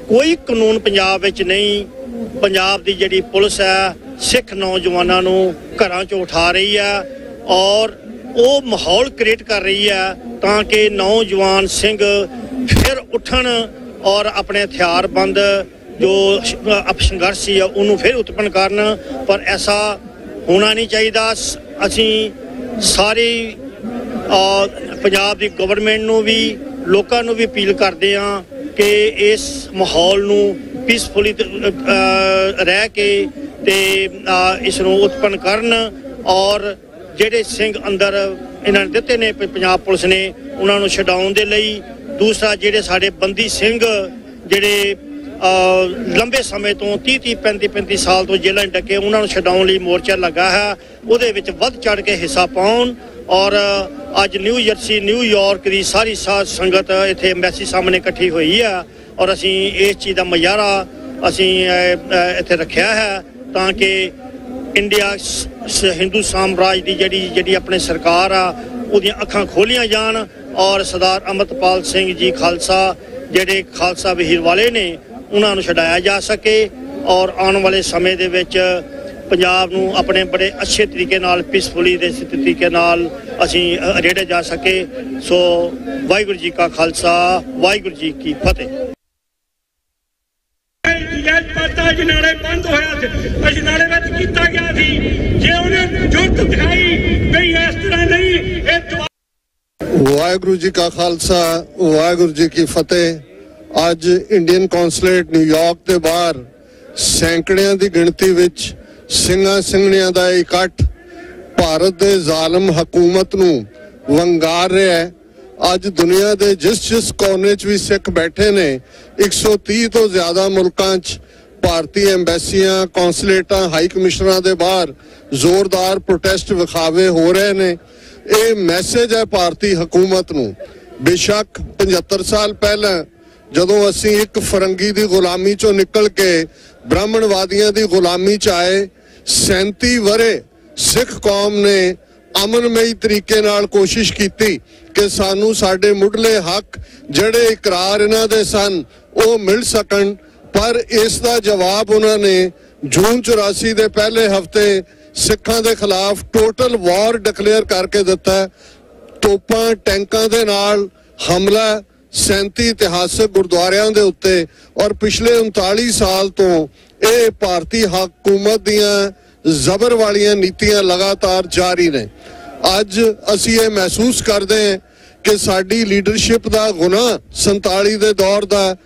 ਕੋਈ ਕਾਨੂੰਨ ਪੰਜਾਬ ਵਿੱਚ ਨਹੀਂ। ਪੰਜਾਬ ਦੀ ਜਿਹੜੀ ਪੁਲਿਸ ਹੈ ਸਿੱਖ ਨੌਜਵਾਨਾਂ ਨੂੰ ਘਰਾਂ 'ਚੋਂ ਉਠਾ ਰਹੀ ਹੈ ਔਰ ਉਹ ਮਾਹੌਲ ਕ੍ਰੀਏਟ ਕਰ ਰਹੀ ਹੈ ਤਾਂ ਕਿ ਨੌਜਵਾਨ ਸਿੰਘ ਫਿਰ ਉੱਠਣ ਔਰ ਆਪਣੇ ਹਥਿਆਰਬੰਦ ਜੋ ਸੰਘਰਸ਼ ਸੀ ਉਹਨੂੰ ਫਿਰ ਉਤਪੰਨ ਕਰਨ। ਪਰ ਐਸਾ ਹੋਣਾ ਨਹੀਂ ਚਾਹੀਦਾ। ਅਸੀਂ ਸਾਰੀ ਪੰਜਾਬ ਦੀ ਗਵਰਨਮੈਂਟ ਨੂੰ ਵੀ ਲੋਕਾਂ ਨੂੰ ਵੀ ਅਪੀਲ ਕਰਦੇ ਹਾਂ ਕਿ ਇਸ ਮਾਹੌਲ ਨੂੰ ਪੀਸਫੁਲੀ ਰਹਿ ਕੇ ਤੇ ਇਸ ਨੂੰ ਉਤਪੰਨ ਕਰਨ ਔਰ ਜਿਹੜੇ ਸਿੰਘ ਅੰਦਰ ਇਹਨਾਂ ਨੇ ਦਿੱਤੇ ਨੇ ਪੰਜਾਬ ਪੁਲਿਸ ਨੇ ਉਹਨਾਂ ਨੂੰ ਛਡਾਉਣ ਦੇ ਲਈ। ਦੂਸਰਾ ਜਿਹੜੇ ਸਾਡੇ ਬੰਦੀ ਸਿੰਘ ਜਿਹੜੇ ਲੰਬੇ ਸਮੇਂ ਤੋਂ 30 35 ਸਾਲ ਤੋਂ ਜੇਲ੍ਹਾਂ 'ਚ ਡੱਕੇ ਉਹਨਾਂ ਨੂੰ ਛਡਾਉਣ ਲਈ ਮੋਰਚਾ ਲੱਗਾ ਹੈ। ਉਹਦੇ ਵਿੱਚ ਵੱਧ ਚੜ ਕੇ ਹਿੱਸਾ ਪਾਉਣ। ਔਰ ਅੱਜ ਨਿਊ ਜਰਸੀ ਨਿਊਯਾਰਕ ਦੀ ਸਾਰੀ ਸੰਗਤ ਇੱਥੇ ਐਮਬੈਸੀ ਸਾਹਮਣੇ ਇਕੱਠੀ ਹੋਈ ਆ ਔਰ ਅਸੀਂ ਇਸ ਚੀਜ਼ ਦਾ ਮੁਜ਼ਾਹਰਾ ਅਸੀਂ ਇੱਥੇ ਰੱਖਿਆ ਹੈ ਤਾਂ ਕਿ ਇੰਡੀਆ ਹਿੰਦੂ ਸਾਮਰਾਜ ਦੀ ਜਿਹੜੀ ਆਪਣੀ ਸਰਕਾਰ ਆ ਉਹਦੀਆਂ ਅੱਖਾਂ ਖੋਲੀਆਂ ਜਾਣ ਔਰ ਸਰਦਾਰ ਅੰਮ੍ਰਿਤਪਾਲ ਸਿੰਘ ਜੀ ਖਾਲਸਾ ਜਿਹੜੇ ਖਾਲਸਾ ਵਹੀਰ ਵਾਲੇ ਨੇ ਉਹਨਾਂ ਨੂੰ ਛਡਾਇਆ ਜਾ ਸਕੇ ਔਰ ਆਉਣ ਵਾਲੇ ਸਮੇਂ ਦੇ ਵਿੱਚ ਪੰਜਾਬ ਨੂੰ ਆਪਣੇ ਬੜੇ ਅੱਛੇ ਤਰੀਕੇ ਨਾਲ ਪੀਸਫੁਲੀ ਦੇ ਤਰੀਕੇ ਨਾਲ ਅਸੀਂ ਰੇੜਿਆ ਜਾ ਸਕੇ। ਸੋ ਵਾਹਿਗੁਰੂ ਜੀ ਕਾ ਖਾਲਸਾ ਵਾਹਿਗੁਰੂ ਜੀ ਕੀ ਫਤਿਹ। ਅਜਨਾਲੇ ਬੰਦ ਹੋਇਆ ਸੀ, ਅਜਨਾਲੇ ਵਿੱਚ ਕੀਤਾ ਗਿਆ ਸੀ। ਜੇ ਉਹਨੇ ਜੁਰਤ ਦਿਖਾਈ ਵੀ ਇਸ ਤਰ੍ਹਾਂ ਨਹੀਂ ਇਹ ਵਾਹਿਗੁਰੂ ਜੀ ਕਾ ਖਾਲਸਾ ਵਾਹਿਗੁਰੂ ਜੀ ਕੀ ਫਤਿਹ। ਅੱਜ ਇੰਡੀਅਨ ਕੌਂਸੂਲੇਟ ਨਿਊਯਾਰਕ ਦੇ ਬਾਹਰ ਸੈਂਕੜਿਆਂ ਦੀ ਗਿਣਤੀ ਵਿੱਚ ਸਿੰਘਾਂ ਸਿੰਘਣੀਆਂ ਦਾ ਇਕੱਠ ਭਾਰਤ ਦੇ ਜ਼ਾਲਮ ਹਕੂਮਤ ਨੂੰ ਵੰਗਾਰ ਰਿਹਾ ਹੈ। ਅੱਜ ਦੁਨੀਆ ਦੇ ਜਿਸ ਕੋਨੇ 'ਚ ਵੀ ਸਿੱਖ ਬੈਠੇ ਨੇ 130 ਤੋਂ ਜ਼ਿਆਦਾ ਮੁਲਕਾਂ 'ਚ ਭਾਰਤੀ ਐਮਬੈਸੀਆਂ, ਕੌਂਸਲੇਟਾਂ, ਹਾਈ ਕਮਿਸ਼ਨਰਾਂ ਦੇ ਬਾਹਰ ਜ਼ੋਰਦਾਰ ਪ੍ਰੋਟੈਸਟ ਵਿਖਾਵੇ ਹੋ ਰਹੇ ਨੇ। ਇਹ ਮੈਸੇਜ ਹੈ ਭਾਰਤੀ ਹਕੂਮਤ ਨੂੰ। ਬੇਸ਼ੱਕ 75 ਸਾਲ ਪਹਿਲਾਂ ਜਦੋਂ ਅਸੀਂ ਇੱਕ ਫਰੰਗੀ ਦੀ ਗੁਲਾਮੀ 'ਚੋਂ ਨਿਕਲ ਕੇ ਬ੍ਰਾਹਮਣਵਾਦੀਆਂ ਦੀ ਗੁਲਾਮੀ 'ਚ ਆਏ, 37 ਵਰੇ ਸਿੱਖ ਕੌਮ ਨੇ ਅਮਨਮਈ ਤਰੀਕੇ ਨਾਲ ਕੋਸ਼ਿਸ਼ ਕੀਤੀ ਕਿ ਸਾਨੂੰ ਸਾਡੇ ਮੁੱਢਲੇ ਹੱਕ ਜਿਹੜੇ ਇਕਰਾਰ ਇਹਨਾਂ ਦੇ ਸਨ ਉਹ ਮਿਲ ਸਕਣ, ਪਰ ਇਸ ਦਾ ਜਵਾਬ ਉਹਨਾਂ ਨੇ ਜੂਨ 84 ਦੇ ਪਹਿਲੇ ਹਫ਼ਤੇ ਸਿੱਖਾਂ ਦੇ ਖਿਲਾਫ ਟੋਟਲ ਵਾਰ ਡਿਕਲੇਅਰ ਕਰਕੇ ਦਿੱਤਾ। ਤੋਪਾਂ ਟੈਂਕਾਂ ਦੇ ਨਾਲ ਹਮਲਾ 37 ਇਤਿਹਾਸਕ ਗੁਰਦੁਆਰਿਆਂ ਦੇ ਉੱਤੇ, ਔਰ ਪਿਛਲੇ 39 ਸਾਲ ਤੋਂ ਇਹ ਭਾਰਤੀ ਹਕੂਮਤ ਦੀਆਂ ਜ਼ਬਰ ਵਾਲੀਆਂ ਨੀਤੀਆਂ ਲਗਾਤਾਰ ਜਾਰੀ ਨੇ। ਅੱਜ ਅਸੀਂ ਇਹ ਮਹਿਸੂਸ ਕਰਦੇ ਹਾਂ ਕਿ ਸਾਡੀ ਲੀਡਰਸ਼ਿਪ ਦਾ ਗੁਨਾਹ 47 ਦੇ ਦੌਰ ਦਾ,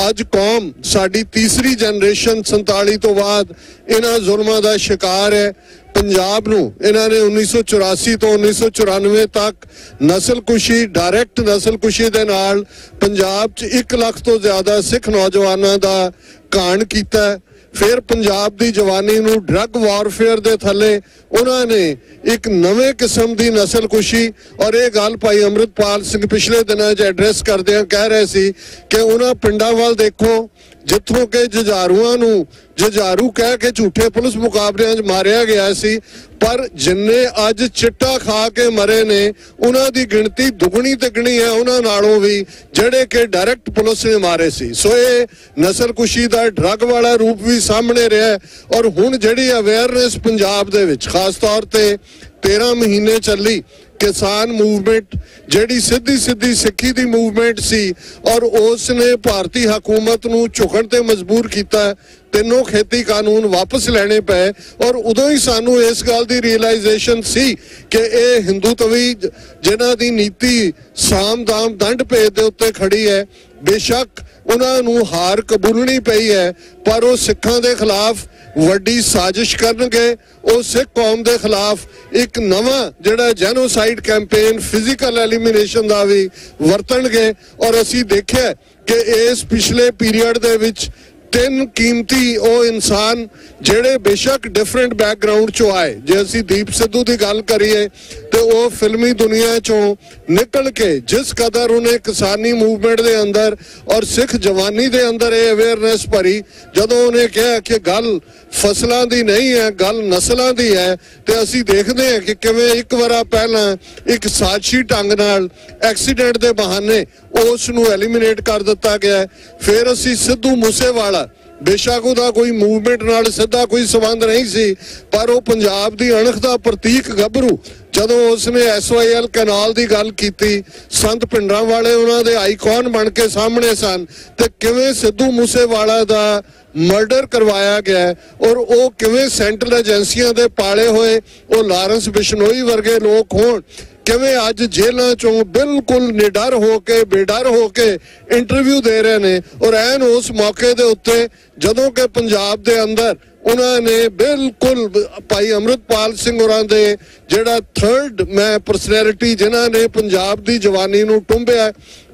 ਅੱਜ ਕੌਮ ਸਾਡੀ ਤੀਸਰੀ ਜਨਰੇਸ਼ਨ 47 ਤੋਂ ਬਾਅਦ ਇਹਨਾਂ ਜ਼ੁਲਮਾਂ ਦਾ ਸ਼ਿਕਾਰ ਹੈ। ਪੰਜਾਬ ਨੂੰ ਇਹਨਾਂ ਨੇ 1984 ਤੋਂ 1994 ਤੱਕ ਨਸਲਕੁਸ਼ੀ, ਡਾਇਰੈਕਟ ਨਸਲਕੁਸ਼ੀ ਦੇ ਨਾਲ ਪੰਜਾਬ 'ਚ 1 ਲੱਖ ਤੋਂ ਜ਼ਿਆਦਾ ਸਿੱਖ ਨੌਜਵਾਨਾਂ ਦਾ ਘਾਣ ਕੀਤਾ। ਫਿਰ ਪੰਜਾਬ ਦੀ ਜਵਾਨੀ ਨੂੰ ਡਰੱਗ ਵਾਰਫੇਅਰ ਦੇ ਥੱਲੇ ਉਹਨਾਂ ਨੇ ਇੱਕ ਨਵੇਂ ਕਿਸਮ ਦੀ ਨਸਲਕੁਸ਼ੀ, ਔਰ ਇਹ ਗੱਲ ਭਾਈ ਅੰਮ੍ਰਿਤਪਾਲ ਸਿੰਘ ਪਿਛਲੇ ਦਿਨਾਂ 'ਚ ਐਡਰੈਸ ਕਰਦਿਆਂ ਕਹਿ ਰਹੇ ਸੀ ਕਿ ਉਹਨਾਂ ਪਿੰਡਾਂ ਵੱਲ ਦੇਖੋ ਜਿੱਥੋਂ ਕਿ ਜੁਝਾਰੂਆਂ ਨੂੰ ਜੁਝਾਰੂ ਕਹਿ ਕੇ ਝੂਠੇ ਪੁਲਿਸ ਮੁਕਾਬਲਿਆਂ 'ਚ ਮਾਰਿਆ ਗਿਆ ਸੀ, ਪਰ ਜਿੰਨੇ ਅੱਜ ਚਿੱਟਾ ਖਾ ਕੇ ਮਰੇ ਨੇ ਉਹਨਾਂ ਦੀ ਗਿਣਤੀ ਦੁੱਗਣੀ ਤਿੱਗਣੀ ਹੈ ਉਹਨਾਂ ਨਾਲੋਂ ਵੀ ਜਿਹੜੇ ਕਿ ਡਾਇਰੈਕਟ ਪੁਲਿਸ ਨੇ ਮਾਰੇ ਸੀ। ਸੋ ਇਹ ਨਸਲਕੁਸ਼ੀ ਦਾ ਡਰੱਗ ਵਾਲਾ ਰੂਪ ਵੀ ਸਾਹਮਣੇ ਰਿਹਾ, ਔਰ ਹੁਣ ਜਿਹੜੀ ਅਵੇਅਰਨੈਸ ਪੰਜਾਬ ਦੇ ਵਿੱਚ ਖਾਸ ਤੌਰ ਤੇ 13 ਮਹੀਨੇ ਚੱਲੀ ਕਿਸਾਨ ਮੂਵਮੈਂਟ, ਜਿਹੜੀ ਸਿੱਧੀ ਸਿੱਖੀ ਦੀ ਮੂਵਮੈਂਟ ਸੀ, ਔਰ ਉਸ ਨੇ ਭਾਰਤੀ ਹਕੂਮਤ ਨੂੰ ਝੁਕਣ ਤੇ ਮਜਬੂਰ ਕੀਤਾ। ਤਿੰਨੋਂ ਖੇਤੀ ਕਾਨੂੰਨ ਵਾਪਸ ਲੈਣੇ ਪਏ, ਔਰ ਉਦੋਂ ਹੀ ਸਾਨੂੰ ਇਸ ਗੱਲ ਦੀ ਰਿਅਲਾਈਜੇਸ਼ਨ ਸੀ ਕਿ ਇਹ ਹਿੰਦੂਤਵੀ ਜਿਨ੍ਹਾਂ ਦੀ ਨੀਤੀ ਸਾਮ ਦਾਮ ਦੰਡ ਭੇਦ ਦੇ ਉੱਤੇ ਖੜੀ ਹੈ, ਬੇਸ਼ੱਕ ਉਹਨਾਂ ਨੂੰ ਹਾਰ ਕਬੂਲਣੀ ਪਈ ਹੈ, ਪਰ ਉਹ ਸਿੱਖਾਂ ਦੇ ਖਿਲਾਫ ਵੱਡੀ ਸਾਜ਼ਿਸ਼ ਕਰਨਗੇ। ਉਹ ਸਿੱਖ ਕੌਮ ਦੇ ਖਿਲਾਫ ਇੱਕ ਨਵਾਂ ਜਿਹੜਾ ਜੈਨੋਸਾਈਡ ਕੈਂਪੇਨ, ਫਿਜ਼ੀਕਲ ਐਲੀਮੀਨੇਸ਼ਨ ਦਾ ਵੀ ਵਰਤਣਗੇ। ਔਰ ਅਸੀਂ ਦੇਖਿਆ ਕਿ ਇਸ ਪਿਛਲੇ ਪੀਰੀਅਡ ਦੇ ਵਿੱਚ 3 ਕੀਮਤੀ ਉਹ ਇਨਸਾਨ ਜਿਹੜੇ ਬੇਸ਼ੱਕ ਡਿਫਰੈਂਟ ਬੈਕਗ੍ਰਾਉਂਡ ਚੋਂ ਆਏ, ਜੇ ਅਸੀਂ ਦੀਪ ਸਿੱਧੂ ਦੀ ਗੱਲ ਕਰੀਏ ਤੇ ਉਹ ਫਿਲਮੀ ਦੁਨੀਆ ਚੋਂ ਨਿਕਲ ਕੇ ਜਿਸ ਕਦਰ ਉਹਨੇ ਕਿਸਾਨੀ ਮੂਵਮੈਂਟ ਦੇ ਅੰਦਰ ਔਰ ਸਿੱਖ ਜਵਾਨੀ ਦੇ ਅੰਦਰ ਇਹ ਅਵੇਅਰਨੈਸ ਭਰੀ, ਜਦੋਂ ਉਹਨੇ ਕਿਹਾ ਕਿ ਗੱਲ ਫਸਲਾਂ ਦੀ ਨਹੀਂ ਹੈ, ਗੱਲ ਨਸਲਾਂ ਦੀ ਹੈ, ਤੇ ਅਸੀਂ ਦੇਖਦੇ ਹਾਂ ਕਿ ਕਿਵੇਂ ਇੱਕ ਵਾਰ ਪਹਿਲਾਂ ਇੱਕ ਸਾਜ਼ਿਸ਼ੀ ਢੰਗ ਨਾਲ ਐਕਸੀਡੈਂਟ ਦੇ ਬਹਾਨੇ ਉਸ ਨੂੰ ਐਲੀਮੀਨੇਟ ਕਰ ਦਿੱਤਾ ਗਿਆ। ਫਿਰ ਅਸੀਂ ਸਿੱਧੂ ਮੂਸੇਵਾਲਾ, ਬੇਸ਼ੱਕ ਉਹਦਾ ਕੋਈ ਮੂਵਮੈਂਟ ਨਾਲ ਸਿੱਧਾ ਕੋਈ ਸੰਬੰਧ ਨਹੀਂ ਸੀ, ਪਰ ਉਹ ਪੰਜਾਬ ਦੀ ਅਣਖ ਦਾ ਪ੍ਰਤੀਕ ਗੱਭਰੂ, ਜਦੋਂ ਉਸਨੇ SYL ਕਨਾਲ ਦੀ ਗੱਲ ਕੀਤੀ, ਸੰਤ ਭਿੰਡਰਾਂ ਵਾਲੇ ਉਹਨਾਂ ਦੇ ਆਈਕਨ ਬਣ ਕੇ ਸਾਹਮਣੇ ਸਨ, ਤੇ ਕਿਵੇਂ ਸਿੱਧੂ ਮੂਸੇਵਾਲਾ ਦਾ ਮਰਡਰ ਕਰਵਾਇਆ ਗਿਆ, ਔਰ ਉਹ ਕਿਵੇਂ ਸੈਂਟਰਲ ਏਜੰਸੀਆਂ ਦੇ ਪਾਲੇ ਹੋਏ ਉਹ ਲਾਰੈਂਸ ਬਿਸ਼ਨੋਈ ਵਰਗੇ ਲੋਕ ਹੋਣ, ਕਿਵੇਂ ਅੱਜ ਜੇਲ੍ਹਾਂ ਚੋਂ ਬਿਲਕੁਲ ਨਿਡਰ ਹੋ ਕੇ ਬੇਡਰ ਹੋ ਕੇ ਇੰਟਰਵਿਊ ਦੇ ਰਹੇ ਨੇ। ਔਰ ਐਨ ਉਸ ਮੌਕੇ ਦੇ ਉੱਤੇ ਜਦੋਂ ਕਿ ਪੰਜਾਬ ਦੇ ਅੰਦਰ ਉਹਨਾਂ ਨੇ ਬਿਲਕੁਲ ਭਾਈ ਅੰਮ੍ਰਿਤਪਾਲ ਸਿੰਘ ਹੋਰਾਂ ਦੇ ਜਿਹੜਾ ਥਰਡ ਪਰਸਨੈਲਿਟੀ ਜਿਨ੍ਹਾਂ ਨੇ ਪੰਜਾਬ ਦੀ ਜਵਾਨੀ ਨੂੰ ਟੁੰਬਿਆ,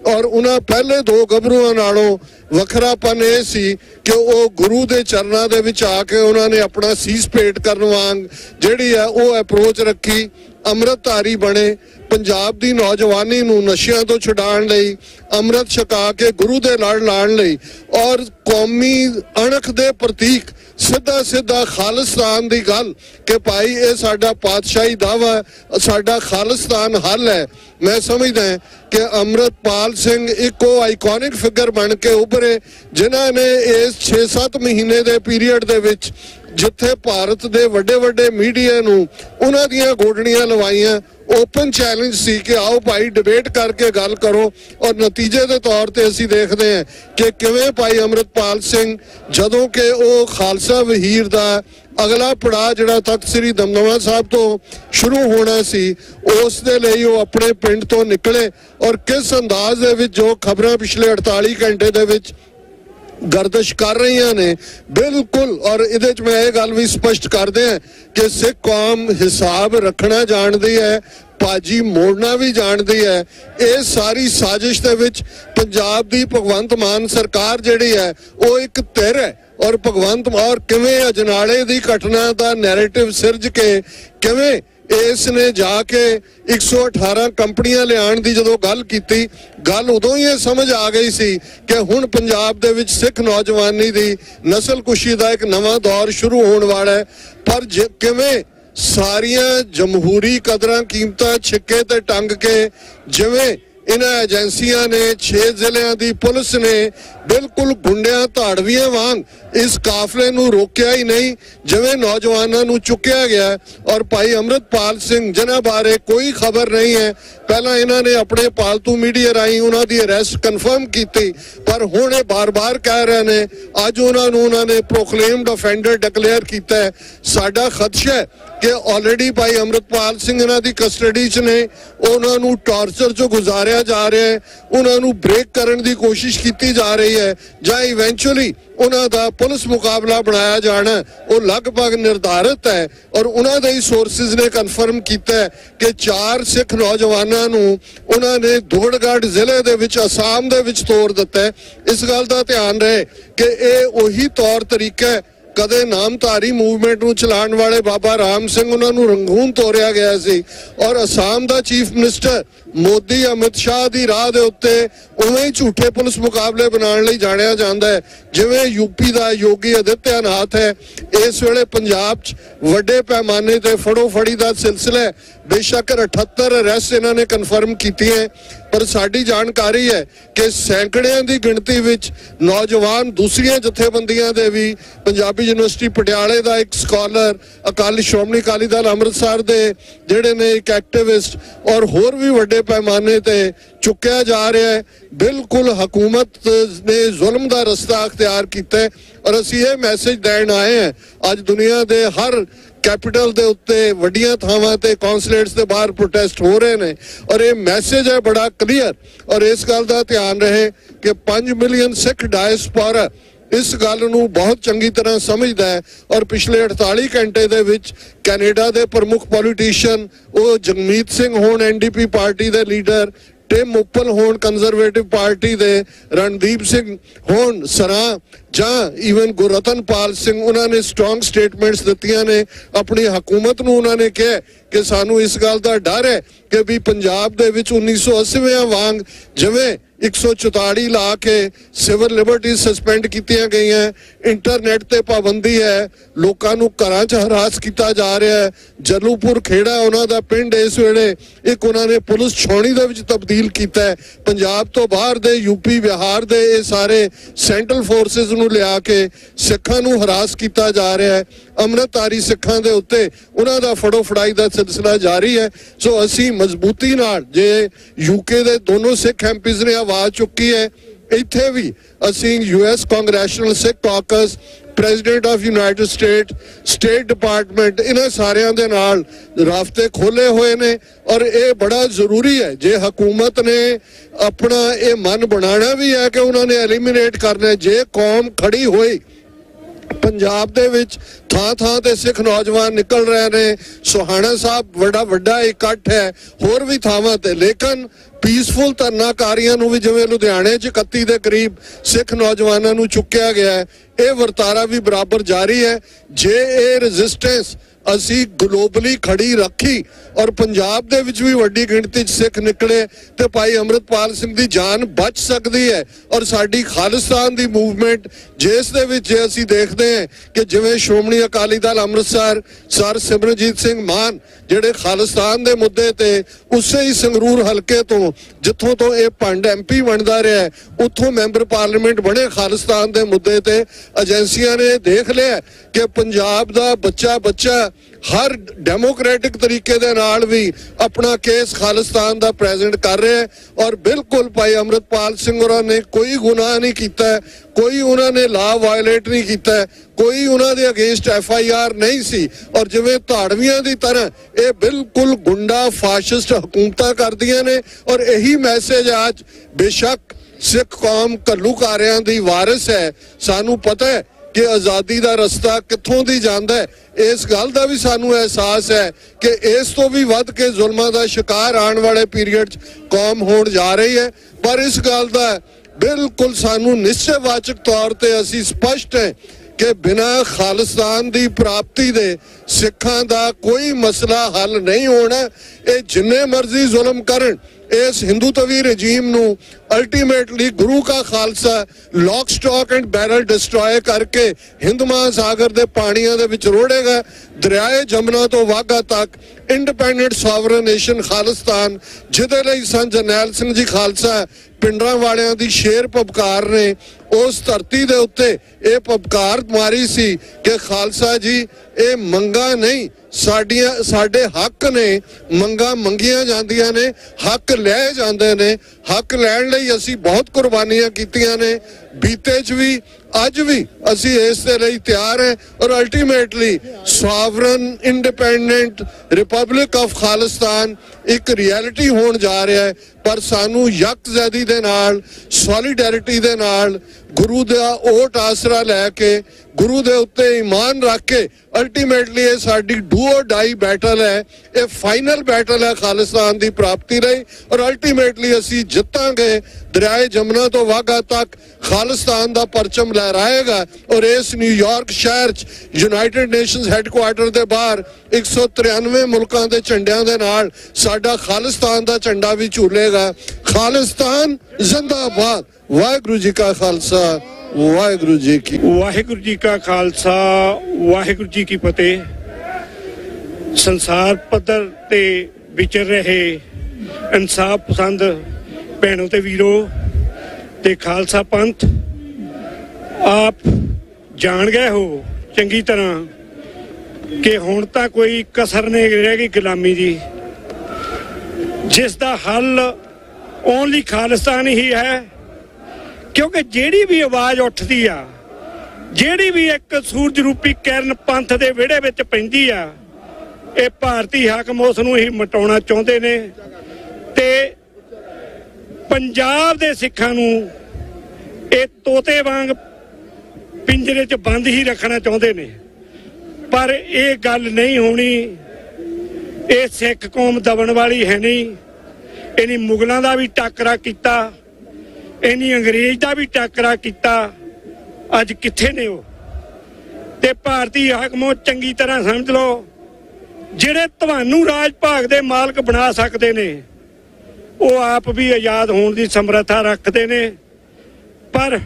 ਔਰ ਉਹਨਾਂ ਪਹਿਲੇ 2 ਗੱਭਰੂਆਂ ਨਾਲੋਂ ਵੱਖਰਾਪਨ ਇਹ ਸੀ ਕਿ ਉਹ ਗੁਰੂ ਦੇ ਚਰਨਾਂ ਦੇ ਵਿੱਚ ਆ ਕੇ ਉਹਨਾਂ ਨੇ ਆਪਣਾ ਸੀਸ ਭੇਟ ਕਰਨ ਵਾਂਗ ਜਿਹੜੀ ਹੈ ਉਹ ਅਪਰੋਚ ਰੱਖੀ, ਅੰਮ੍ਰਿਤਧਾਰੀ ਬਣੇ, ਪੰਜਾਬ ਦੀ ਨੌਜਵਾਨੀ ਨੂੰ ਨਸ਼ਿਆਂ ਤੋਂ ਛੁਡਾਉਣ ਲਈ, ਅੰਮ੍ਰਿਤ ਛਕਾ ਕੇ ਗੁਰੂ ਦੇ ਲੜ ਲਾਉਣ ਲਈ, ਔਰ ਕੌਮੀ ਅਣਖ ਦੇ ਪ੍ਰਤੀਕ ਸਿੱਧਾ ਖਾਲਿਸਤਾਨ ਦੀ ਗੱਲ ਕਿ ਭਾਈ ਇਹ ਸਾਡਾ ਪਾਤਸ਼ਾਹੀ ਦਾਵਾ, ਸਾਡਾ ਖਾਲਿਸਤਾਨ ਹੱਲ ਹੈ। ਮੈਂ ਸਮਝਦਾ ਕਿ ਅੰਮ੍ਰਿਤਪਾਲ ਸਿੰਘ ਇੱਕੋ ਆਈਕੋਨਿਕ ਫਿਗਰ ਬਣ ਕੇ ਉੱਭਰੇ ਜਿਨ੍ਹਾਂ ਨੇ ਇਸ 6-7 ਮਹੀਨੇ ਦੇ ਪੀਰੀਅਡ ਦੇ ਵਿੱਚ ਜਿੱਥੇ ਭਾਰਤ ਦੇ ਵੱਡੇ ਮੀਡੀਆ ਨੂੰ ਉਹਨਾਂ ਦੀਆਂ ਗੋਡਣੀਆਂ ਲਵਾਈਆਂ, ਓਪਨ ਚੈਲੰਜ ਸੀ ਕਿ ਆਓ ਭਾਈ ਡਿਬੇਟ ਕਰਕੇ ਗੱਲ ਕਰੋ, ਔਰ ਨਤੀਜੇ ਦੇ ਤੌਰ ਤੇ ਅਸੀਂ ਦੇਖਦੇ ਹਾਂ ਕਿ ਕਿਵੇਂ ਭਾਈ ਅੰਮ੍ਰਿਤਪਾਲ ਸਿੰਘ ਜਦੋਂ ਕਿ ਉਹ ਖਾਲਸਾ ਵਹੀਰ ਦਾ ਅਗਲਾ ਪੜਾਅ ਜਿਹੜਾ ਤਖਤ ਸ੍ਰੀ ਦਮਦਮਾ ਸਾਹਿਬ ਤੋਂ ਸ਼ੁਰੂ ਹੋਣਾ ਸੀ, ਉਸ ਦੇ ਲਈ ਉਹ ਆਪਣੇ ਪਿੰਡ ਤੋਂ ਨਿਕਲੇ, ਔਰ ਕਿਸ ਅੰਦਾਜ਼ ਦੇ ਵਿੱਚ ਜੋ ਖਬਰਾਂ ਪਿਛਲੇ 48 ਘੰਟੇ ਦੇ ਵਿੱਚ गर्दिश कर रही ने बिल्कुल। और इहदे च मैं ये गल भी स्पष्ट कर दिया कि सिख कौम हिसाब रखना जानती है, पाजी मोड़ना भी जानती है। ये सारी साजिश दे विच पंजाब दी भगवंत मान सरकार जिहड़ी है वो एक धिर है। और भगवंत और किवें अजनाले दी घटना दा नैरेटिव सिरज के किवें इसने जाके 118 कंपनियां लियाण दी जदों गल कीती, गल उदों ही समझ आ गई सी कि हुण पंजाब दे विच सिख नौजवानी दी नस्लकुशी दा एक नवां दौर शुरू होण वाला है। पर किवें सारियां जमहूरी कदरां कीमतां छिक्के ते टंग के जिवें इन्हां एजेंसियां ने 6 जिलियां दी पुलिस ने बिल्कुल गुंडियां धाड़वियां वांग इस काफले नूं रोकिया ही नहीं, जिवें नौजवानों नूं चुकिया गया। और भाई अमृतपाल सिंह जिन्हां बारे कोई खबर नहीं है, पहला इन्हां ने अपने पालतू मीडिया राही उन्हां दी अरेस्ट कन्फर्म की, पर हुण ये बार बार कह रहे ने अज उन्होंने प्रोक्लेम्ड ऑफेंडर डिक्लेयर किया है। साडा खदशा है कि ऑलरेडी भाई अमृतपाल सिंह इन्हां दी कस्टडी च ने, उन्होंने टॉर्चर चो गुजारिया जा रहा है, उन्होंने ब्रेक करने की कोशिश की जा रही है, जां इवेंचुअली उन्हां दा पुलिस मुकाबला बनाया जाना वो लगभग निर्धारित है। और उन्होंने ही सोर्सिस ने कन्फर्म किया है कि 4 सिख नौजवानों नूं उन्होंने धोड़गढ़ जिले दे विच आसाम दे विच तोड़ दिता है। इस गल का ध्यान रहे कि ये उही तौर तरीका है कदे नामधारी मूवमेंट नूं चलाण वाले बाबा राम सिंह उन्होंने रंगून तोड़िया गया सी, और आसाम का चीफ मिनिस्टर मोदी अमित शाह की राह के उत्ते उवें ही झूठे पुलिस मुकाबले बनाने लई जाणिया जांदा है, जिवें यूपी का योगी आदित्यनाथ है। इस वेले पंजाब च वड्डे पैमाने ते फड़ो फड़ी का सिलसिला है। बेशक 78 अरेस्ट इन्होंने कन्फर्म की है, पर साडी जानकारी है कि सैकड़ियां की गिणती विच नौजवान दूसरियां जथेबंदियां दे भी, पंजाबी यूनिवर्सिटी पटियाले का एक स्कॉलर, अकाली श्रोमणी अकाली दल अमृतसर दे जिहड़े ने एक एक्टिविस्ट और होर भी वड्डे पैमाने ते चुक्या जा रहा है। बिल्कुल हुकूमत ने जुल्म का रस्ता अख्तियार किया है। और असीं ये मैसेज देण आए हैं, अज दुनिया के हर कैपिटल के उत्ते वड्डियां थावां ते कौंसलेट्स के बाहर प्रोटेस्ट हो रहे हैं, और ये मैसेज है बड़ा क्लीयर। और इस गल का ध्यान रहे कि 5 मिलियन सिख डायस्पोरा इस गल नूं बहुत चंगी तरह समझदा है। और पिछले 48 घंटे दे विच कैनेडा के प्रमुख पॉलिटिशियन वो जगमीत सिंह होण NDP पार्टी के लीडर, टिम उप्पल होण कंजरवेटिव पार्टी दे, रणदीप सिंह होण सरां जां ईवन गुररतनपाल सिंह, उन्होंने स्ट्रॉन्ग स्टेटमेंट्स दित्तियां ने। अपनी हुकूमत नूं उन्होंने कहा कि सानू इस गल का डर है कि भी पंजाब दे विच 1980 वांग जिवें 144 ला के सिविल लिबर्टीज सस्पेंड की गई हैं, इंटरनेट ते पाबंदी है, लोगों नूं घरां च हरास किया जा रहा है। जलूपुर खेड़ा उन्हां दा पिंड इस वेले एक उन्होंने पुलिस छाउणी दे विच तब्दील किया है। पंजाब तो बाहर दे यूपी बिहार दे ये सारे सेंट्रल फोर्सिस नूं लिया के सिखां नूं हरास किया जा रहा है। अमृतधारी सिखां दे उत्ते उन्हां दा फड़ो फड़ाई दा सिलसिला जारी है। सो असीं मजबूती नाल जे यूके दे दोनों सिख एमपीज ने आवाज चुकी है, इत्थे भी असीं US congressional Sikh caucus, president of United state department इन्हां सारियां दे नाल रास्ते खोले हुए ने। और ये बड़ा जरूरी है जे हुकूमत ने अपना ये मन बनाना भी है कि उन्होंने एलिमिनेट करना है। जे कौम खड़ी हुई पंजाब दे विच थां ते सिख नौजवान निकल रहे ने, सोहाना साहब वड्डा इकट्ठ है, होर भी थावां ते, लेकिन पीसफुल धरनाकारियों नूं भी जिवें लुधियाणे च 31 के करीब सिख नौजवानों नूं चुक्या गया है, ये वर्तारा भी बराबर जारी है। जे ये रेजिस्टेंस असी ग्लोबली खड़ी रखी और पंजाब दे विच भी वड्डी गिणती सिख निकले तो भाई अमृतपाल सिंह की जान बच सकती है। और साडी खालिस्तान की मूवमेंट जिस दे विच जे असी देखते हैं कि जिवें श्रोमणी अकाली दल अमृतसर सर सिमरनजीत सिंह मान जिहड़े खालिस्तान के मुद्दे ते उसे ही संगरूर हल्के तो जिथों तो ये पंड MP बनता रहा है, उत्थों मैंबर पार्लीमेंट बने खालिस्तान के मुद्दे ते। एजेंसियां ने देख लिया कि पंजाब का बच्चा हर डेमोक्रेटिक तरीके दे नाल भी अपना केस खालिस्तान का प्रेजेंट कर रहे हैं। और बिल्कुल भाई अमृतपाल सिंह होरां ने कोई गुनाह नहीं किया है, कोई उन्होंने लॉ वायलेट नहीं किया है, कोई उन्होंने अगेंस्ट FIR नहीं सी। और जिवें धाड़वियां की तरह ये बिल्कुल गुंडा फाशिस्ट हुकूमतां करदियां ने। और यही मैसेज आज बेशक ਸਿੱਖ ਕੌਮ ਘੱਲੂਘਾਰਿਆਂ ਦੀ ਵਾਰਿਸ ਹੈ। ਸਾਨੂੰ ਪਤਾ ਹੈ ਕਿ ਆਜ਼ਾਦੀ ਦਾ ਰਸਤਾ ਕਿੱਥੋਂ ਦੀ ਜਾਂਦਾ ਹੈ। ਇਸ ਗੱਲ ਦਾ ਵੀ ਸਾਨੂੰ ਅਹਿਸਾਸ ਹੈ ਕਿ ਇਸ ਤੋਂ ਵੀ ਵੱਧ ਕੇ ਜ਼ੁਲਮਾਂ ਦਾ ਸ਼ਿਕਾਰ ਆਉਣ ਵਾਲੇ ਪੀਰੀਅਡ 'ਚ ਕੌਮ ਹੋਣ ਜਾ ਰਹੀ ਹੈ। ਪਰ ਇਸ ਗੱਲ ਦਾ ਬਿਲਕੁਲ ਸਾਨੂੰ ਨਿਸ਼ਚੈਵਾਚਕ ਤੌਰ ਤੇ ਅਸੀਂ ਸਪਸ਼ਟ ਹੈ ਕਿ ਬਿਨਾਂ ਖਾਲਿਸਤਾਨ ਦੀ ਪ੍ਰਾਪਤੀ ਦੇ ਸਿੱਖਾਂ ਦਾ ਕੋਈ ਮਸਲਾ ਹੱਲ ਨਹੀਂ ਹੋਣਾ। ਇਹ ਜਿੰਨੇ ਮਰਜ਼ੀ ਜ਼ੁਲਮ ਕਰਨ, ਇਸ ਹਿੰਦੂਤਵੀ ਰਜੀਮ ਨੂੰ ਅਲਟੀਮੇਟਲੀ ਗੁਰੂ ਕਾ Khalsa lock stock and barrel destroy ਕਰਕੇ ਹਿੰਦ ਮਹਾਸਾਗਰ ਦੇ ਪਾਣੀਆਂ ਦੇ ਵਿੱਚ ਰੋੜੇਗਾ। ਦਰਿਆਏ ਜਮਨਾ ਤੋਂ ਵਾਘਾ ਤੱਕ ਇੰਡੀਪੈਂਡੈਂਟ ਸੋਵਰਨ ਨੇਸ਼ਨ ਖਾਲਿਸਤਾਨ, ਜਿਹਦੇ ਲਈ ਸੰਤ ਜਰਨੈਲ ਸਿੰਘ ਜੀ ਖਾਲਸਾ ਪਿੰਡਾਂ ਵਾਲਿਆਂ ਦੀ ਸ਼ੇਰ ਪਬਕਾਰ ਨੇ ਉਸ ਧਰਤੀ ਦੇ ਉੱਤੇ ਇਹ ਪਬਕਾਰ ਮਾਰੀ ਸੀ ਕਿ ਖਾਲਸਾ ਜੀ ਇਹ ਮੰਗਾ ਨਹੀਂ, ਸਾਡੇ ਹੱਕ ਨੇ। ਮੰਗਾਂ ਮੰਗੀਆਂ ਜਾਂਦੀਆਂ ਨੇ, ਹੱਕ ਲਏ ਜਾਂਦੇ ਨੇ। ਹੱਕ ਲੈਣ ਲਈ ਅਸੀਂ ਬਹੁਤ ਕੁਰਬਾਨੀਆਂ ਕੀਤੀਆਂ ਨੇ, ਬੀਤੇ 'ਚ ਵੀ ਅੱਜ ਵੀ ਅਸੀਂ ਇਸ ਦੇ ਲਈ ਤਿਆਰ ਹੈ। ਔਰ ultimately sovereign independent republic of Khalistan ਇੱਕ ਰਿਐਲਿਟੀ ਹੋਣ ਜਾ ਰਿਹਾ ਹੈ। ਪਰ ਸਾਨੂੰ ਯਕਜ਼ਹਿਦੀ ਦੇ ਨਾਲ, ਸੋਲੀਡੈਰਿਟੀ ਦੇ ਨਾਲ, ਗੁਰੂ ਦਾ ਓਟ ਆਸਰਾ ਲੈ ਕੇ, ਗੁਰੂ ਦੇ ਉੱਤੇ ਈਮਾਨ ਰੱਖ ਕੇ ਅਲਟੀਮੇਟਲੀ ਇਹ ਸਾਡੀ ਡੂ ਔਰ ਡਾਈ ਬੈਟਲ ਹੈ। ਇਹ ਫਾਈਨਲ ਬੈਟਲ ਹੈ ਖਾਲਿਸਤਾਨ ਦੀ ਪ੍ਰਾਪਤੀ ਲਈ। ਔਰ ਅਲਟੀਮੇਟਲੀ ਅਸੀਂ ਜਿੱਤਾਂਗੇ। ਦਰਿਆਏ ਜਮਨਾ ਤੋਂ ਵਾਘਾ ਤੱਕ ਖਾਲਿਸਤਾਨ ਦਾ ਪਰਚਮ ਲਹਿਰਾਏਗਾ। ਔਰ ਇਸ ਨਿਊਯਾਰਕ ਸ਼ਹਿਰ 'ਚ ਯੂਨਾਈਟਿਡ ਨੇਸ਼ਨਸ ਹੈੱਡਕੁਆਰਟਰ ਦੇ ਬਾਹਰ 193 ਮੁਲਕਾਂ ਦੇ ਝੰਡਿਆਂ ਦੇ ਨਾਲ ਸਾਡਾ ਖਾਲਿਸਤਾਨ ਦਾ ਝੰਡਾ ਵੀ ਝੂਲੇਗਾ। ਖਾਲਿਸਤਾਨ ਜ਼ਿੰਦਾਬਾਦ। ਵਾਹਿਗੁਰੂ ਜੀ ਕਾ ਖਾਲਸਾ, ਵਾਹਿਗੁਰੂ ਜੀ ਕੀ ਵਾਹਿਗੁਰੂ ਜੀ ਕਾ ਖਾਲਸਾ, ਵਾਹਿਗੁਰੂ ਜੀ ਕੀ ਫਤਿਹ। ਸੰਸਾਰ ਪੱਧਰ ਤੇ ਵਿਚਰ ਰਹੇ ਇਨਸਾਫ ਪਸੰਦ ਭੈਣੋ ਤੇ ਵੀਰੋ ਤੇ ਖਾਲਸਾ ਪੰਥ, ਆਪ ਜਾਣ ਗਏ ਹੋ ਚੰਗੀ ਤਰ੍ਹਾਂ ਕਿ ਹੁਣ ਤਾਂ ਕੋਈ ਕਸਰ ਨਹੀਂ ਰਹਿ ਗਈ ਗੁਲਾਮੀ ਦੀ, ਜਿਸ ਦਾ ਹੱਲ ਓਨਲੀ ਖਾਲਿਸਤਾਨ ਹੀ ਹੈ। ਕਿਉਂਕਿ ਜਿਹੜੀ ਵੀ ਆਵਾਜ਼ ਉੱਠਦੀ ਆ, ਜਿਹੜੀ ਵੀ ਇੱਕ ਸੂਰਜ ਰੂਪੀ ਕਿਰਨ ਪੰਥ ਦੇ ਵਿਹੜੇ ਵਿੱਚ ਪੈਂਦੀ ਆ, ਇਹ ਭਾਰਤੀ ਹਾਕਮ ਉਸ ਨੂੰ ਹੀ ਮਿਟਾਉਣਾ ਚਾਹੁੰਦੇ ਨੇ ਤੇ ਪੰਜਾਬ ਦੇ ਸਿੱਖਾਂ ਨੂੰ ਇਹ ਤੋਤੇ ਵਾਂਗ ਪਿੰਜਰੇ 'ਚ ਬੰਦ ਹੀ ਰੱਖਣਾ ਚਾਹੁੰਦੇ ਨੇ। ਪਰ ਇਹ ਗੱਲ ਨਹੀਂ ਹੋਣੀ। ਇਹ ਸਿੱਖ ਕੌਮ ਦਬਣ ਵਾਲੀ ਹੈ ਨਹੀਂ। ਇਹਨੀ ਮੁਗਲਾਂ ਦਾ ਵੀ ਟਾਕਰਾ ਕੀਤਾ, ਇਹਨੀ ਅੰਗਰੇਜ਼ ਦਾ ਵੀ ਟਾਕਰਾ ਕੀਤਾ। ਅੱਜ ਕਿੱਥੇ ਨੇ ਉਹ? ਤੇ ਭਾਰਤੀ ਹਾਕਮੋ ਚੰਗੀ ਤਰ੍ਹਾਂ ਸਮਝ ਲਓ, ਜਿਹੜੇ ਤੁਹਾਨੂੰ ਰਾਜ ਭਾਗ ਦੇ ਮਾਲਕ ਬਣਾ ਸਕਦੇ ਨੇ ਉਹ ਆਪ ਵੀ ਆਜ਼ਾਦ ਹੋਣ ਦੀ ਸਮਰੱਥਾ ਰੱਖਦੇ ਨੇ। ਪਰ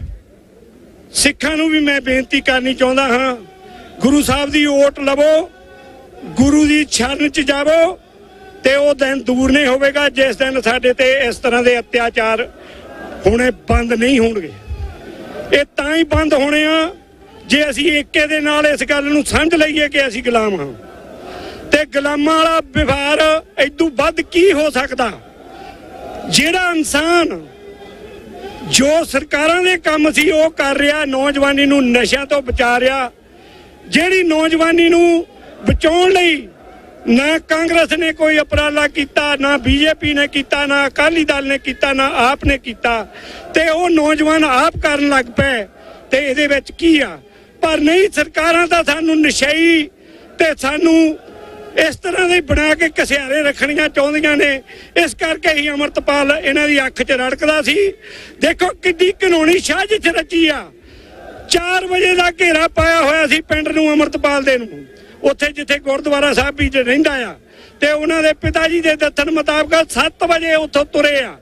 ਸਿੱਖਾਂ ਨੂੰ ਵੀ ਮੈਂ ਬੇਨਤੀ ਕਰਨੀ ਚਾਹੁੰਦਾ ਹਾਂ, ਗੁਰੂ ਸਾਹਿਬ ਦੀ ਓਟ ਲਵੋ, ਗੁਰੂ ਦੀ ਸ਼ਰਨ 'ਚ ਜਾਵੋ ਤੇ ਉਹ ਦਿਨ ਦੂਰ ਨਹੀਂ ਹੋਵੇਗਾ ਜਿਸ ਦਿਨ ਸਾਡੇ ਤੇ ਇਸ ਤਰ੍ਹਾਂ ਦੇ ਅਤਿਆਚਾਰ ਹੋਣੇ ਬੰਦ ਨਹੀਂ ਹੋਣਗੇ। ਇਹ ਤਾਂ ਹੀ ਬੰਦ ਹੋਣੇ ਆ ਜੇ ਅਸੀਂ ਏਕੇ ਦੇ ਨਾਲ ਇਸ ਗੱਲ ਨੂੰ ਸਮਝ ਲਈਏ ਕਿ ਅਸੀਂ ਗੁਲਾਮ ਹਾਂ। ਤੇ ਗੁਲਾਮਾਂ ਵਾਲਾ ਵਿਵਹਾਰ ਇਦੋਂ ਵੱਧ ਕੀ ਹੋ ਸਕਦਾ? ਜਿਹੜਾ ਇਨਸਾਨ ਜੋ ਸਰਕਾਰਾਂ ਦੇ ਕੰਮ ਸੀ ਉਹ ਕਰ ਰਿਹਾ, ਨੌਜਵਾਨੀ ਨੂੰ ਨਸ਼ਿਆਂ ਤੋਂ ਬਚਾ ਰਿਹਾ, ਜਿਹੜੀ ਨੌਜਵਾਨੀ ਨੂੰ ਬਚਾਉਣ ਲਈ ਨਾ ਕਾਂਗਰਸ ਨੇ ਕੋਈ ਉਪਰਾਲਾ ਕੀਤਾ, ਨਾ ਬੀਜੇਪੀ ਨੇ ਕੀਤਾ, ਨਾ ਅਕਾਲੀ ਦਲ ਨੇ ਕੀਤਾ, ਨਾ ਆਪ ਨੇ ਕੀਤਾ, ਤੇ ਉਹ ਨੌਜਵਾਨ ਆਪ ਕਰਨ ਲੱਗ ਪਏ। ਤੇ ਇਹਦੇ ਵਿੱਚ ਕੀ ਆ? ਪਰ ਨਹੀਂ, ਸਰਕਾਰਾਂ ਤਾਂ ਸਾਨੂੰ ਨਸ਼ਈ ਤੇ ਸਾਨੂੰ ਇਸ ਤਰ੍ਹਾਂ ਦੇ ਬਣਾ ਕੇ ਘਸਿਆਰੇ ਰੱਖਣੀਆਂ ਚਾਹੁੰਦੀਆਂ ਨੇ। ਇਸ ਕਰਕੇ ਹੀ ਅੰਮ੍ਰਿਤਪਾਲ ਇਹਨਾਂ ਦੀ ਅੱਖ 'ਚ ਰੜਕਦਾ ਸੀ। ਦੇਖੋ ਕਿੱਡੀ ਕਾਨੂੰਨੀ ਸਾਜ਼ਿਸ਼ ਰਚੀ ਆ। 4 ਵਜੇ ਦਾ ਘੇਰਾ ਪਾਇਆ ਹੋਇਆ ਸੀ ਪਿੰਡ ਨੂੰ, ਅੰਮ੍ਰਿਤਪਾਲ ਦੇ ਨੂੰ, ਉੱਥੇ ਜਿੱਥੇ ਗੁਰਦੁਆਰਾ ਸਾਹਿਬ ਵੀ ਰਹਿੰਦਾ ਆ। ਤੇ ਉਹਨਾਂ ਦੇ ਪਿਤਾ ਜੀ ਦੇ ਦੱਸਣ ਮੁਤਾਬਕ 7 ਵਜੇ ਉੱਥੋਂ ਤੁਰੇ ਆ।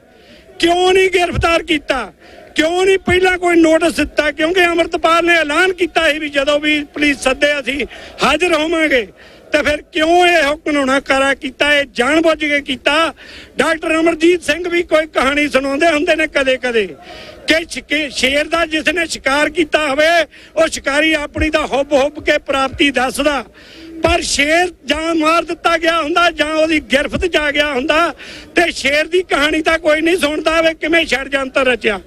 ਕਿਉਂ ਨਹੀਂ ਗ੍ਰਿਫਤਾਰ ਕੀਤਾ? ਕਿਉਂ ਨਹੀਂ ਪਹਿਲਾਂ ਕੋਈ ਨੋਟਿਸ ਦਿੱਤਾ? ਕਿਉਂਕਿ ਅੰਮ੍ਰਿਤਪਾਲ ਨੇ ਐਲਾਨ ਕੀਤਾ ਸੀ ਵੀ ਜਦੋਂ ਵੀ ਪੁਲਿਸ ਸੱਦੇ ਅਸੀਂ ਹਾਜ਼ਰ ਹੋਵਾਂਗੇ। ਤੇ ਫਿਰ ਕਿਉਂ ਇਹ ਕਾਨੂੰਨਾ ਕਾਰਾ ਕੀਤਾ? ਇਹ ਜਾਣਬੁੱਝ ਕੇ ਕੀਤਾ। ਡਾਕਟਰ ਅਮਰਜੀਤ ਸਿੰਘ ਵੀ ਕੋਈ ਕਹਾਣੀ ਸੁਣਾਉਂਦੇ ਹੁੰਦੇ ਨੇ ਕਦੇ ਕਦੇ ਕਿ ਸ਼ੇਰ ਦਾ ਜਿਸ ਨੇ ਸ਼ਿਕਾਰ ਕੀਤਾ ਹੋਵੇ ਉਹ ਸ਼ਿਕਾਰੀ ਆਪਣੀ ਦਾ ਹੁੱਬ ਕੇ ਪ੍ਰਾਪਤੀ ਦੱਸਦਾ, ਪਰ ਸ਼ੇਰ ਜਾਂ ਮਾਰ ਦਿੱਤਾ ਗਿਆ ਹੁੰਦਾ ਜਾਂ ਉਹਦੀ ਗਿਰਫਤ 'ਚ ਆ ਗਿਆ ਹੁੰਦਾ ਤੇ ਸ਼ੇਰ ਦੀ ਕਹਾਣੀ ਤਾਂ ਕੋਈ ਨਹੀਂ ਸੁਣਦਾ ਵੇ ਕਿਵੇਂ ਛੜਯੰਤਰ ਰਚਿਆ।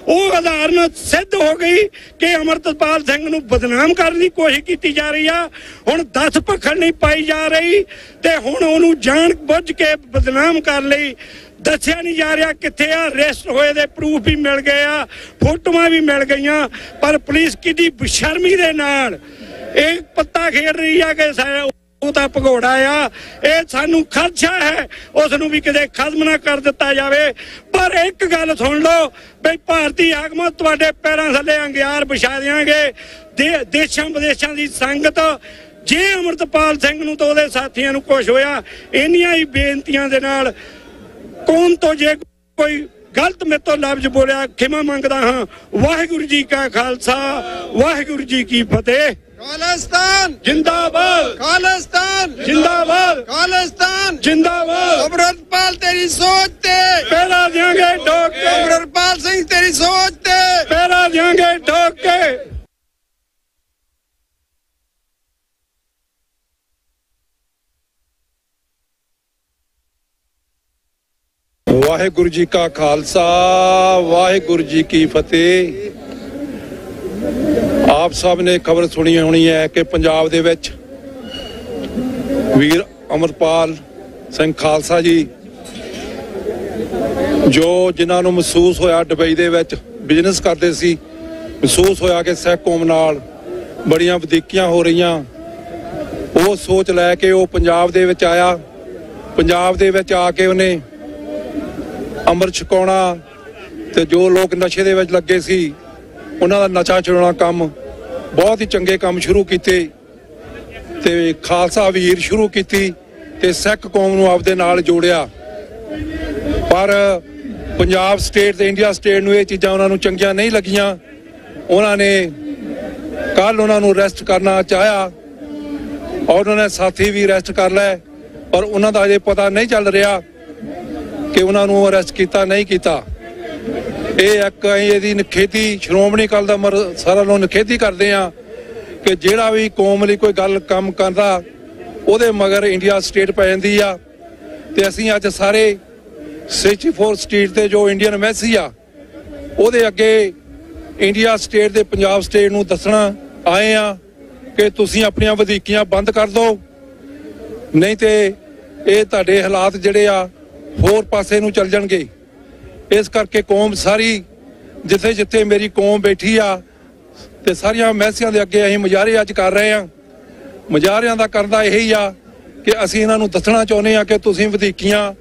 ਉਹ ਉਦਾਹਰਨ ਸਿੱਧ ਹੋ ਗਈ ਕਿ ਅੰਮ੍ਰਿਤਪਾਲ ਸਿੰਘ ਨੂੰ ਬਦਨਾਮ ਕਰਨ ਦੀ ਕੋਸ਼ਿਸ਼ ਕੀਤੀ ਜਾ ਰਹੀ ਆ। ਹੁਣ 10 ਭਖੜ ਨਹੀਂ ਪਾਈ ਜਾ ਰਹੀ ਤੇ ਹੁਣ ਉਹਨੂੰ ਜਾਣ ਬੁੱਝ ਕੇ ਬਦਨਾਮ ਕਰਨ ਲਈ ਦੱਸਿਆ ਨਹੀਂ ਜਾ ਰਿਹਾ ਕਿੱਥੇ ਆ। ਅਰੈਸਟ ਹੋਏ ਦੇ ਪ੍ਰੂਫ ਵੀ ਮਿਲ ਗਏ ਆ, ਫੋਟੋਆਂ ਵੀ ਮਿਲ ਗਈਆਂ, ਪਰ ਪੁਲਿਸ ਕਿੰਨੀ ਬੇਸ਼ਰਮੀ ਦੇ ਨਾਲ ਇਹ ਪੱਤਾ ਖੇਡ ਰਹੀ ਆ ਕਿ ਉਹ ਤਾਂ ਭਗੌੜਾ ਆ। ਇਹ ਸਾਨੂੰ ਖਦਸ਼ਾ ਹੈ ਉਸ ਨੂੰ ਵੀ ਕਿਤੇ ਖਤਮ ਨਾ ਕਰ ਦਿੱਤਾ ਜਾਵੇ। ਪਰ ਇੱਕ ਗੱਲ ਸੁਣ ਲਓ ਬਈ ਭਾਰਤੀ ਆਗਮਾ ਤੁਹਾਡੇ ਪੈਰਾਂ ਥੱਲੇ ਅੰਗਿਆਰ ਵਿਛਾ ਦਿਆਂਗੇ। ਦੇਸ਼ਾਂ ਵਿਦੇਸ਼ਾਂ ਦੀ ਸੰਗਤ ਜੇ ਅਮਰਤਪਾਲ ਸਿੰਘ ਨੂੰ ਤੇ ਉਹਦੇ ਸਾਥੀਆਂ ਨੂੰ ਕੁਛ ਹੋਇਆ, ਇੰਨੀਆਂ ਹੀ ਬੇਨਤੀਆਂ ਦੇ ਨਾਲ ਕੌਮ ਤੋਂ ਜੇ ਕੋਈ ਗਲਤ ਮੇਰੇ ਤੋਂ ਲਫ਼ਜ਼ ਬੋਲਿਆ ਖਿਮਾ ਮੰਗਦਾ ਹਾਂ। ਵਾਹਿਗੁਰੂ ਜੀ ਕਾ ਖਾਲਸਾ, ਵਾਹਿਗੁਰੂ ਜੀ ਕੀ ਫਤਿਹ। ਖਾਲਿਸਤਾਨ जिंदाबाद, खालिस्तान जिंदाबाद, खालिस्तान जिंदाबाद। अमृतपाल तेरी सोच ते पहरा देंगे ठोक के, अमृतपाल सिंह तेरी सोच ते पहरा देंगे ठोक के। वाहिगुरु जी का खालसा, वाहिगुरु जी की फतेह। ਆਪ ਸਭ ਨੇ ਖਬਰ ਸੁਣੀ ਹੋਣੀ ਹੈ ਕਿ ਪੰਜਾਬ ਦੇ ਵਿੱਚ ਵੀਰ ਅਮਰਪਾਲ ਸਿੰਘ ਖਾਲਸਾ ਜੀ ਜੋ ਜਿਨ੍ਹਾਂ ਨੂੰ ਮਹਿਸੂਸ ਹੋਇਆ ਦੁਬਈ ਦੇ ਵਿੱਚ ਬਿਜ਼ਨਸ ਕਰਦੇ ਸੀ, ਮਹਿਸੂਸ ਹੋਇਆ ਕਿ ਸਿੱਖ ਕੌਮ ਨਾਲ ਬੜੀਆਂ ਵਧੀਕੀਆਂ ਹੋ ਰਹੀਆਂ, ਉਹ ਸੋਚ ਲੈ ਕੇ ਉਹ ਪੰਜਾਬ ਦੇ ਵਿੱਚ ਆਇਆ। ਪੰਜਾਬ ਦੇ ਵਿੱਚ ਆ ਕੇ ਉਹਨੇ ਅੰਮ੍ਰਿਤ ਛਕਾਉਣਾ ਤੇ ਜੋ ਲੋਕ ਨਸ਼ੇ ਦੇ ਵਿੱਚ ਲੱਗੇ ਸੀ ਉਹਨਾਂ ਦਾ ਨਸ਼ਾ ਛੁਡਾਉਣਾ ਕੰਮ, ਬਹੁਤ ਹੀ ਚੰਗੇ ਕੰਮ ਸ਼ੁਰੂ ਕੀਤੇ ਤੇ ਖਾਲਸਾ ਵੀਰ ਸ਼ੁਰੂ ਕੀਤੀ ਤੇ ਸਿੱਖ ਕੌਮ ਨੂੰ ਆਪਦੇ ਨਾਲ ਜੋੜਿਆ। ਪਰ ਪੰਜਾਬ ਸਟੇਟ ਤੇ ਇੰਡੀਆ ਸਟੇਟ ਨੂੰ ਇਹ ਚੀਜ਼ਾਂ ਉਹਨਾਂ ਨੂੰ ਚੰਗੀਆਂ ਨਹੀਂ ਲੱਗੀਆਂ। ਉਹਨਾਂ ਨੇ ਕੱਲ ਉਹਨਾਂ ਨੂੰ ਅਰੈਸਟ ਕਰਨਾ ਚਾਹਿਆ ਔਰ ਉਹਨਾਂ ਨੇ ਸਾਥੀ ਵੀ ਅਰੈਸਟ ਕਰ ਲਏ, ਪਰ ਉਹਨਾਂ ਦਾ ਅਜੇ ਪਤਾ ਨਹੀਂ ਚੱਲ ਰਿਹਾ ਕਿ ਉਹਨਾਂ ਨੂੰ ਅਰੈਸਟ ਕੀਤਾ ਨਹੀਂ ਕੀਤਾ। ਇਹ ਇੱਕ ਇਹਦੀ ਨਿਖੇਧੀ ਸ਼੍ਰੋਮਣੀ ਅਕਾਲੀ ਦਲ ਸਾਰਿਆਂ ਨੂੰ ਨਿਖੇਧੀ ਕਰਦੇ ਆ ਕਿ ਜਿਹੜਾ ਵੀ ਕੌਮ ਲਈ ਕੋਈ ਗੱਲ ਕੰਮ ਕਰਦਾ ਉਹਦੇ ਮਗਰ ਇੰਡੀਆ ਸਟੇਟ ਪੈ ਜਾਂਦੀ ਆ। ਤੇ ਅਸੀਂ ਅੱਜ ਸਾਰੇ 64 ਸਟੇਟ ਤੇ ਜੋ ਇੰਡੀਅਨ ਐਮਬੈਸੀ ਆ ਉਹਦੇ ਅੱਗੇ ਇੰਡੀਆ ਸਟੇਟ ਤੇ ਪੰਜਾਬ ਸਟੇਟ ਨੂੰ ਦੱਸਣਾ ਆਏ ਆ ਕਿ ਤੁਸੀਂ ਆਪਣੀਆਂ ਵਧੀਕੀਆਂ ਬੰਦ ਕਰ ਦਿਓ, ਨਹੀਂ ਤੇ ਇਹ ਤੁਹਾਡੇ ਹਾਲਾਤ ਜਿਹੜੇ ਆ ਹੋਰ ਪਾਸੇ ਨੂੰ ਚੱਲ ਜਾਣਗੇ। ਇਸ ਕਰਕੇ ਕੌਮ ਸਾਰੀ ਜਿੱਥੇ ਜਿੱਥੇ ਮੇਰੀ ਕੌਮ ਬੈਠੀ ਆ ਤੇ ਸਾਰੀਆਂ ਮੈਸਿਆਂ ਦੇ ਅੱਗੇ ਅਸੀਂ ਮੁਜ਼ਾਹਰੇ ਅੱਜ ਕਰ ਰਹੇ ਆ। ਮੁਜ਼ਾਹਰਿਆਂ ਦਾ ਕਰਦਾ ਇਹੀ ਆ ਕਿ ਅਸੀਂ ਇਹਨਾਂ ਨੂੰ ਦੱਸਣਾ ਚਾਹੁੰਦੇ ਆ ਕਿ ਤੁਸੀਂ ਵਧੀਕੀਆਂ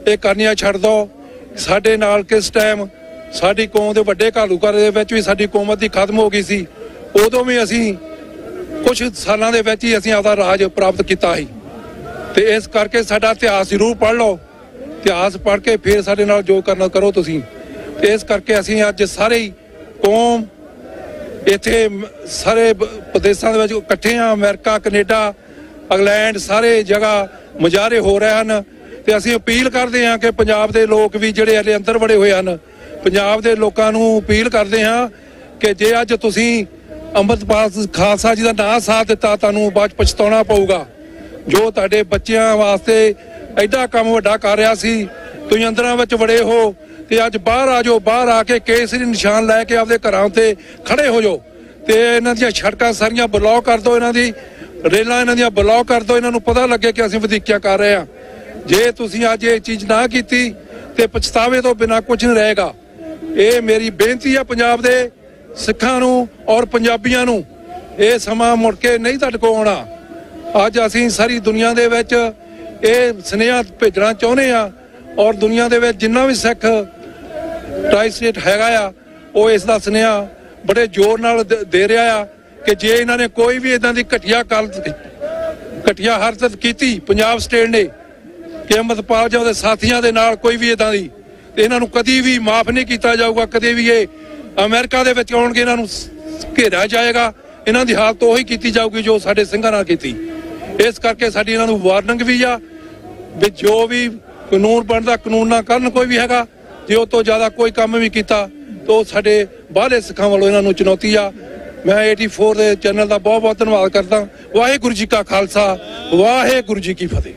ਇਹ ਕਰਨੀਆਂ ਛੱਡ ਦਿਓ। ਸਾਡੇ ਨਾਲ ਕਿਸ ਟਾਈਮ ਸਾਡੀ ਕੌਮ ਦੇ ਵੱਡੇ ਘਾਲੂਘਰ ਦੇ ਵਿੱਚ ਵੀ ਸਾਡੀ ਕੌਮਤ ਦੀ ਖਤਮ ਹੋ ਗਈ ਸੀ, ਉਦੋਂ ਵੀ ਅਸੀਂ ਕੁਝ ਸਾਲਾਂ ਦੇ ਵਿੱਚ ਹੀ ਅਸੀਂ ਆਪਦਾ ਰਾਜ ਪ੍ਰਾਪਤ ਕੀਤਾ ਸੀ। ਤੇ ਇਸ ਕਰਕੇ ਸਾਡਾ ਇਤਿਹਾਸ ਜ਼ਰੂਰ ਪੜ੍ਹ ਲਓ, ਇਤਿਹਾਸ ਪੜ੍ਹ ਕੇ ਫਿਰ ਸਾਡੇ ਨਾਲ ਜੋ ਕਰਨਾ ਕਰੋ ਤੁਸੀਂ। ਤੇ ਇਸ ਕਰਕੇ ਅਸੀਂ ਅੱਜ ਸਾਰੇ ਹੀ ਕੌਮ ਇੱਥੇ ਸਾਰੇ ਪ੍ਰਦੇਸ਼ਾਂ ਦੇ ਵਿੱਚ ਇਕੱਠੇ ਆ। ਅਮਰੀਕਾ, ਕੈਨੇਡਾ, ਇੰਗਲੈਂਡ ਸਾਰੇ ਜਗ੍ਹਾ ਮੁਜ਼ਾਹਰੇ ਹੋ ਰਹੇ ਹਨ ਤੇ ਅਸੀਂ ਅਪੀਲ ਕਰਦੇ ਹਾਂ ਕਿ ਪੰਜਾਬ ਦੇ ਲੋਕ ਵੀ ਜਿਹੜੇ ਹਲੇ ਅੰਦਰ ਵੜੇ ਹੋਏ ਹਨ, ਪੰਜਾਬ ਦੇ ਲੋਕਾਂ ਨੂੰ ਅਪੀਲ ਕਰਦੇ ਹਾਂ ਕਿ ਜੇ ਅੱਜ ਤੁਸੀਂ ਅੰਮ੍ਰਿਤਪਾਲ ਖਾਲਸਾ ਜੀ ਦਾ ਨਾਂ ਸਾਥ ਦਿੱਤਾ, ਤੁਹਾਨੂੰ ਬਾਅਦ ਪਛਤਾਉਣਾ ਪਊਗਾ। ਜੋ ਤੁਹਾਡੇ ਬੱਚਿਆਂ ਵਾਸਤੇ ਐਡਾ ਕੰਮ ਵੱਡਾ ਕਰ ਰਿਹਾ ਸੀ, ਤੁਸੀਂ ਅੰਦਰਾਂ ਵਿੱਚ ਵੜੇ ਹੋ ਤੇ ਅੱਜ ਬਾਹਰ ਆ ਜਾਓ। ਬਾਹਰ ਆ ਕੇ ਕੇਸਰੀ ਨਿਸ਼ਾਨ ਲੈ ਕੇ ਆਪਦੇ ਘਰਾਂ ਉੱਤੇ ਖੜੇ ਹੋ ਜਾਓ ਤੇ ਇਹਨਾਂ ਦੀਆਂ ਸੜਕਾਂ ਸਾਰੀਆਂ ਬਲੌਕ ਕਰ ਦਿਓ, ਇਹਨਾਂ ਦੀ ਰੇਲਾਂ ਇਹਨਾਂ ਦੀਆਂ ਬਲੌਕ ਕਰ ਦਿਓ। ਇਹਨਾਂ ਨੂੰ ਪਤਾ ਲੱਗੇ ਕਿ ਅਸੀਂ ਵਧੀਕੀਆਂ ਕਰ ਰਹੇ ਹਾਂ। ਜੇ ਤੁਸੀਂ ਅੱਜ ਇਹ ਚੀਜ਼ ਨਾ ਕੀਤੀ ਤੇ ਪਛਤਾਵੇ ਤੋਂ ਬਿਨਾਂ ਕੁਝ ਨਹੀਂ ਰਹੇਗਾ। ਇਹ ਮੇਰੀ ਬੇਨਤੀ ਹੈ ਪੰਜਾਬ ਦੇ ਸਿੱਖਾਂ ਨੂੰ ਔਰ ਪੰਜਾਬੀਆਂ ਨੂੰ, ਇਹ ਸਮਾਂ ਮੁੜ ਕੇ ਨਹੀਂ ਤੁਹਾਡੇ ਕੋਲ ਆਉਣਾ। ਅੱਜ ਅਸੀਂ ਸਾਰੀ ਦੁਨੀਆ ਦੇ ਵਿੱਚ ਇਹ ਸੁਨੇਹਾ ਭੇਜਣਾ ਚਾਹੁੰਦੇ ਆ ਔਰ ਦੁਨੀਆ ਦੇ ਵਿੱਚ ਜਿੰਨਾ ਵੀ ਸਿੱਖ ਟਰਾਈ ਸਟੇਟ ਹੈਗਾ ਆ ਉਹ ਇਸ ਦਾ ਸੁਨੇਹਾ ਬੜੇ ਜ਼ੋਰ ਨਾਲ ਦੇ ਰਿਹਾ ਆ ਕਿ ਜੇ ਇਹਨਾਂ ਨੇ ਕੋਈ ਵੀ ਇਦਾਂ ਦੀ ਘਟੀਆ ਹਰਕਤ ਕੀਤੀ ਪੰਜਾਬ ਸਟੇਟ ਨੇ ਕਿ ਅੰਮ੍ਰਿਤਪਾਲ ਜੀ ਉਹਦੇ ਸਾਥੀਆਂ ਦੇ ਨਾਲ ਕੋਈ ਵੀ ਇਦਾਂ ਦੀ, ਤੇ ਇਹਨਾਂ ਨੂੰ ਕਦੀ ਵੀ ਮਾਫ ਨਹੀਂ ਕੀਤਾ ਜਾਊਗਾ। ਕਦੇ ਵੀ ਇਹ ਅਮਰੀਕਾ ਦੇ ਵਿੱਚ ਆਉਣਗੇ ਇਹਨਾਂ ਨੂੰ ਘੇਰਿਆ ਜਾਏਗਾ, ਇਹਨਾਂ ਦੀ ਹਾਲਤ ਉਹੀ ਕੀਤੀ ਜਾਊਗੀ ਜੋ ਸਾਡੇ ਸਿੰਘਾਂ ਨਾਲ ਕੀਤੀ। ਇਸ ਕਰਕੇ ਸਾਡੀ ਇਹਨਾਂ ਨੂੰ ਵਾਰਨਿੰਗ ਵੀ ਆ ਵੀ ਜੋ ਵੀ ਕਾਨੂੰਨ ਬਣਦਾ ਕਾਨੂੰਨ ਨਾ ਕਰਨ ਕੋਈ ਵੀ ਹੈਗਾ। ਜੇ ਉਹ ਤੋਂ ਜ਼ਿਆਦਾ ਕੋਈ ਕੰਮ ਵੀ ਕੀਤਾ ਤਾਂ ਸਾਡੇ ਬਾਹਰਲੇ ਸਿੱਖਾਂ ਵੱਲੋਂ ਇਹਨਾਂ ਨੂੰ ਚੁਣੌਤੀ ਆ। ਮੈਂ 84 ਦੇ ਚੈਨਲ ਦਾ ਬਹੁਤ ਬਹੁਤ ਧੰਨਵਾਦ ਕਰਦਾ। ਵਾਹਿਗੁਰੂ ਜੀ ਕਾ ਖਾਲਸਾ, ਵਾਹਿਗੁਰੂ ਜੀ ਕੀ ਫਤਿਹ।